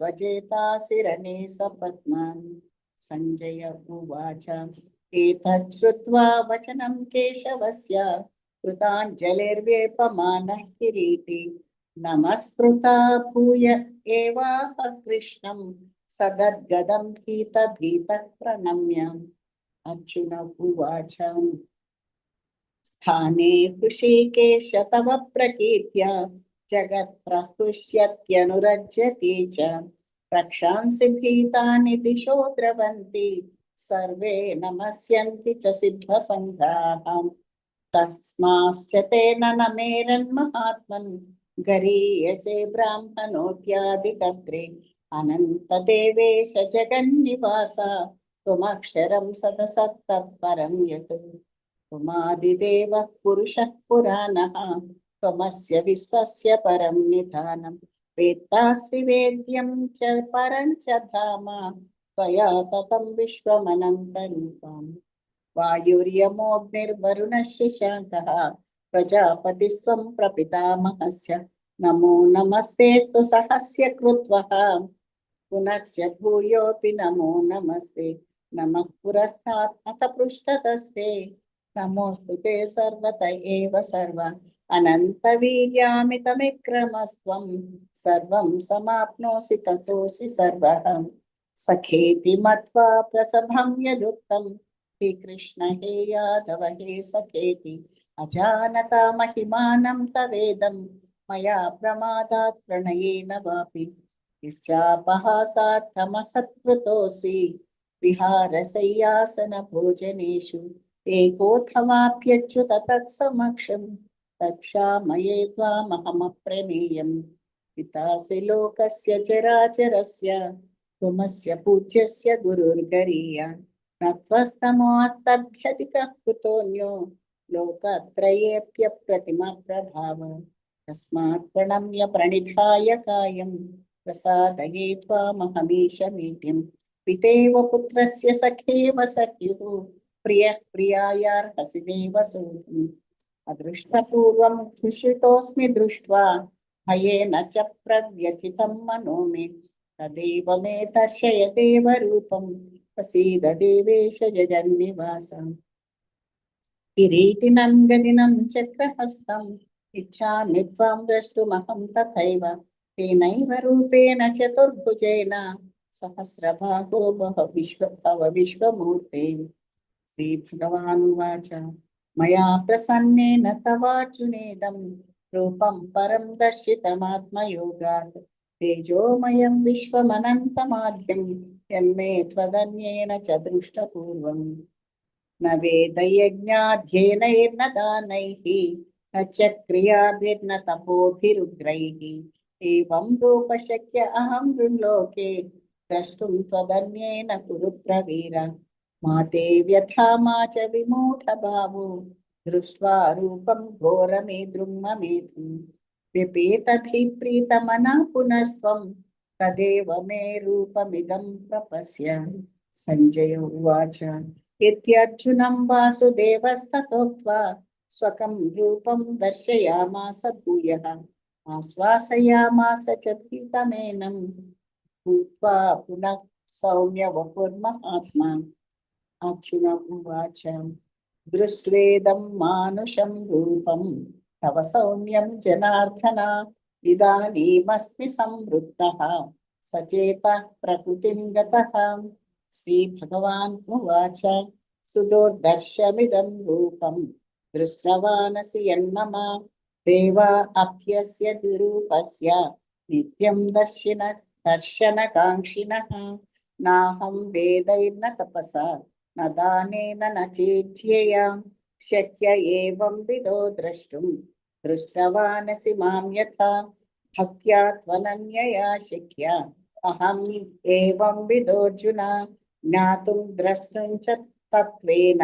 యుధ్యస్వజేతాసిరణే సపత్నాన్ సంజయ ఉవాచ ఏతత్ శ్రుత్వా వచనం కేశవస్య కృతాంజలిర్వేపమానః కిరీటి నమస్కృతా భూయ ఏవాహ కృష్ణం సదద్గదం భీతః ప్రణమ్య అర్జున ఉవాచ स्थाने हृषीकेश तव प्रकीर्त्या जगत्प्रहृष्यत्यनुरज्यते च रक्षांसि भीतानि दिशो द्रवन्ति सर्वे नमस्यन्ति च सिद्धसङ्घाः तस्माश्च तेन नमेरन्महात्मन् गरीयसे ब्राह्मणोऽप्यादिकर्त्रे अनन्तदेवेश जगन्निवास त्वमक्षरं सदसत्तत्परं यत् त्वमादिदेवः पुरुषः पुराणः त्वमस्य विश्वस्य परं निधानं वेत्तासि वेद्यं च परं च धाम त्वया ततं विश्वमनन्तरूपम् वायुर्यमोऽग्निर्वरुणस्य शान्तः प्रजापतिस्त्वं प्रपितामहस्य नमो नमस्तेऽस्तु सहस्य कृत्वः पुनश्च भूयोऽपि नमो नमस्ते नमः पुरस्तात् अथ पृष्ठतस्ते नमोऽस्तु ते सर्वत एव सर्व अनन्तवीर्यामितविक्रमस्त्वं सर्वं समाप्नोषि ततोऽसि सर्वः सखेति मत्वा प्रसभं यदुक्तं श्रीकृष्ण हे यादव हे सखेति अजानता महिमानं तवेदं मया प्रमादात् प्रणयेन वापि निश्चापहासार्थमसत्कृतोऽसि विहारशय्यासन भोजनेषु एकोऽथवाप्यच्युत तत्समक्षं तत्क्षामये त्वामहमप्रमेयम् पितासि लोकस्य चराचरस्य त्वमस्य पूज्यस्य गुरुर्गरीया न त्वस्तमोऽस्तभ्यधिकः कुतोऽन्यो लोकत्रयेऽप्यप्रतिमप्रभाव तस्मात् प्रणम्य प्रणिधाय कायं प्रसादये त्वामहमीशमीड्यं पितेव पुत्रस्य सखेव सख्युः प्रियः प्रियायार्हसि देव सोऽहम् अदृष्टपूर्वं हृषितोऽस्मि दृष्ट्वा भयेन च प्रव्यथितं मनो मे तदेव मे दर्शय देवरूपं प्रसीद देवेश जगन्निवास किरीटिनं गदिनं चक्रहस्तम् इच्छामि त्वां द्रष्टुमहं तथैव तेनैव रूपेण चतुर्भुजेन सहस्रबाहो भव विश्वमूर्ते श्रीभगवानुवाच मया प्रसन्नेन तवार्जुनेदं रूपं परं दर्शितमात्मयोगात् तेजोमयं विश्वमनन्तमाद्यं यन्मे त्वदन्येन च दृष्टपूर्वम् न वेदयज्ञाध्ययनैर्न दानैः न च क्रियाभिर्न तपोभिरुग्रैः एवं रूपशक्य अहं नृलोके द्रष्टुं त्वदन्येन कुरु प्रवीर मा ते व्यथा मा च विमूढभावो दृष्ट्वा रूपं घोरमीदृं ममेधुम् व्यपेतभिप्रीतमना पुनस्त्वं तदेव मे रूपमिदं प्रपश्य सञ्जय उवाच इत्यर्जुनं वासुदेवस्ततोक्त्वा स्वकं रूपं दर्शयामास भूयः आश्वासयामास च प्रीतमेनं भूत्वा पुनः सौम्य वपुर्महात्मा अर्जुन उवाच दृष्ट्वेदं मानुषं रूपं तव सौम्यं जनार्दन इदानीमस्मि संवृत्तः सचेतः प्रकृतिं गतः श्रीभगवान् उवाच सुदुर्दर्शमिदं रूपं दृष्टवानसि यन्मम देवा अप्यस्य दुरूपस्य नित्यं दर्शनकाङ्क्षिणः नाहं वेदैर्न तपसा न दानेन न चेज्यया शक्य एवं विदो द्रष्टुं दृष्टवानसि मां यथा भक्त्या त्वनन्यया शक्य अहम् एवं विदोऽर्जुन ज्ञातुं द्रष्टुं च तत्त्वेन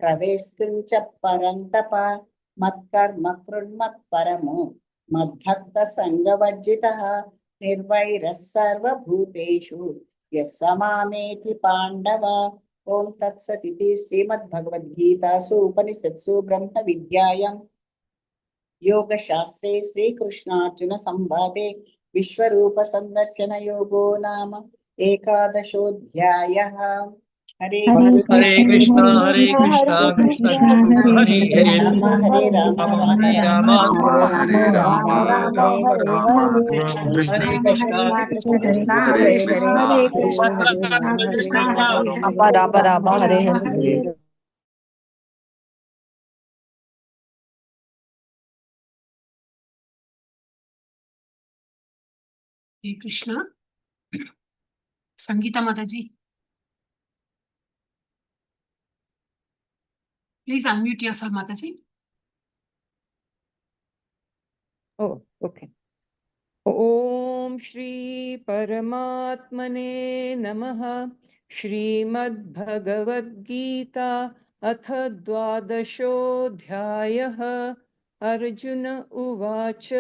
प्रवेष्टुं च परन्तप मत्कर्म कृन्मत्परमो मद्भक्तसङ्गवर्जितः निर्वैरः सर्वभूतेषु यः स मामेति पाण्डव ओम तत्सदिति श्रीमद्भगवद्गीतासु उपनिषत्सु ब्रह्मविद्यायां योगशास्त्रे श्रीकृष्णार्जुन संवादे विश्वरूप संदर्शन योगो नाम एकादशोऽध्यायः हरे कृष्ण कृष्ण कृष्ण हरे हरे राम हरे राम राम हरे राम राम हरे राम हरे हरे कृष्ण हरे Ram Ram Hare Hare Hare Krishna. Sangeeta Mataji. Please unmute yourself, Mataji. Oh, okay. ॐ श्री परमात्मने नमः। श्रीमद्भगवद्गीता अथ द्वादशोऽध्यायः। अर्जुन उवाच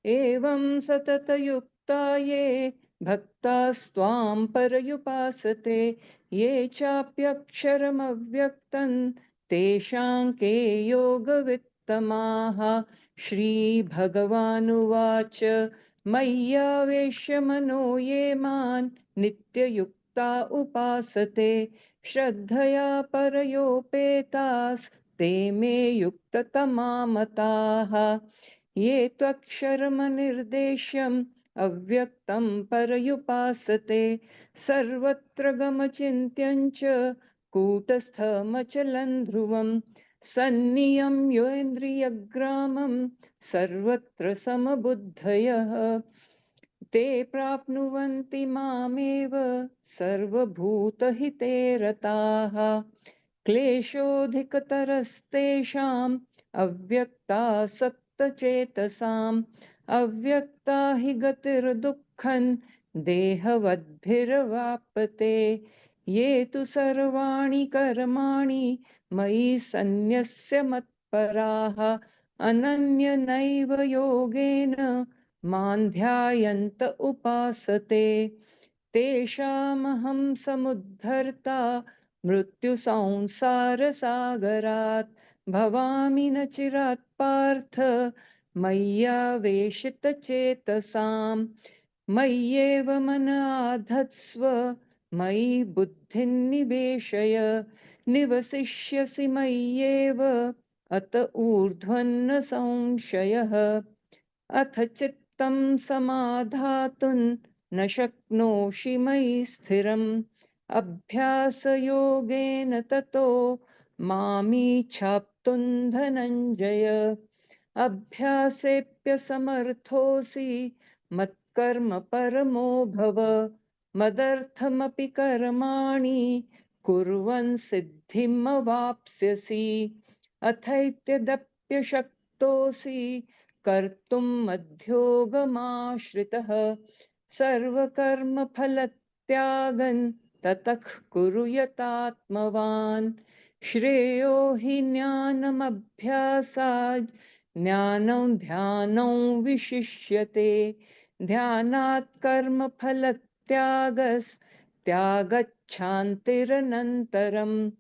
एवं सततयुक्ता ये भक्तास्त्वां पर्युपासते ये चाप्यक्षरमव्यक्तं तेषां के योगवित्तमाः। श्रीभगवानुवाच मय्यावेश्य मनो ये मां नित्ययुक्ता उपासते श्रद्धया परयोपेतास् ते मे युक्ततमा मताः। ये त्वक्षरमनिर्देश्यम् अव्यक्तं परयुपासते सर्वत्र गमचिन्त्यं च कूटस्थमचलं ध्रुवं सन्नियम्येन्द्रियग्रामं सर्वत्र समबुद्धयः ते प्राप्नुवन्ति मामेव सर्वभूतहिते रताः। क्लेशोऽधिकतरस्तेषाम् अव्यक्तासक्तचेतसाम् अव्यक्ता हि गतिर्दुःखं देहवद्भिर्वाप्यते। ये तु सर्वाणि कर्माणि मयि सन्न्यस्य मत्पराः अनन्यनैव योगेन मां ध्यायन्त उपासते तेषामहं समुद्धर्ता मृत्युसंसारसागरात् भवामि न चिरात् पार्थ मय्यावेशितचेतसाम्। मय्येव मन आधत्स्व मयि बुद्धिं निवेशय निवसिष्यसि मय्येव अत ऊर्ध्वन्न संशयः। अथ चित्तं समाधातुं न शक्नोषि मयि स्थिरम् अभ्यासयोगेन ततो मामीच्छाप्तुं धनञ्जय। अभ्यासेऽप्यसमर्थोऽसि मत्कर्म परमो भव मदर्थमपि कर्माणि कुर्वन् सिद्धिमवाप्स्यसि। अथैत्यदप्यशक्तोऽसि कर्तुं मध्योगमाश्रितः सर्वकर्मफलत्यागं ततः कुरु यतात्मवान्। श्रेयो हि ज्ञानमभ्यासात् ज्ञानं ध्यानं विशिष्यते ध्यानात् कर्मफलत्यागस्त्यागच्छान्तिरनन्तरम्।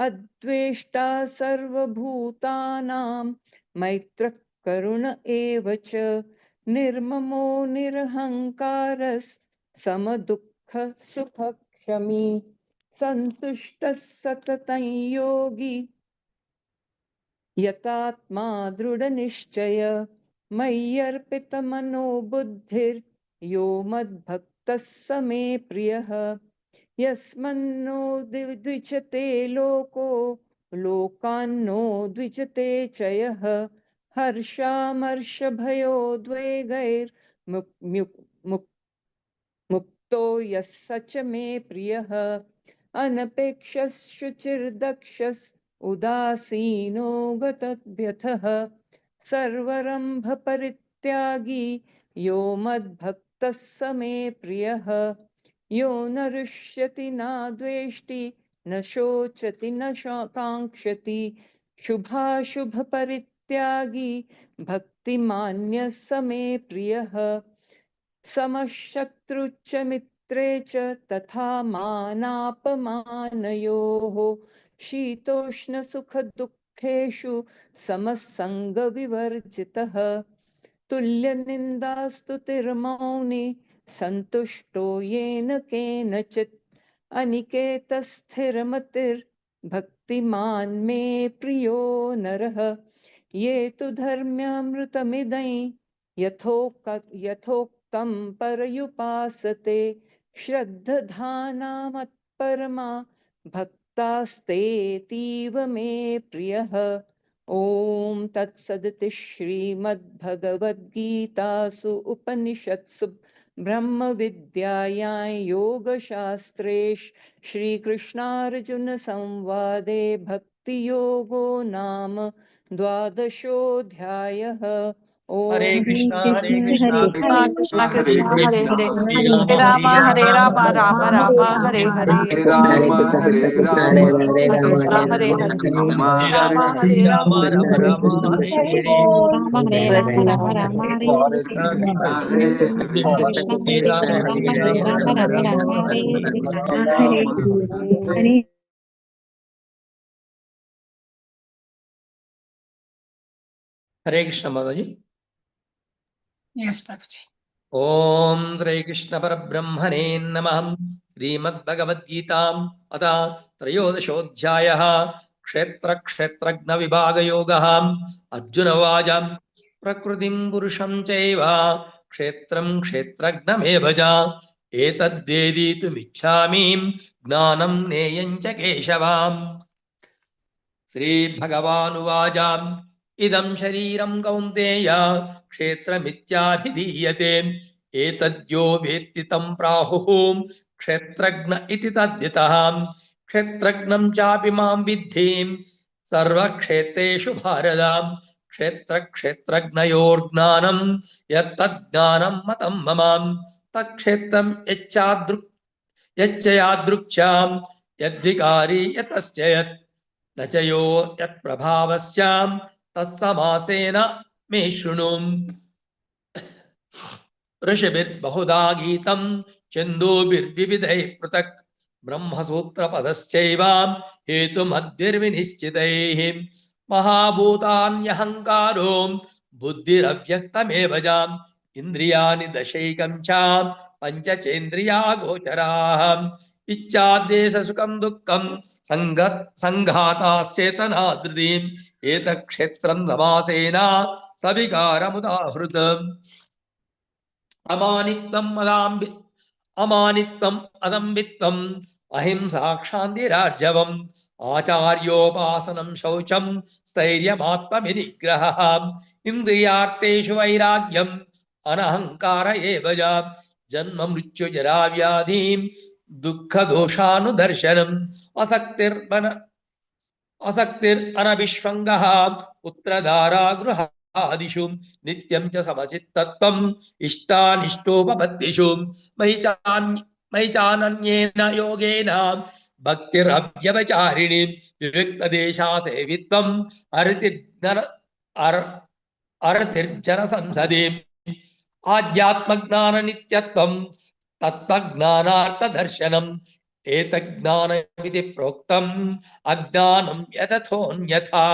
अद्वेष्टा सर्वभूतानां मैत्रः करुण एव च निर्ममो निरहङ्कारः समदुःखः सुखक्षमी सन्तुष्टः सततं योगी यतात्मा दृढनिश्चय। मय्यर्पितमनो बुद्धिर्यो मद्भक्तः स मे प्रियः। यस्मन्नो द्विजते लोको लोकान्नो द्विजते च यः हर्षामर्षभयोद्वेगैर्मुक्तो यः स च मे प्रियः। अनपेक्षः शुचिर्दक्षः उदासीनो गतव्यथः सर्वरम्भपरित्यागी यो मद्भक्तः स मे प्रियः। यो न हृष्यति न द्वेष्टि न शोचति न काङ्क्षति शुभाशुभपरित्यागी भक्तिमान्यः स मे प्रियः। समशत्रुश्च मित्रे च तथा मानापमानयोः शीतोष्णसुखदुःखेषु समसङ्गविवर्जितः। तुल्यनिन्दास्तुतिर्मौनी सन्तुष्टो येन केनचित् अनिकेतस्थिरमतिर्भक्तिमान् मे प्रियो नरः। ये तु धर्म्यामृतमिदं यथोक्तं पर्युपासते श्रद्धधाना मत्परमा भक्तास्तेतीव मे प्रियः। ॐ तत्सदिति श्रीमद्भगवद्गीतासु उपनिषत्सु ब्रह्मविद्यायां योगशास्त्रे श्रीकृष्णार्जुनसंवादे भक्तियोगो नाम द्वादशोऽध्यायः। हरे ॐ कृष्णा कृष्ण कृष्ण हरे कृष्ण हरे कृष्णा हरे हरे हरे राम राम हरे Ram Ram Ram Hare Hare Hare Krishna, Krishna Krishna, Hare Hare, Rama Krishna Rama, Hare Hare Hare Rama, Hare Hare Ram Ram Hare Ram Ram Krishna Ram Krishna, Hare Hare Bless you all. हरे राम हरे राम हरे कृष्ण माता जी। Yes, Prabhuji. ओम श्री कृष्ण परब्रह्मणे नमः। श्रीमद्भगवद्गीताम् अथ त्रयोदशोऽध्यायः क्षेत्र क्षेत्रज्ञ विभाग योगः। अर्जुन उवाच प्रकृतिं पुरुषं चैव क्षेत्रं क्षेत्रज्ञमेव च एतद्वेदितुमिच्छामि ज्ञानं ज्ञेयं च केशव। श्रीभगवानुवाच इदं शरीरं कौन्तेय क्षेत्रमित्याभिधीयते एतद्यो वेत्ति तं प्राहुः क्षेत्रज्ञ इति तद्धितः। क्षेत्रज्ञं चापि मां विद्धि सर्वक्षेत्रेषु भारत। क्षेत्रक्षेत्रज्ञयोर्ज्ञानं यत्तज्ज्ञानं मतं मम तत्क्षेत्रं यच्च यादृच्छां यद्विकारि यतश्च यत् न च यो यत्प्रभावस्यां तत्समासेन मे शृणु। ऋषिभिर्बहुधा गीतं छन्दोभिर्विविधैः पृथक् ब्रह्मसूत्रपदश्चैव हेतुमद्भिर्विनिश्चितैः। महाभूतान्यहङ्कारो बुद्धिरव्यक्तमेव च इन्द्रियाणि दशैकं च पञ्चचेन्द्रियागोचराः। इच्छाद्वेषसुखं दुःखं सङ्घाताश्चेतना धृतिम् एतत्क्षेत्रं समासेन सविकारमुदाहृतम्। अमानित्वम् अदम्भित्वम् अहिंसा क्षान्तिरार्जवम् आचार्योपासनं शौचं स्थैर्यमात्मविनिग्रहः इन्द्रियार्थेषु वैराग्यम् अनहङ्कार एव च जन्म मृत्यु जरा व्याधि दुःखदोषानुदर्शनम् असक्तिरनभिष्वङ्गः पुत्रधारा गृहादिषु नित्यं च समचित्तत्वम् इष्टानिष्टोपपत्तिषु मयि चानन्येन योगेन भक्तिरव्यवचारिणि विविक्तदेशा सेवित्वम् अरतिर्जन संसदि आध्यात्मज्ञान नित्यत्वम् तत्त्वज्ञानार्थदर्शनम् एतज्ज्ञानमिति प्रोक्तम् अज्ञानं यतथोऽन्यथा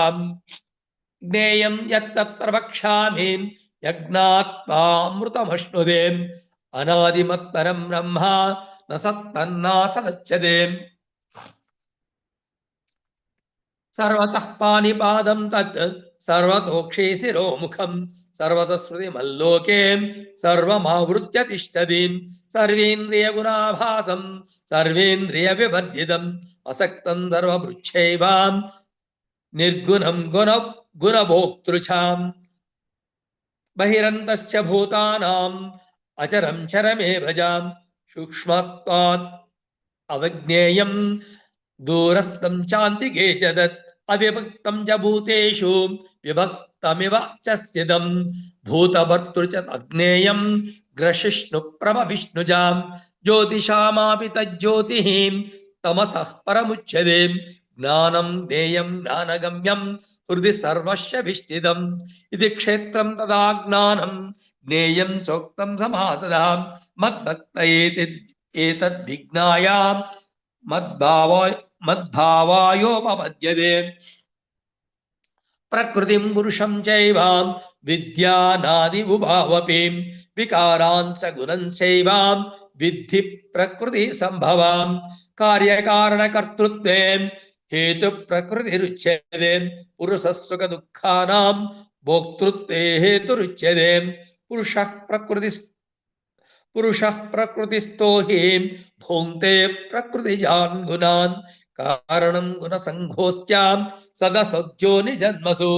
ज्ञेयं यत्तत् प्रवक्ष्यामि यज्ञात्वामृतमश्नुते अनादिमत्परं ब्रह्म न सत्तन्नासदच्यते सर्वतः पाणिपादं तत् सर्वतोक्षे शिरोमुखं सर्वतस्मृतिमल्लोके सर्वमावृत्य तिष्ठति सर्वेन्द्रियगुणाभासं सर्वेन्द्रियविवर्जितम् असक्तं सर्वभृच्छैव निर्गुणं गुणभोक्तृचाम् बहिरन्तश्च भूतानाम् अचरं चरमेव च सूक्ष्मत्वात् अवज्ञेयं दूरस्थं चान्तिके च तत् अविभक्तं च भूतेषु विभक्तमिव च स्थितं भूतभर्तृ च अज्ञेयं ग्रशिष्णुप्रभविष्णु च ज्योतिषामापि तज्ज्योतिः तमसः परमुच्यते ज्ञानं ज्ञेयं ज्ञानगम्यं हृदि सर्वस्य विष्टितम् इति क्षेत्रं तदा ज्ञानं ज्ञेयं चोक्तं समासदा मद्भक्त एतद्विज्ञाय मद्भावायोपपद्यते प्रकृतिं पुरुषं चैव विद्यानादिवुभावपि विकारांश गुणंश्चैव विद्धि प्रकृति संभवां कार्यकारणकर्तृत्वे हेतु प्रकृतिरुच्यते पुरुषः सुख दुःखानां भोक्तृत्वे हेतुरुच्यते पुरुषः प्रकृतिस्थो हि भोङ्क्ते प्रकृतिजान् गुणान् कारणं गुणसङ्घोस्त्यां सदसद्यो निजन्मसु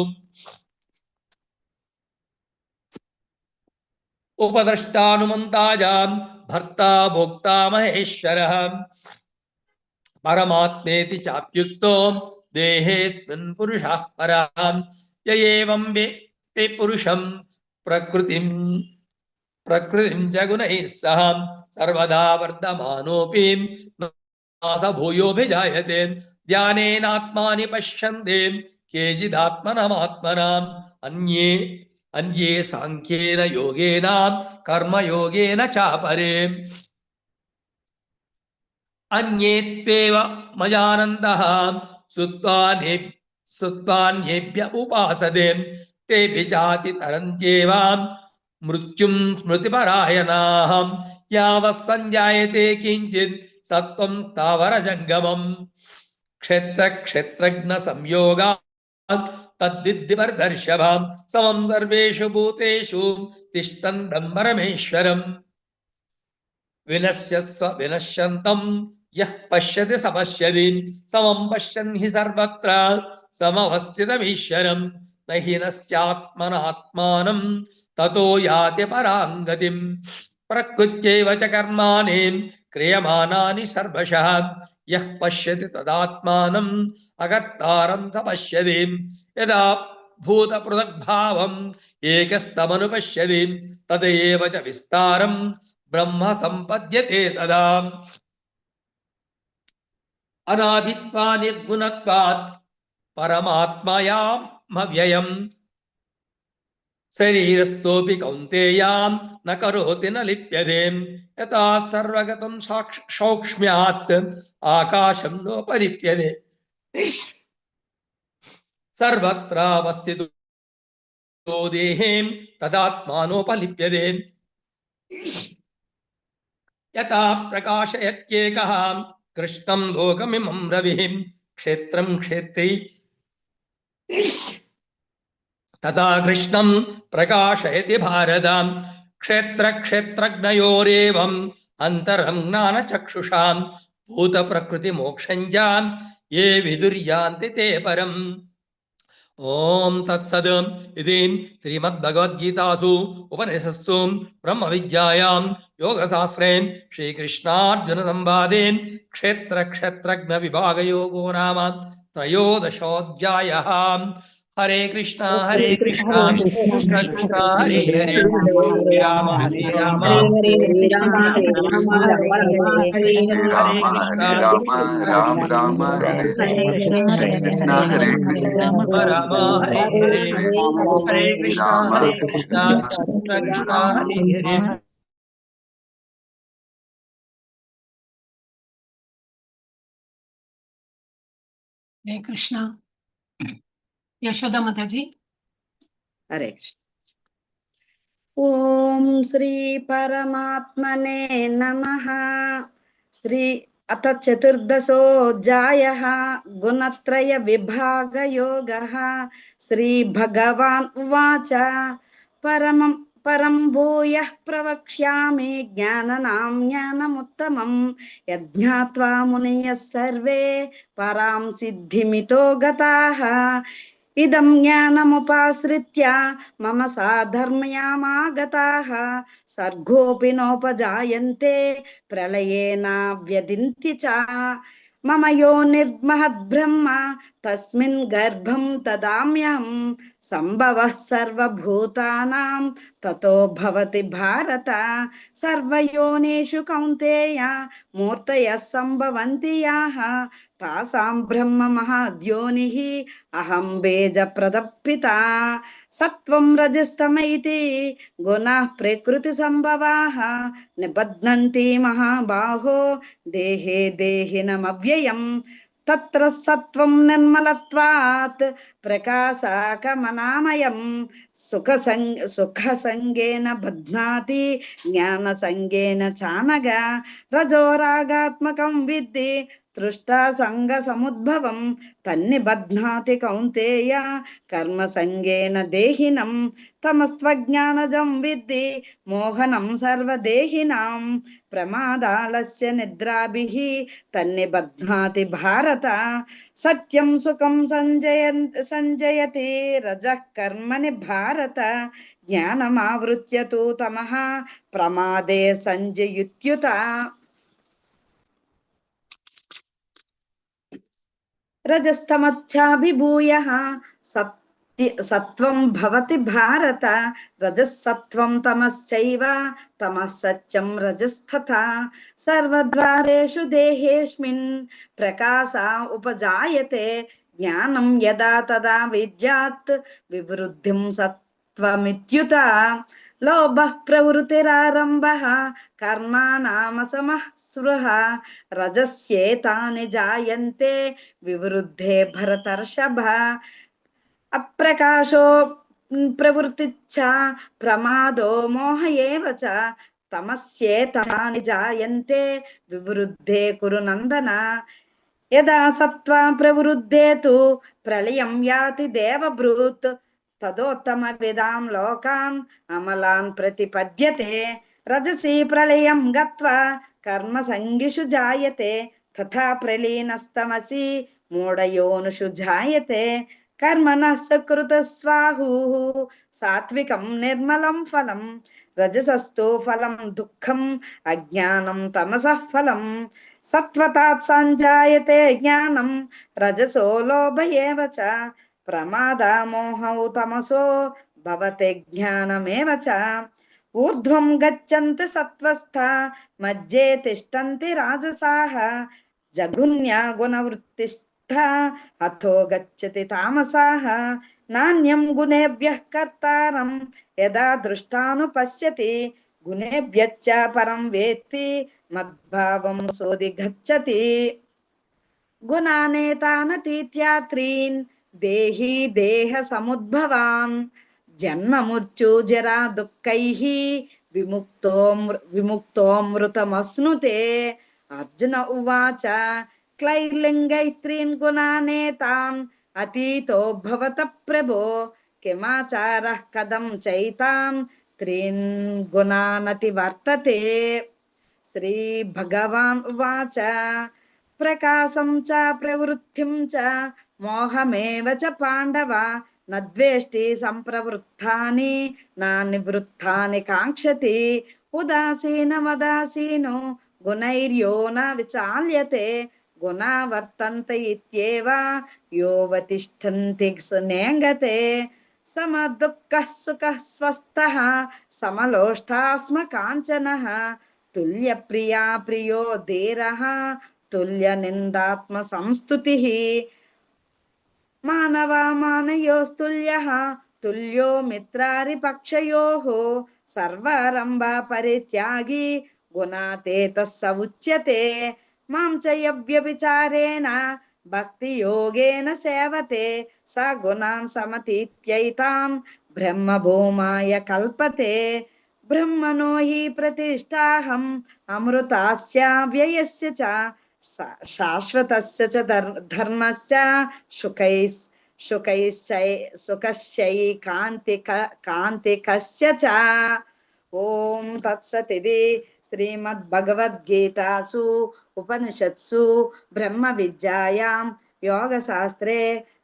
उपद्रष्टानुमन्ताजां भर्ता भोक्ता महेश्वरः परमात्मेति चाप्युक्तो देहेऽस्मिन् पुरुषः परः य एवं वेत्ति पुरुषं प्रकृतिं च गुणैः सह सर्वदा वर्धमानोऽपि स भूयोऽभिजायते ध्यानेनात्मानि पश्यन्ते केचिदात्मनमात्मनाम् अन्ये सांख्येन योगेन कर्मयोगेन चापरे अन्येत्वेव मजानन्तः सुत्वान्येभ्य उपासते तेऽपि चाति तरन्त्येव मृत्युं स्मृतिपरायणाः यावत् सञ्जायते किञ्चित् सत्त्वं स्थावरजङ्गमम् क्षेत्रक्षेत्रज्ञसंयोगात् तद्विद्धिवर्धर्षभं समं सर्वेषु भूतेषु तिष्ठन्तं परमेश्वरम् विनश्यत्स्व विनश्यन्तं यः पश्यति स पश्यति समं पश्यन् हि सर्वत्र समवस्थितमीश्वरं न हि नश्चात्मनात्मानं ततो याति परां गतिं प्रकृत्यैव च कर्माणि क्रियमाणानि सर्वशः यः पश्यति तदात्मानम् अकर्तारं स पश्यति यदा भूतपृथग्भावम् एकस्तमनुपश्यति तदेव च विस्तारं ब्रह्म सम्पद्यते तदा अनादित्वा निर्गुणत्वात् परमात्मयामव्ययम् शरीरस्थोऽपि कौन्तेयां न करोति न लिप्यते यथा सर्वगतं सौक्ष्म्यात् आकाशं नोपलिप्यते सर्वत्रावस्थितो देहे तदात्मानोपलिप्यते यथा प्रकाशयत्येकः कृष्णं लोकमिमं रविः क्षेत्रं क्षेत्री तथा कृष्णं प्रकाशयति भारत क्षेत्रक्षेत्रज्ञयोरेवम् अन्तरं ज्ञानचक्षुषां भूतप्रकृतिमोक्षं च ये विदुर्यान्ति ते परम् ओम तत्सद इति श्रीमद्भगवद्गीतासु उपनिषत्सु ब्रह्मविद्यायां योगशास्त्रे श्रीकृष्णार्जुनसंवादे क्षेत्रक्षेत्रज्ञविभागयोगो नाम त्रयोदशोऽध्यायः। हरे कृष्णा कृष्ण कृष्ण हरे हरे राम हरे राम राम राम हरे कृष्ण हरे कृष्ण राम हरे हरे हरे कृष्ण कृष्ण हरे हरे। हरे कृष्णा। यशोदा माता जी। हरे कृष्ण। ओम श्री परमात्मने नमः। श्री अथ चतुर्दशोऽध्यायः गुणत्रय विभाग योगः। श्री भगवान् उवाच परं भूयः प्रवक्ष्यामि ज्ञाननां ज्ञानमुत्तमं यज्ञात्वा मुनयः सर्वे परां सिद्धिमितो गताः इदं ज्ञानमुपाश्रित्य मम साधर्म्यामागताः सर्गोऽपि नोपजायन्ते प्रलयेन व्यदिन्ति च मम यो निर्महद्ब्रह्म तस्मिन् गर्भं ददाम्यहं सम्भवः सर्वभूतानां ततो भवति भारत सर्वयोनिषु कौन्तेय मूर्तयः सम्भवन्ति याः तासां ब्रह्म महाद्योनिः अहं बीजप्रदपिता सत्वं रजस्तमैति गुणाः प्रकृतिसम्भवाः निबध्नन्ति महाबाहो देहे देहिनमव्ययम् तत्र सत्वं निर्मलत्वात् प्रकाशाकमनामयं सुखसंगेन बध्नाति ज्ञानसंगेन चानघ रजोरागात्मकं विद्धि తృష్టా సంగ సముద్భవం తన్నిబధ్నాతి కౌంతేయ కర్మ సంగేన దేహినం తమస్త్వజ్ఞానజం విద్ధి మోహనం సర్వదేహినాం ప్రమాదాలస్య నిద్రాభిః తన్నిబధ్నాతి భారత సత్యం సుఖం సంజయతి రజః కర్మణి భారత జ్ఞానమావృత్య తు తమః ప్రమాదే సంజయుత్యుత రజస్తమచ్చాభిభూయః సత్వం భవతి భారత రజస్సత్వం తమశ్చైవ తమః సత్యం రజస్తథా సర్వద్వారేషు దేహేస్మిన్ ప్రకాశ ఉపజాయతే జ్ఞానం యదా తదా విద్యాత్ వివృద్ధిం సత్వమిత్యుత లోభః ప్రవృత్తిరారంభః కర్మాణామసమః స్పృహ రజస్యేతాని జాయంతే వివృద్ధే భరతర్షభ అప్రకాశో ప్రవృత్తిచ్చ ప్రమాదో మోహ ఏవ చ తమస్యేతాని జాయంతే వివృద్ధే కురు నందన యదా సత్వా ప్రవృద్ధే తు ప్రళయం యాతి దేవభృత్ తదోత్తమ విదాం లోకాన్ అమలాన్ ప్రతిపద్యతే రజసి ప్రళయం గత్వా కర్మ సంగిషు జాయతే తథా ప్రలీనస్తమసి మూఢయోనుషు జాయతే కర్మణః సకృత స్వాహుః సాత్వికం నిర్మలం ఫలం రజసస్తు ఫలం దుఃఖం అజ్ఞానం తమసః ఫలం సత్వతాత్ సంజాయతే జ్ఞానం రజసో లోభ ఏవ చ ప్రమాదా మోహౌ తమసో భవతే జ్ఞానమేవ చ ఊర్ధ్వం గచ్చంతి సత్వస్థా మధ్యే తిష్టంతి రాజసాః జగున్యా గుణవృత్తిస్థ అథో గచ్చతి తామసాః నాణ్యం గుణేభ్యః కర్తారం యదా దృష్టానుపశ్యతి గుణేభ్యశ్చ పరం వేత్తి మద్భావం సోధిగచ్చతి గుణానేతానతీత్యాత్రీన్ దేహి దేహ సముద్భవాన్ జన్మ మృత్యు జరా దుఃఖైః విముక్తోమృతమశ్నుతే అర్జున ఉవాచ క్లైర్లింగైత్రీన్ గుణానేతాన్ అతీతో భవత ప్రభో కిమాచారః కథం చైతాన్ త్రీన్ గుణానతి వర్తతే శ్రీ భగవాన్ ఉవాచ ప్రకాశం చ ప్రవృత్తిం చ మోహమేవ చ పాండవ నద్వేష్టి సంప్రవృత్తాని నా నివృత్తాని కాంక్షతి ఉదాసీనమదాసీనో గుణైర్యో న విచాల్యతే గుణా వర్తంత ఇత్యేవ యోవతిష్ఠంతి నేంగతే సమదుఃఖః సుఖః స్వస్థః సమలోష్టాస్మ కాంచనః తుల్య ప్రియా ప్రియో ధీరః తుల్య నిందాత్మ సంస్తుతిః మానవా మానయోస్తుల్యః తుల్యో మిత్రారిపక్షయోః సర్వారంభ పరిత్యాగి గుణాతేతః స ఉచ్యతే మాం చ యవ్యభిచారేణ భక్తి యోగేన సేవతే స గుణాన్ సమతీత్యైతాన్ బ్రహ్మ భూమాయ కల్పతే బ్రహ్మణో హి ప్రతిష్టాహం అమృతాస్య వ్యయస్య చ శాశ్వతస్య చ ధర్మస్య సుఖస్యై కాంతికస్య చ ఓం తత్సతిది శ్రీమద్భగవద్గీతాసు ఉపనిషత్సు బ్రహ్మ విద్యాయాం యోగశాస్త్రే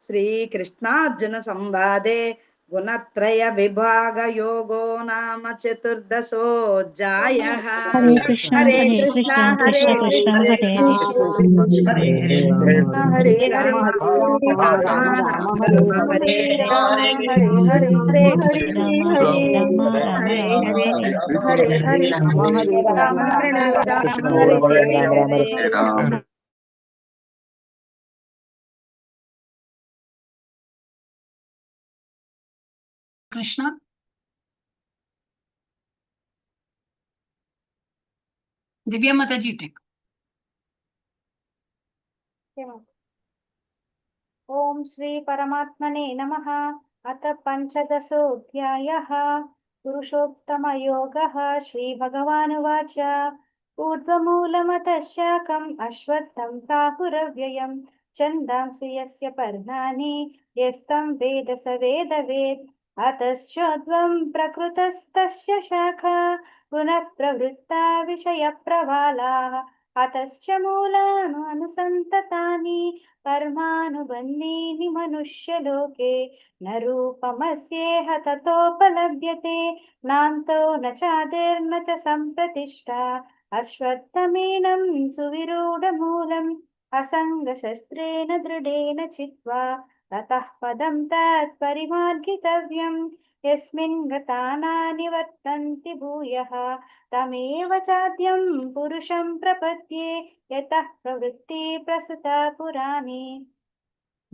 శ్రీకృష్ణార్జున సంవాదే గుణత్రయ విభాగ యోగో నామ చతుర్దశోऽధ్యాయః. హరే కృష్ణ హరే హరే కృష్ణ కృష్ణ హరే కృష్ణ కృష్ణ కృష్ణ కృష్ణ హరే హరే రామ రామ రామ హరే హరే హరే హరే హరే రామ రామ హరే రామ హరే హరే హరే రామ హరే రామ హరే హరే కృష్ణ దివ్య మాతాజీ టెక్ ఓం శ్రీ పరమాత్మనే నమః. అత పంచదశోऽధ్యాయः పురుషోత్తమ యోగः. శ్రీ భగవానువాచ ऊर्ध्वमूलमतः शाखम् अश्वत्थं प्राहुरव्ययम् छन्दांसि यस्य पर्णानि यस्तं वेद स वेदवेत् अतश्चोर्ध्वं प्रकृतस्तस्य शाखा पुनः प्रवृत्ता विषयप्रवालाः अतश्च मूलानुसन्ततानि कर्मानुबन्धीनि मनुष्यलोके न रूपमस्येह ततोपलभ्यते नान्तो न चादिर्न च सम्प्रतिष्ठा अश्वत्थमेनं सुविरूढमूलम् असङ्गशस्त्रेण दृढेन चित्वा ततः पदं तत्परिमार्गितव्यम् यस्मिन् गता नानिवर्तन्ति भूयः तमेव चाद्यं पुरुषं प्रपद्ये यतः प्रवृत्ति प्रसृता पुराणे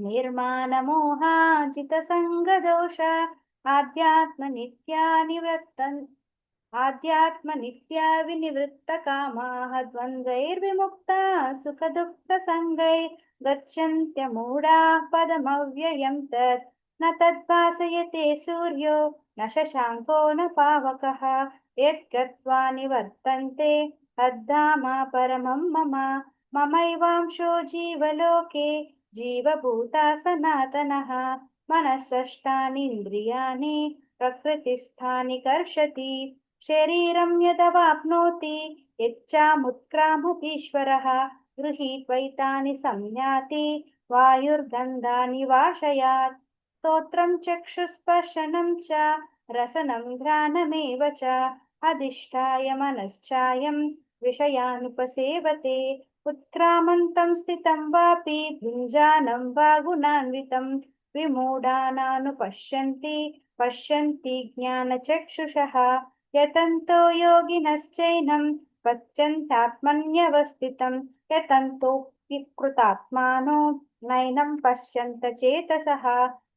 निर्माणमोहाजितसङ्गदोष आध्यात्मनित्या विनिवृत्तकामाः द्वन्द्वैर्विमुक्ताः सुखदुःखसङ्गैः गच्छन्त्यमूढाः पदमव्ययं तत् न तद्भासयते सूर्यो न शशाङ्को न पावकः यद्गत्वा निवर्तन्ते तद्धामा परमं मम ममैवांशो जीवलोके जीवभूता सनातनः मनःषष्ठानीन्द्रियाणि प्रकृतिस्थानि कर्षति शरीरं यदवाप्नोति यच्चामुत्क्रामतीश्वरः गृहीत्वैतानि संयाति वायुर्गन्धानि वाशयात् स्तोत्रं चक्षुस्पर्शनं च रसनं घ्राणमेव च अधिष्ठाय मनश्चायं विषयानुपसेवते उत्क्रामन्तं स्थितं वापि भुञ्जानं वा गुणान्वितं विमूढानानुपश्यन्ति पश्यन्ति ज्ञानचक्षुषः यतन्तो योगिनश्चैनं पश्यन्त्यात्मन्यवस्थितं यतन्तोऽप्यकृतात्मानो नैनं पश्यन्त चेतसः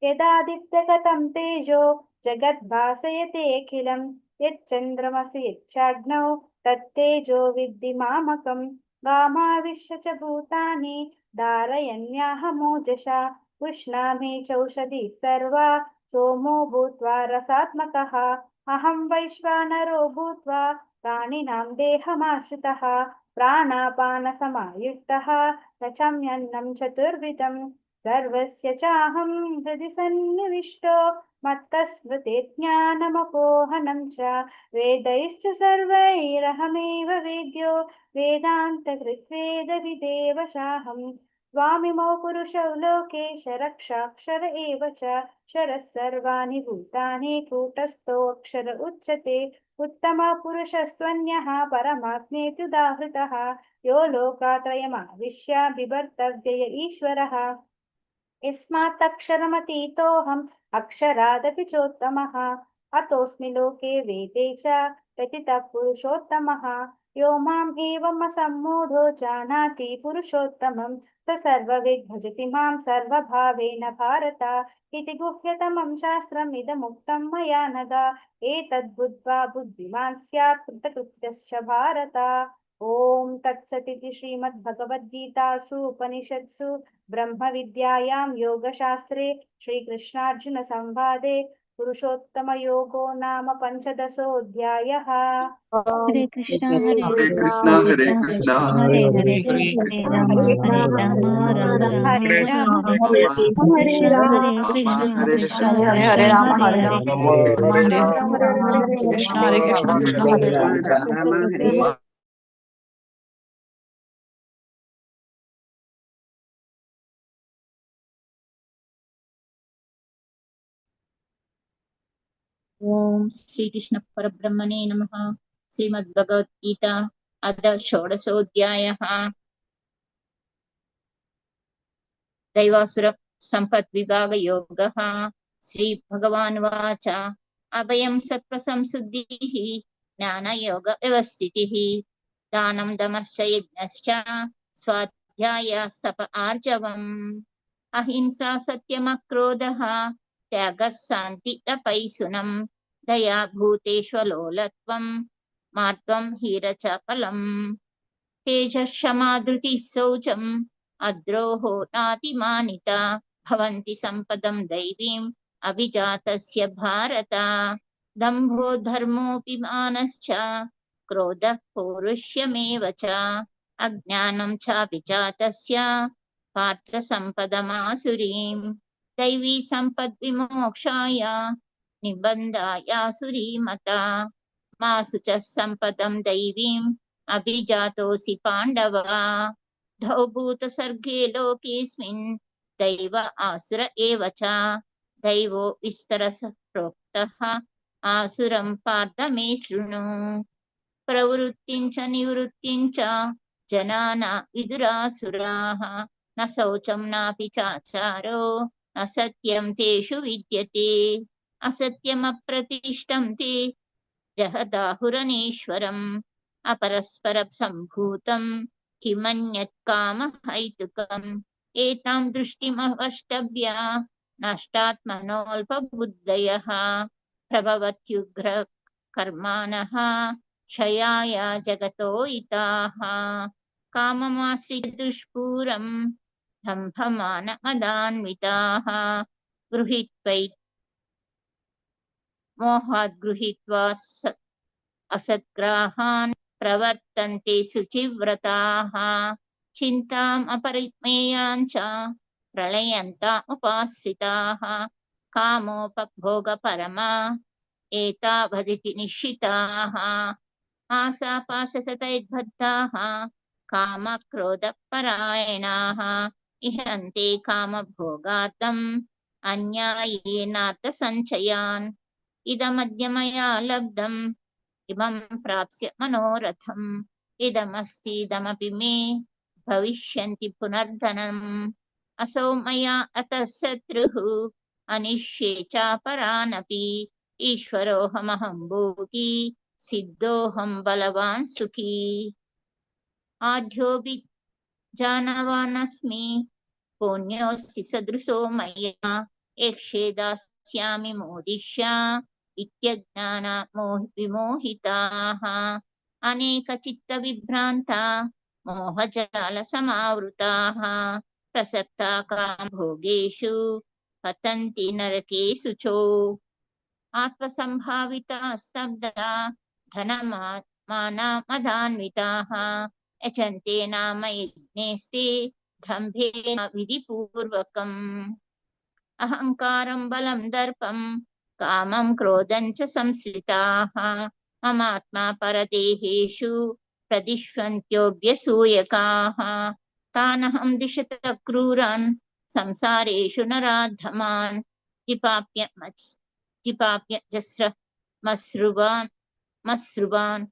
यदादित्यगतं तेजो जगद्भासयतेऽखिलं यच्चन्द्रमसि यच्चाग्नौ तत्तेजो विद्धि मामकं गामाविश्य च भूतानि धारयन्याहमोजसा उष्णामि चौषधिः सर्वा सोमो भूत्वा रसात्मकः अहं वैश्वानरो भूत्वा प्राणिनां देहमाश्रितः प्राणापानसमायुक्तः पचाम्यन्नं चतुर्विधं सर्वस्य चाहं हृदि सन्निविष्टो मत्तस्मृते ज्ञानमपोहनं च वेदैश्च सर्वैरहमेव वेद्यो वेदान्तकृद्वेदविदेव चाहम् स्वामिमौ पुरुषौ लोके शरक्षाक्षर एव च शरः सर्वाणि भूतानि कूटस्थोऽक्षर उच्यते उत्तमः पुरुषस्त्वन्यः परमात्मेत्युदाहृतः यो लोकात्रयमाविश्य बिभर्तव्यय ईश्वरः यस्मात्तक्षरमतीतोऽहम् अक्षरादपि चोत्तमः अतोऽस्मि लोके वेदे च प्रतितः पुरुषोत्तमः यो माम् एवमसम्मूढो जानाति पुरुषोत्तमं स सर्वविद् भजति मां सर्वभावेन भारत इति गुह्यतमं शास्त्रमिदमुक्तं मया नघ एतद्बुद्ध्वा बुद्धिमान् स्यात् कृतकृत्यश्च भारत ॐ तत्सदिति श्रीमद्भगवद्गीतासु उपनिषत्सु ब्रह्मविद्यायां योगशास्त्रे श्रीकृष्णार्जुनसंवादे पुरुषोत्तमयोगो नाम पञ्चदशोऽध्यायः। हरे कृष्ण हरे कृष्णा हरे कृष्णा हरे हरे कृष्ण राम हरे राम राम राम हरे हरे कृष्ण हरे हरे राम हरे राम हरे कृष्ण हरे कृष्ण कृष्ण हरे राम राम हरे ओम श्री कृष्ण परब्रह्मणे नमः। श्रीमद्भगवद्गीता अथ षोडशोऽध्यायः। दैवासुर सम्पद्विभागयोगः। श्रीभगवानुवाच अभयं सत्त्वसंशुद्धिः ज्ञानयोगव्यवस्थितिः दानं दमश्च यज्ञश्च स्वाध्यायस्तप आर्जवम् अहिंसा सत्यमक्रोधः त्यागः शान्तिरपैशुनम् दया भूतेष्वलोलत्वं मार्त्वं हीरचापलम् तेजः क्षमा धृतिः शौचम् अद्रोहो नातिमानिता भवन्ति सम्पदं दैवीम् अभिजातस्य भारत दम्भो धर्मोऽपि मानश्च क्रोधः पौरुष्यमेव च अज्ञानं चापि चातस्य पार्थ सम्पदमासुरीं दैवी सम्पद्विमोक्षाय निबन्धायासुरी मता मासु च सम्पदं दैवीम् अभिजातोऽसि पाण्डव द्वौ भूतसर्गे लोकेऽस्मिन् दैव आसुर एव च दैवो विस्तरसः प्रोक्तः आसुरं पार्थ मे शृणु प्रवृत्तिं च निवृत्तिं च जनाना विदुरासुराः न शौचं नापि चाचारो न सत्यं तेषु विद्यते असत्यमप्रतिष्ठं ते जहदाहुरनीश्वरम् अपरस्परं सम्भूतं किमन्यत् कामहैतुकम् एतां दृष्टिमवष्टभ्य नष्टात्मनोऽल्पबुद्धयः प्रभवत्युग्र कर्माणः क्षयाय जगतो हिताः काममाश्रित्य दुष्पूरं दम्भमानमदान्विताः गृहीत्वै मोहात् गृहीत्वा असद्ग्राहान् प्रवर्तन्ते शुचिव्रताः चिन्ताम् अपरिमेयान् च प्रलयन्तामुपाश्रिताः कामोपभोगपरमा एतावदिति निश्चिताः आशापाशशतैर्बद्धाः कामक्रोधपरायणाः इहन्ते कामभोगार्थम् अन्यायेनार्थसञ्चयान् इदमद्य मया लब्धम् इमं प्राप्स्य मनोरथम् इदमस्ति इदमपि मे भविष्यन्ति पुनर्धनम् असौ मया अतः शत्रुः अनिष्ये चापरानपि ईश्वरोऽहमहं भोगी सिद्धोऽहं बलवान् सुखी आढ्योऽपि जानवानस्मि पुण्योऽस्ति सदृशो मया यक्षे दास्यामि मोदिष्य इत्यज्ञाना विमोहिताः अनेकचित्तविभ्रान्ता मोहजालसमावृताः प्रसक्ता कामभोगेषु पतन्ति नरकेषु च आत्मसम्भाविता स्तब्धा धनमानमदान्विताः यचन्ते नाम यज्ञेस्ते दम्भेन विधिपूर्वकम् अहङ्कारं बलं दर्पं कामं क्रोधं च संश्रिताः ममात्मा परदेहेषु प्रदिश्वन्त्योऽभ्यसूयकाः तानहं दिशतः क्रूरान् संसारेषु नराधमान् जिपाप्यजस्रमसृवान्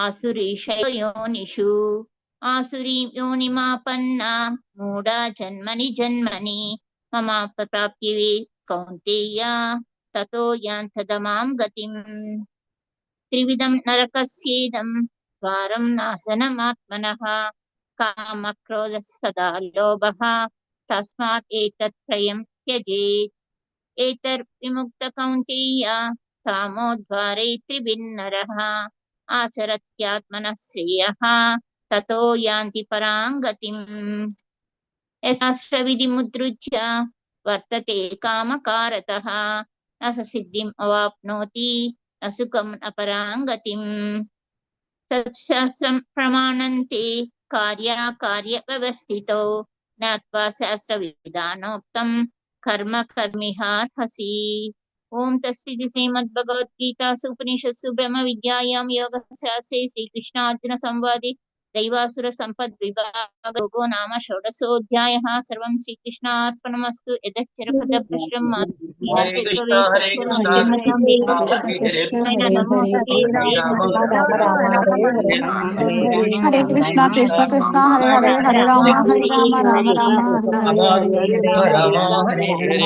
आसुरीशयोनिषु आसुरीं योनिमापन्ना मूढा जन्मनि जन्मनि ममाप्राप्ये कौन्तेय ततो यान्थदमां गतिम् त्रिविधं नरकस्येदं द्वारं नाशनमात्मनः कामक्रोधस्तथा लोभः तस्मात् एतत्त्रयं त्यजेत् एतद्विमुक्तकौन्तेय कामोद्वारे त्रिभिन्नरः आचरत्यात्मनः श्रेयः ततो यान्ति परां गतिम् शास्त्रविधिमुद्रुज्य वर्तते कामकारतः न स सिद्धिम् अवाप्नोति न सुखं न परां गतिम् तत्शास्त्रं प्रमाणन्ते कार्याकार्यव्यवस्थितौ ज्ञात्वा शास्त्रविधानोक्तं कर्म कर्मिहार्हसि ओम तस्मै श्रीमद्भगवद्गीतासु उपनिषत्सु ब्रह्मविद्यायां योगशास्त्रे श्रीकृष्णार्जुन संवादे दैवासुर सम्पद्विभागो नाम षोडशोऽध्यायः सर्वं श्रीकृष्णार्पणमस्तु यदक्षरपदभ्रष्टं हरे कृष्णा हरे कृष्णा हरे हरे कृष्णा कृष्ण कृष्ण हरे हरे हरे राम राम राम हरे हरे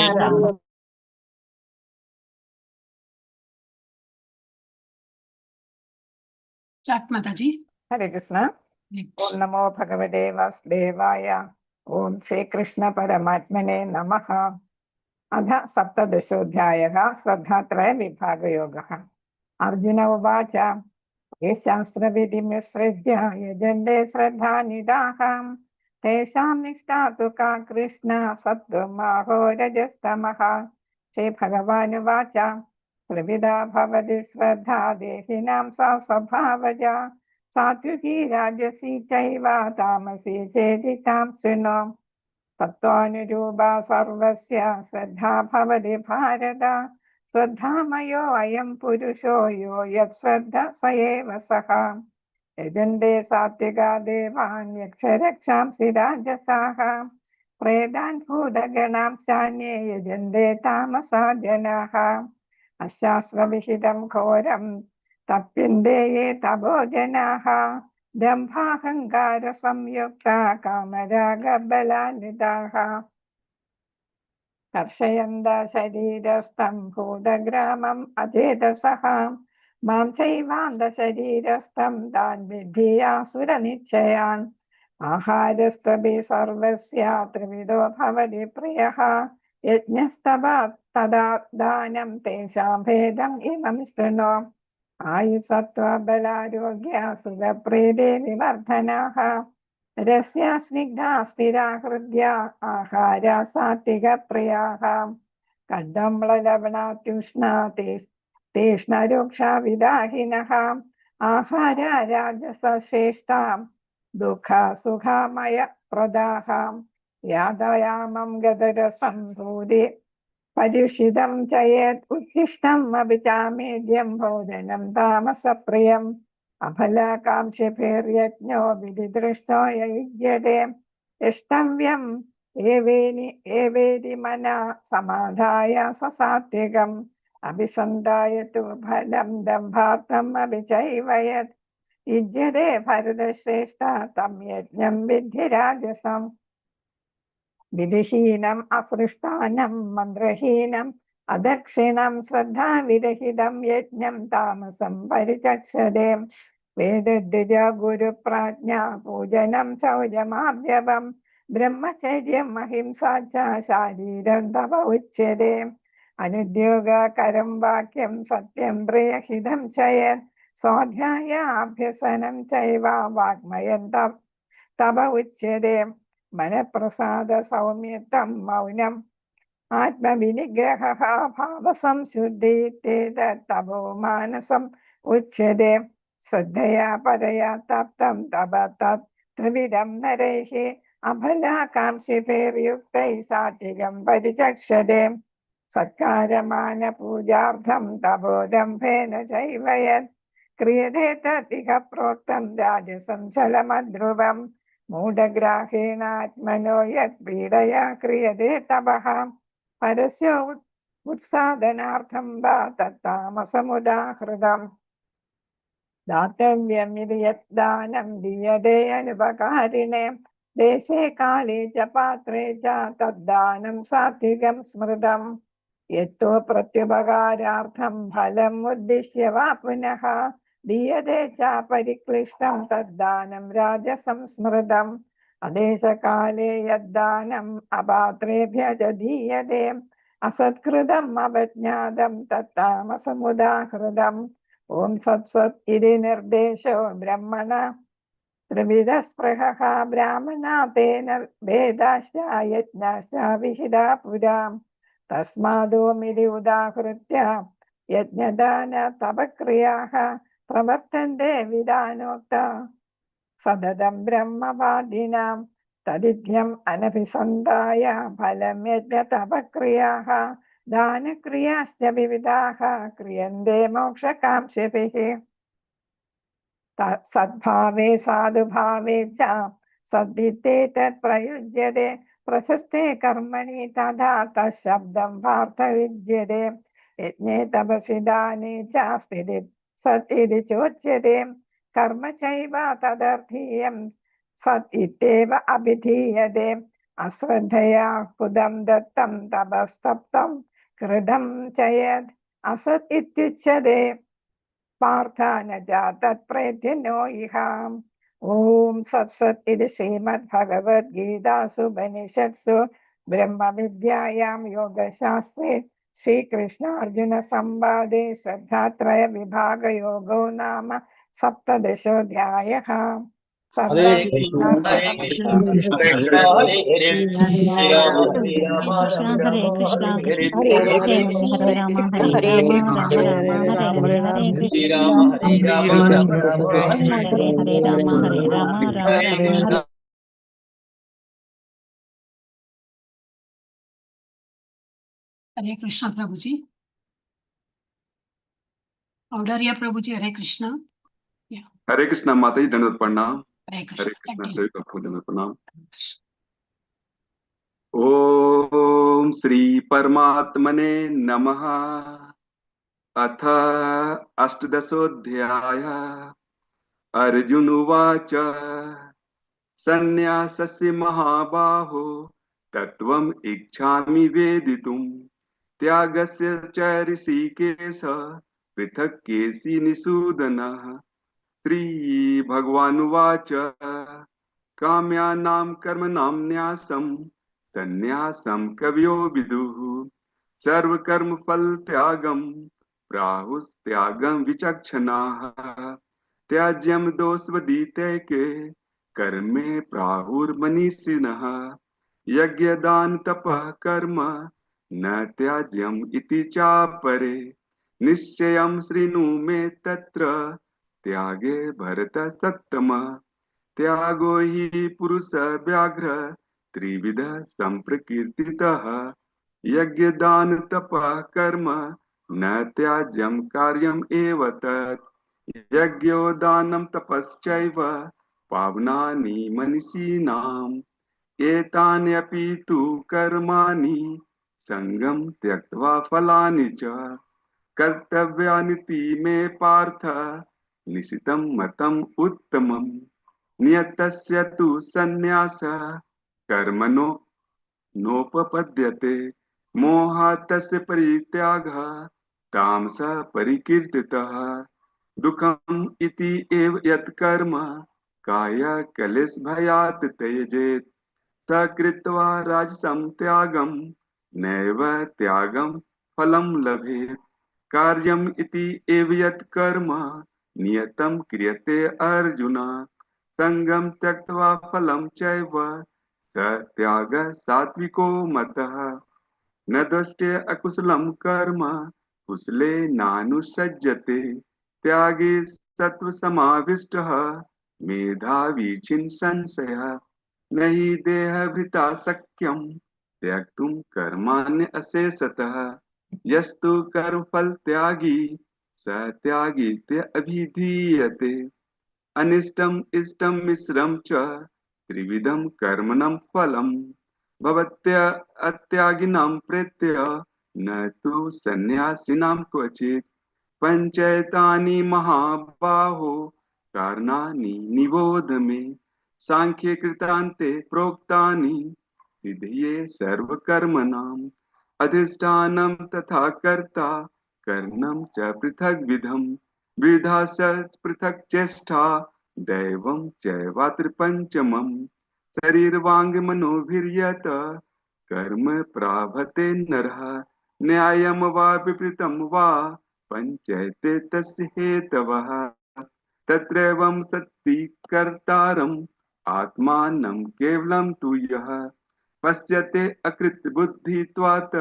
Chat Mataji. हरे कृष्ण ओम नमो भगवते वासुदेवाय ओम श्री कृष्ण परमात्मने नमः अथ सप्तदशोऽध्यायः श्रद्धात्रय विभागयोगः अर्जुन उवाच ये शास्त्रविधिमुत्सृज्य यजन्ते श्रद्धानिधाः तेषां निष्ठा तु का कृष्ण सत्त्वमाहो रजस्तमः श्रीभगवानुवाच त्रिविधा भवति श्रद्धा देहिनां सा स्वभावजा सात्विकी राजसी चैव तामसी चेति तां शृणु तत्त्वानुरूपा सर्वस्य श्रद्धा भवति भारत श्रद्धामयो अयं पुरुषो यो यत्श्रद्ध स एव सः यजन्ते सात्विका देवान् यक्षरक्षांसि राजसाः प्रेतान् भूतगणां चान्ये यजन्ते तामसा जनाः अशास्त्रविहितं घोरं तप्यन्ते ये तपो जनाः दम्भाहङ्कारसंयुक्ता कामरागबलान्विताः कर्षयन्त शरीरस्थं भूतग्रामम् अचेतसः मां चैवान्त शरीरस्थं तान् विद्धि आसुरनिश्चयान् आहारस्तपि सर्वस्य त्रिविधो भवति प्रियः यज्ञस्तपः तदा दानं तेषां भेदम् इमं शृणु आयुसत्त्वबलारोग्य सुखप्रीते विवर्धनाः रस्या स्निग्धा स्थिरा हृद्या आहारा सात्विकप्रियाः कदम्बलवणात्युष्णा तीक्ष्णरुक्षा विदाहिनः आहारा राजसश्रेष्ठा दुःखसुखमयप्रदाः यातायामं गतरसं भूरि परिषितं च यत् उच्छिष्टम् अपि चामेद्यं भोजनं तामसप्रियम् अफलाकाङ्क्षिभिर्यज्ञो विधिदृष्टो युज्यते यष्टव्यम् एवेति मना समाधाय स सात्विकम् अभिसन्धाय तु फलं दम्भार्थम् अपि चैव यत् युज्यते भरतश्रेष्ठ तं यज्ञं विद्धि राजसम् विधिहीनम् अपृष्टानं मन्त्रहीनम् अदक्षिणं श्रद्धाविरहितं यज्ञं तामसं परिचक्षते वेदद्विज गुरुप्राज्ञा पूजनं शौचमाभ्यवं ब्रह्मचर्यम् अहिंसा च शारीरं तप उच्यते अनुद्योगकरं वाक्यं सत्यं प्रियहितं च यत् स्वाध्यायाभ्यसनं चैव वाङ्मयं तप उच्यते मनप्रसाद सौम्यतं मौनम् आत्मविनिग्रहः भावसंशुद्धिस्तपो मानसम् उच्यते श्रद्धया परया तप्तं तप तत् त्रिविधं नरैः अफलाकाङ्क्षिभिर्युक्तैः सात्विकं परिचक्षते सत्कारमानपूजार्थं तपोदम्भेन चैव यत् क्रियते तदिह प्रोक्तं राजसं चलमध्रुवम् मूढग्राहेणात्मनो यत् पीडया क्रियते तपः परस्य उत्साधनार्थं वा तत्तामसमुदाहृतम् दातव्यमिति यत् दानं दीयते अनुपकारिणे देशे काले च पात्रे च तद्दानं सात्विकं स्मृतम् यत्तो प्रत्युपकारार्थं फलम् उद्दिश्य वा पुनः दीयते च परिक्लिष्टं तद्दानं राजसं स्मृतम् अदेशकाले यद्दानम् अपात्रेभ्यः च दीयते असत्कृतम् अवज्ञातं तत्तामसमुदाहृतम् ॐ सत्सत् इति निर्देशो ब्रह्मण त्रिविधस्पृहः ब्राह्मणा तेन वेदाश्च यज्ञाश्च विहिता पुरा तस्मादोमिति उदाहृत्य यज्ञदान तपक्रियाः प्रवर्तन्ते विधानोक्ता सततं ब्रह्मवादिनां तदित्यम् अनभिसन्धाय फलं यज्ञतपक्रियाः दानक्रियाश्च विविधाः क्रियन्ते मोक्षकाङ्क्षिभिः सद्भावे साधुभावे च सद्वित्ते तत् प्रयुज्यते प्रशस्ते कर्मणि तथा तशब्दं वार्तयुज्यते यज्ञे तपसि दाने च स्थिति सत् इति चोच्यते कर्म चैव तदर्थीयं सत् इत्येव अभिधीयते अश्रद्धया कुदं दत्तं तपस्तप्तं कृतं च यत् असत् इत्युच्यते पार्थ न च तत्प्रेत्यनो इह ॐ सत्सत् इति श्रीमद्भगवद्गीतासु उपनिषत्सु ब्रह्मविद्यायां योगशास्त्रे श्रीकृष्णार्जुनसंवादे श्रद्धात्रयविभागयोगो नाम 17. अध्यायः। हरे कृष्णा हरे कृष्णा कृष्ण कृष्ण हरे हरे हरे राम हरे राम कृष्णा हरे हरे हरे हरे हरे राम हरे राम राम राम हरे हरे हरे कृष्णा हरे राम राम राम हरे हरे हरे राम हरे राम राम हरे राम कृष्णा हरे कृष्णा प्रभु जी। ऑर्डर या प्रभु जी। हरे कृष्णा। हरे कृष्णा माता जी, दंडवत प्रणाम। हरे हरे कृष्णा। कृष्णा सभी को दंडवत प्रणाम। ओम श्री परमात्मने नमः। अथ अष्टदशोऽध्याय। अर्जुन उवाच सन्न्यासस्य महाबाहो तत्त्वम् इच्छामि वेदितुम् त्यागस्य च ऋषिकेश पृथक् केसि निषूदनः। श्रीभगवानुवाच काम्यानां कर्मणां न्यासं सन्न्यासं कवयो विदुः सर्वकर्मफलत्यागं प्राहुस्त्यागं विचक्षणाः। त्याज्यं दोषवदितैके कर्मे प्राहुर्मनीषिणः। यज्ञदान तपः कर्म न त्याज्यम् इति चापरे। निश्चयं शृणु मे तत्र त्यागे भरत सत्तम। त्यागो हि पुरुष व्याघ्र त्रिविध संप्रकीर्तितः। यज्ञदान तपः कर्म न त्याज्यं कार्यम् एव तत्। यज्ञो दानं तपश्चैव पावनानि मनीषिणाम्। एतान्यपि तु कर्माणि सङ्गं त्यक्त्वा फलानि च कर्तव्यानिति मे पार्थ निशितं मतम् उत्तमम्। नियतस्य तु सन्न्यासः कर्मणो नोपपद्यते मोहात् तस्य परित्यागः तामसः परिकीर्तितः। दुःखम् इति एव यत् कर्म काय कलेशभयात् त्यजेत् स कृत्वा राजसं त्यागं नैव त्यागं फलं लभेत्। कार्यम् इति एव यत् कर्म नियतं क्रियते अर्जुन संगं त्यक्त्वा फलं चैव स त्यागः सात्विको मतः। न दृष्टे अकुशलं कर्म कुशले नानुसज्जते त्यागे सत्त्वसमाविष्टः मेधावी छिन्न संशयः। न हि देहभृता शक्यं त्यक्तुं कर्माण्य अशेषतः। यस्तु कर्मफल त्यागी स त्यागीत्य अभिधीयते। अनिष्टम इष्टम मिश्रम च त्रिविधं कर्मणं फलम् भवत्य अत्यागिनां प्रेत्य न तु सन्न्यासिनां क्वचित्। पंचैतानि महाबाहो कारणानि निबोध मे सांख्ये कृतान्ते प्रोक्तानि सिद्धये सर्वकर्मणाम्। अधिष्ठानं तथा कर्ता कर्णं च पृथग्विधम् विधा स पृथक् चेष्टा दैवं चैवात्र पंचमम्। शरीरवाङ्मनोभिर्यत कर्म प्राभते नरः न्यायं वा विपरीतं वा पंचैते तस्य हेतवः। तत्रैवं सत्ति कर्तारम् आत्मानं केवलं तु यः पश्यते अकृत बुद्धित्वात्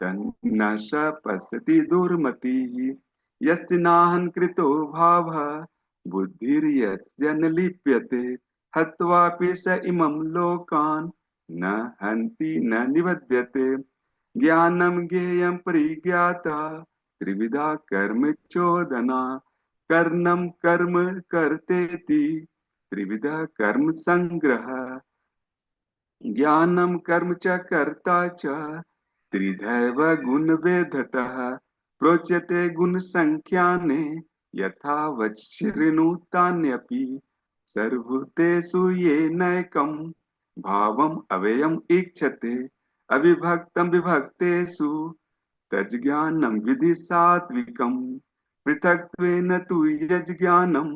तन्न स पश्यति दुर्मतिः। यस्य नाहं कृतो भावः बुद्धिर्यस्य न लिप्यते हत्वापि स इमं लोकान् न हन्ति न निबध्यते। ज्ञानं ज्ञेयं परिज्ञाता त्रिविधा कर्म चोदना कर्णं कर्म कर्तेति त्रिविधा कर्म संग्रह। ज्ञानं कर्म च कर्ता च त्रिधैव गुणभेदतः प्रोच्यते गुणसंख्याने यथा वच्छृणुतान्यपि सर्वभूतेषु येनैकं भावम् अव्ययम् ईक्षते अविभक्तं विभक्तेषु तज्ज्ञानं विधि सात्विकम्। पृथक्त्वेन तु यज्ज्ञानं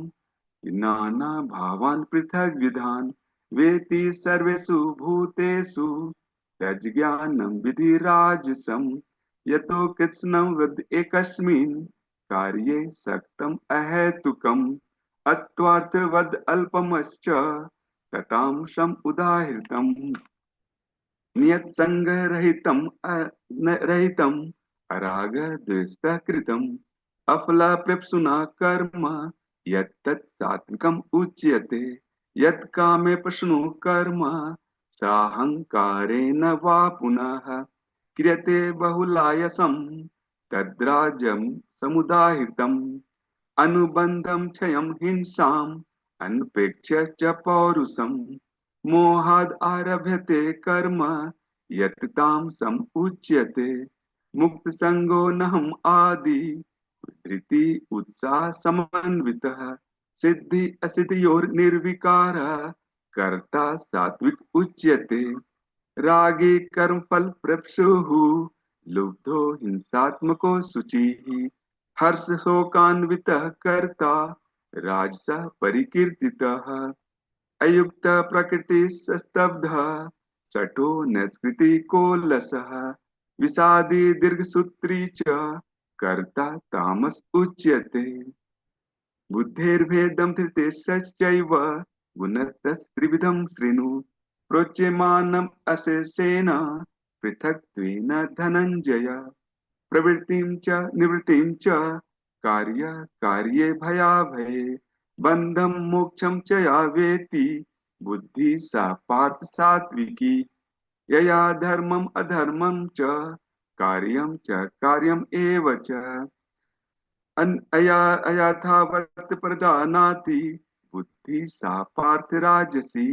नाना भावान् पृथग्विधान् वेति सर्वेषु भूतेषु तज्ज्ञानं विधि राजसम्। यतो कृत्स्नं वद एकस्मिन् कार्ये सक्तम् अहेतुकम् अत्वार्थवद् अल्पमश्च ततांशम् उदाहृतम् नियत्सङ्गरहितम् रहितम् अरागद्वेषकृतम् अफलाप्रेप्सुना कर्म यत्तत् सात्विकम् उच्यते यत् कामे प्रश्नो कर्म साहंकारेण वा पुनः क्रियते बहुलायसं तद्राजं समुदाहृतम् अनुबन्धं क्षयं हिंसाम् अनपेक्ष्य च पौरुषम् मोहाद् आरभ्यते कर्म यत् तामसम् उच्यते मुक्तसङ्गो नहम् आदि धृति उत्साह समन्वितः सिद्धि असिद्धयोर्निर्विकारः कर्ता सात्विक उच्यते रागे कर्म फल प्रप्सुः लुब्धो हिंसात्मको शुचिः हर्ष शोकान्वितः कर्ता राजसः परिकीर्तितः अयुक्त प्रकृति स्तब्धः चटो नस्कृति कोलसः विषादी दीर्घसूत्री च कर्ता तामस उच्यते बुद्धेर्भेदं धृते सच्चैव गुणतस्त्रिविधं शृणु प्रोच्यमानम् अशेषेण पृथक्त्वेन धनञ्जय प्रवृत्तिं च निवृत्तिं च कार्ये भयाभये बन्धं मोक्षं च या वेत्ति बुद्धि सा पार्थ सात्विकी यया धर्मम् अधर्मं च कार्यम् एव च अयथावत् प्रजानाति बुद्धि सा पार्थ राजसी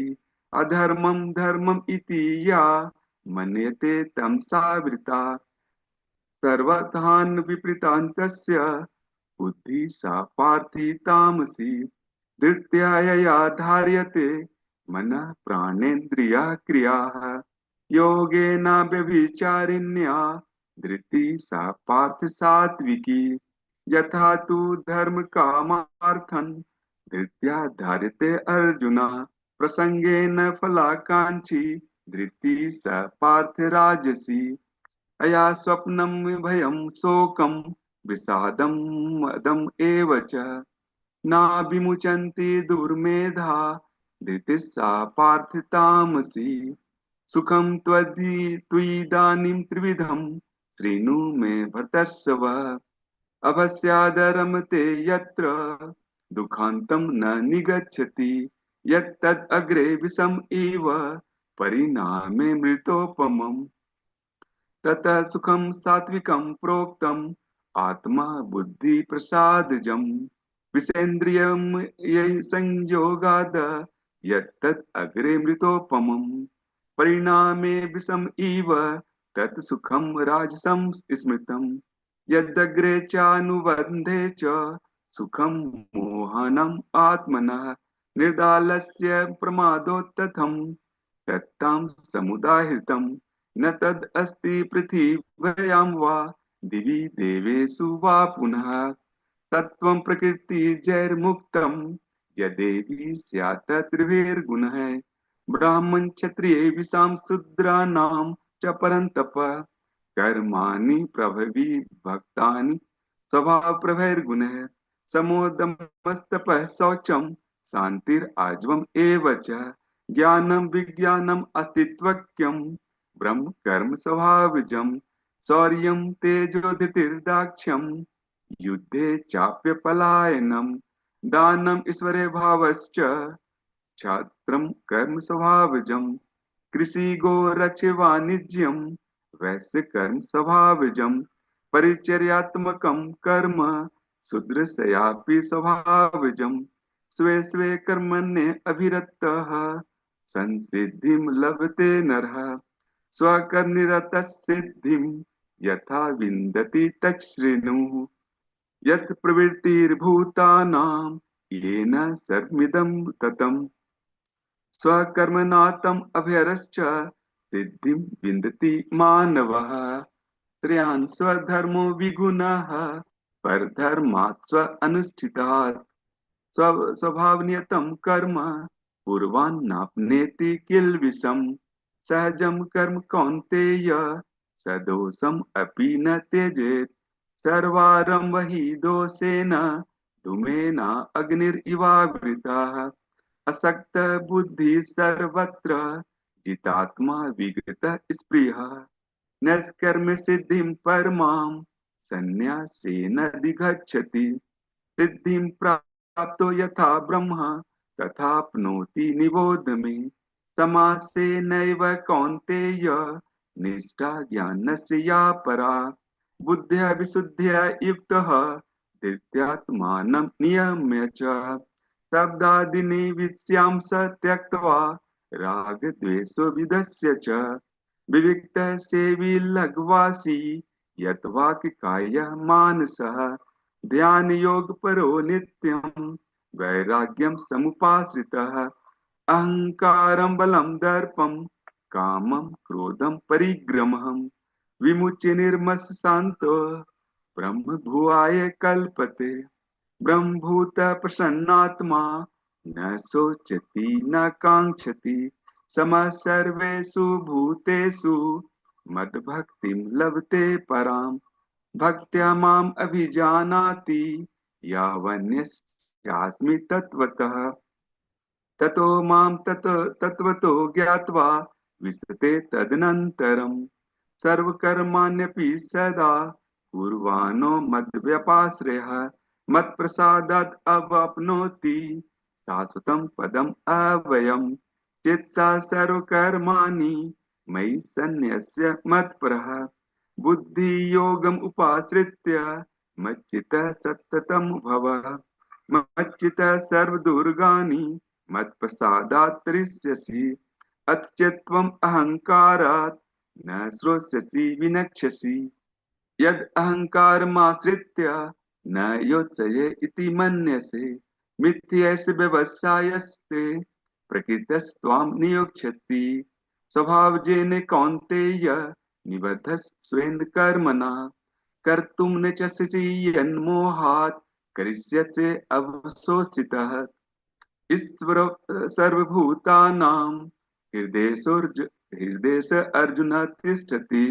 अधर्मं धर्मम् इति या मन्यते तमसावृता सर्वथान् विपरीतान्तस्य बुद्धि सा पार्थी तामसी धृत्या धार्यते मनः प्राणेन्द्रिया क्रियाः योगेन व्यभिचारिण्या धृति सा पार्थ सात्विकी यथा तु धर्म कामार्थं धृत्या धार्यते अर्जुन प्रसंगेन फलाकांक्षी धृति स पार्थ राजसी अया स्वप्नं भयं शोकं विषादं मदम् एव च न विमुचन्ति दुर्मेधा धृतिः सा पार्थ तामसी सुखं त्वयिदानीं त्रिविधं शृणु मे भर्तर्षभ अभस्यादरमते यत्र दुःखान्तं न निगच्छति यत्तद् अग्रे विषम इव परिणामे मृतोपमम् ततः सुखं सात्विकं प्रोक्तम् आत्मा बुद्धि प्रसादजम् विषेन्द्रियं यै संयोगाद यत्तद् अग्रे मृतोपमम् परिणामे विषम इव तत् सुखं राजसं स्मृतम् यदग्रे चानुबन्धे च सुखं मोहनम् आत्मनः निर्दालस्य प्रमादोत्तथं तत्तां समुदाहृतं न तद् अस्ति पृथिव्यां वा दिवि देवेषु वा पुनः तत्त्वं प्रकृतिजैर्मुक्तं यदेवी स्यात् त्रिभिर्गुणः ब्राह्मण क्षत्रिये विषां शूद्राणां च परन्तप कर्माणि प्रभवी भक्तानि स्वभाव प्रभैर्गुणः समोदमस्तपः शौचं शान्तिराजवम् एव च ज्ञानं विज्ञानम् अस्तित्वक्यं ब्रह्म कर्म स्वभावजं शौर्यं तेजोधृतिर्दाक्ष्यं युद्धे चाप्यपलायनं दानम् ईश्वरे भावश्च क्षात्रं कर्म स्वभावजं कृषि गोरक्ष्य वाणिज्यं वैश्य कर्म स्वभावजं परिचर्यात्मकं कर्म शूद्रस्यापि स्वभावजं स्वे स्वे कर्मण्ये अभिरतः संसिद्धिं लभते नरः स्वकर्मनिरतः सिद्धिं यथा विन्दति तच्छृणु यत् प्रवृत्तिर्भूतानां येन सर्वमिदं ततम् स्वकर्मणातम् अभयरश्च सिद्धिं विन्दति मानवः त्रयान् स्वधर्मो विगुणः परधर्मात् स्व अनुष्ठितात् स्वभावनियतं कर्म पूर्वान्नाप्नोति किल्बिषम् सहजं कर्म कौन्तेय सदोषम् अपि न त्यजेत् सर्वारम्भ हि दोषेण धूमेन अग्निरिवावृतः असक्त बुद्धि सर्वत्र जितात्मा विगत स्पृहः नैष्कर्म्य सिद्धिं परमां संन्यासेन अधिगच्छति सिद्धिं प्राप्तो यथा ब्रह्म तथाप्नोति निबोध मे समासेनैव कौन्तेय निष्ठा ज्ञानस्य या परा बुद्ध्या विशुद्ध्या युक्तः धृत्यात्मानं नियम्य च शब्दादीनि विषयांश त्यक्त्वा रागद्वेषो विदस्य च विविक्त सेवी लघ्वासी यत्वाक् काय मानसः ध्यान योग परो नित्यं वैराग्यं समुपाश्रितः अहंकारं बलं दर्पं कामं क्रोधं परिग्रहं विमुच्य निर्मस शान्तो ब्रह्म भुवाय कल्पते ब्रह्मभूत प्रसन्नात्मा न शोचति न कांक्षति समः सर्वेषु भूतेषु मद्भक्तिं लभते परां भक्त्या माम् अभिजानाति यावन्यस्यास्मि तत्त्वतः ततो मां तत्त्वतो ज्ञात्वा विशते तदनन्तरं सर्वकर्माण्यपि सदा कुर्वाणो मद्व्यपाश्रयः मत्प्रसादात् अवाप्नोति शाश्वतं पदम् अव्ययम् चित्सा सर्वकर्माणि मयि सन्न्यस्य मत्परः बुद्धियोगम् उपाश्रित्य मच्चित्तः सततं भव मच्चित्तः सर्वदुर्गाणि मत्प्रसादात् तरिष्यसि अथ चेत्त्वम् अहङ्कारात् न श्रोष्यसि विनक्ष्यसि यद् अहङ्कारमाश्रित्य न योत्सये इति मन्यसे मिथ्यैष व्यवसायस्ते प्रकृतस्त्वां नियोक्ष्यति स्वभावजेन कौन्तेय निबद्धस् स्वेन कर्मणा कर्तुं न शक्यसे यन्मोहात् करिष्यसे अवशोषितः ईश्वर सर्वभूतानां हृदेश अर्जुन तिष्ठति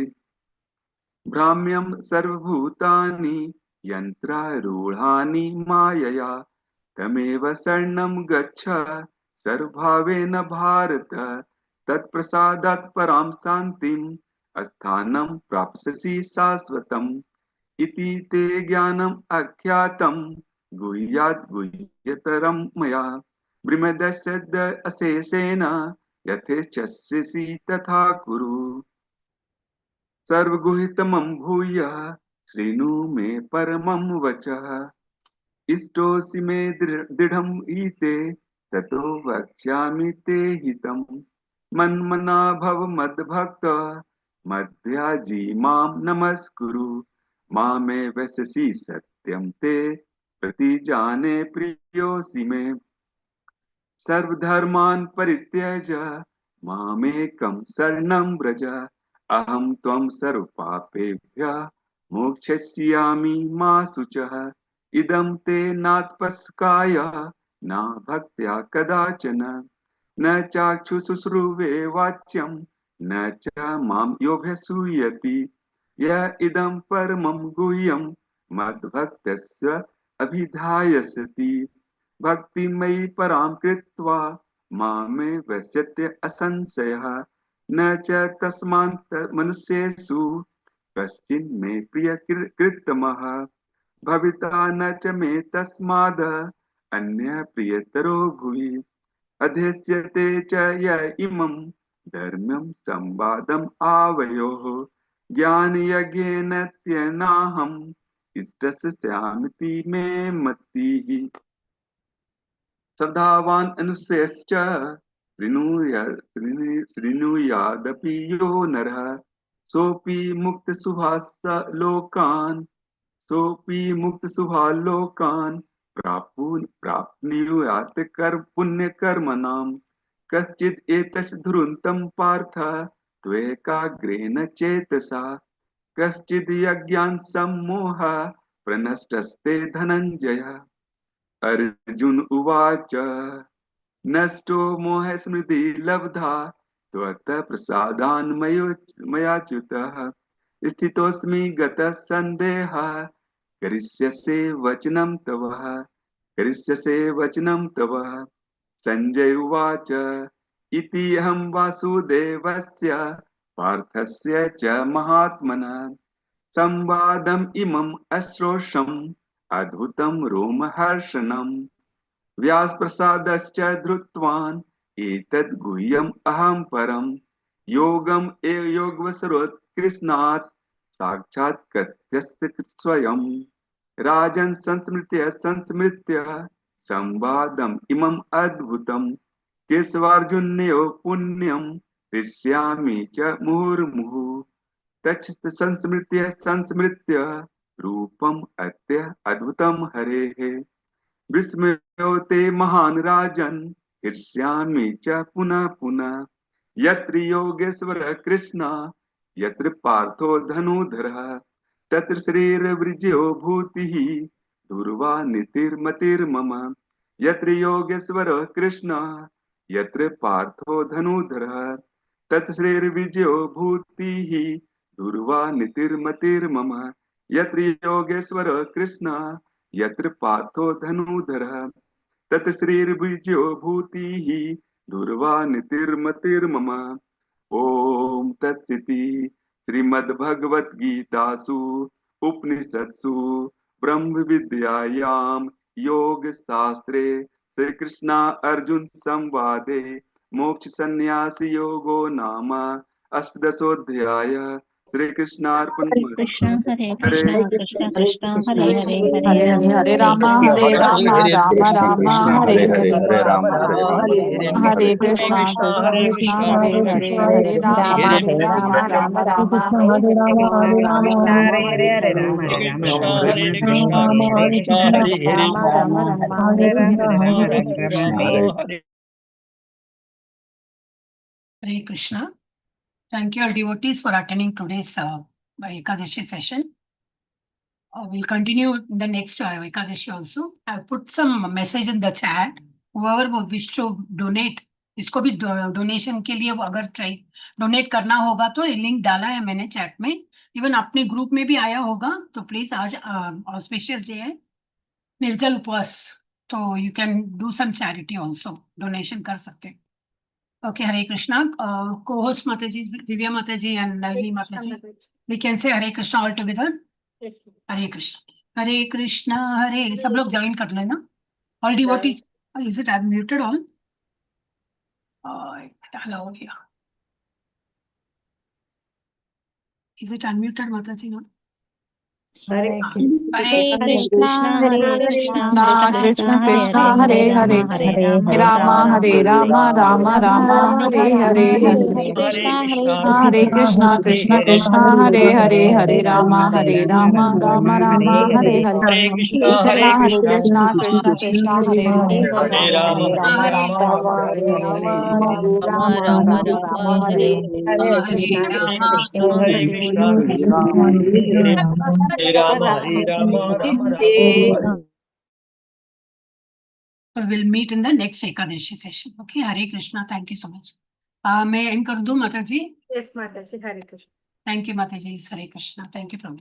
भ्राम्यं सर्वभूतानि यन्त्रारूढानि मायया तमेव शरणं गच्छ सर्वभावेन भारत तत्प्रसादात् परां शान्तिम् स्थानं प्राप्स्यसि शाश्वतम् इति ते ज्ञानम् अख्यातं गुह्यात् गुह्यतरं मया ब्रह्मदस्य अशेषेण यथेच्छसि तथा कुरु सर्वगुह्यतमं भूयः शृणु मे परमं वचः इष्टोऽसि मे दृढं हीते ततो वक्ष्यामि ते हितं मन्मना भव मद्भक्त मध्याजी मां नमस्कुरु मामे वससि सत्यं ते प्रतिजाने प्रियोऽसि मे सर्वधर्मान् परित्यज मामेकं शरणं व्रज अहं त्वं सर्वपापेभ्यः मोक्षयिष्यामि मा शुचः इदं ते नातपस्काय न भक्त्या कदाचन न चाक्षुशुश्रुवे वाच्यं न च मां योऽभ्यसूयति य इदं परमं गुह्यं मद्भक्तस्य अभिधायसति भक्तिमयि परां कृत्वा मामे वस्यते असंशयः न च तस्मात् मनुष्येषु कश्चिन् मे प्रियकृत्तमः भविता न च मे तस्माद् अन्यः प्रियतरो भुवि अध्यस्यते च य इमं धर्म्यं संवादम् आवयोः ज्ञानयज्ञेन त्यनाहम् इष्टस्य स्यामिति मे मतिः श्रद्धावान् अनुशयश्च शृणुयादपि यो नरः सोऽपि मुक्तशुभालोकान् प्राप्नुयात् पुण्यकर्मणां कश्चिद् एतस्य धुरन्तं पार्थ त्वेकाग्रेण चेतसा कश्चिद् यज्ञान् सम्मोह प्रनष्टस्ते धनञ्जयः अर्जुन उवाच नष्टो मोह स्मृति लब्धा त्वत्तः प्रसादान् मयाच्युतः स्थितोऽस्मि गतः सन्देहः करिष्यसे वचनं तव हृष्यसे वचनं तव। संजय उवाच इति अहं वासुदेवस्य पार्थस्य च महात्मनः संवादम् इमम् अश्रोषम् अद्भुतं रोमहर्षणम्। व्यासप्रसादश्च धृतवान् एतद् गुह्यम् अहं परम् योगम् एव योगवसरोत्कृष्णात् साक्षात् कथ्यस्य स्वयं। राजन् संस्मृत्य संवादम् इमम् अद्भुतम् केशवार्जुनयोः पुण्यं हृष्यामि च मुहुर्मुहुः। तच्च संस्मृत्य रूपम् अत्य अद्भुतं हरेः। विस्मयो ते महान् राजन् हृष्यामि च पुनः पुनः। यत्र योगेश्वर कृष्ण यत्र पार्थो धनुधरः तत्र श्रीर्विजयो भूतिः दुर्वा नीतिर्मतिर्मम। यत्र योगेश्वर कृष्ण यत्र पार्थो धनुधरः तत्र श्रीर्विजयो भूतिः दुर्वा नीतिर्मतिर्मम। यत्र योगेश्वर कृष्ण यत्र पार्थो धनुधरः तत् श्रीर्विजयो भूतिः दुर्वा नीतिर्मतिर्मम। ओम तत्सिति। श्रीमद्भगवद्गीतासु उपनिषत्सु ब्रह्म विद्यायां योग शास्त्रे श्री कृष्ण अर्जुन संवादे मोक्ष संन्यास योगो नाम अष्टदशोऽध्याय। श्री कृष्णार्पणमस्तु। हरे हरे कृष्ण कृष्ण हरे हरे हरे हरे हरे राम राम राम हरे हरे हरे राम हरे कृष्णा कृष्ण हरे हरे हरे राम राम हरे राम हरे हरे राम हरे राम हरे राम कृष्णा हरे कृष्ण कृष्ण हरे हरे राम राम हरे राम हरे Ram Krishna Hare Hare Hare Krishna. Thank you all devotees for attending today's Ekadashi session. We'll continue in the next Ekadashi also. I've put some message in the chat. Whoever would wish to donate, इसको भी डोनेशन के लिए अगर चाहिए donate करना होगा तो link डाला है मैंने चैट में। इवन अपने ग्रुप में भी आया होगा तो प्लीज आज ऑस्पिशियस डे है निर्जल उपवास तो you can do some charity also donation कर सकते हैं। Okay, Hare Krishna. Co-host Mataji, Divya Mataji and Nalini Mataji. We can say Hare Krishna all together. Yes, Hare Krishna. Hare Krishna. Hare. सब लोग join कर लेना. All devotees. Is it? I've muted all. Hello. Yeah. Is it unmuted, Mataji? No. Hare Hare Krishna Hare Krishna Krishna Hare Krishna Hare Hare Ram Ram Hare Hare Hare Krishna Hare Krishna Krishna Krishna Hare Hare Hare Ram Ram Hare Hare Krishna Hare Krishna Krishna Krishna Hare Hare Hare Ram Hare Hare Ram Ram Hare Hare Krishna Hare Ram Ram Hare. So we'll meet in the next Ekadashi session. Okay, Hare Krishna. Thank you so much. मैं end कर दूं Mataji. yes, Mataji. Hare Krishna. Thank you Mataji. Hare Krishna. Thank you Prabhu.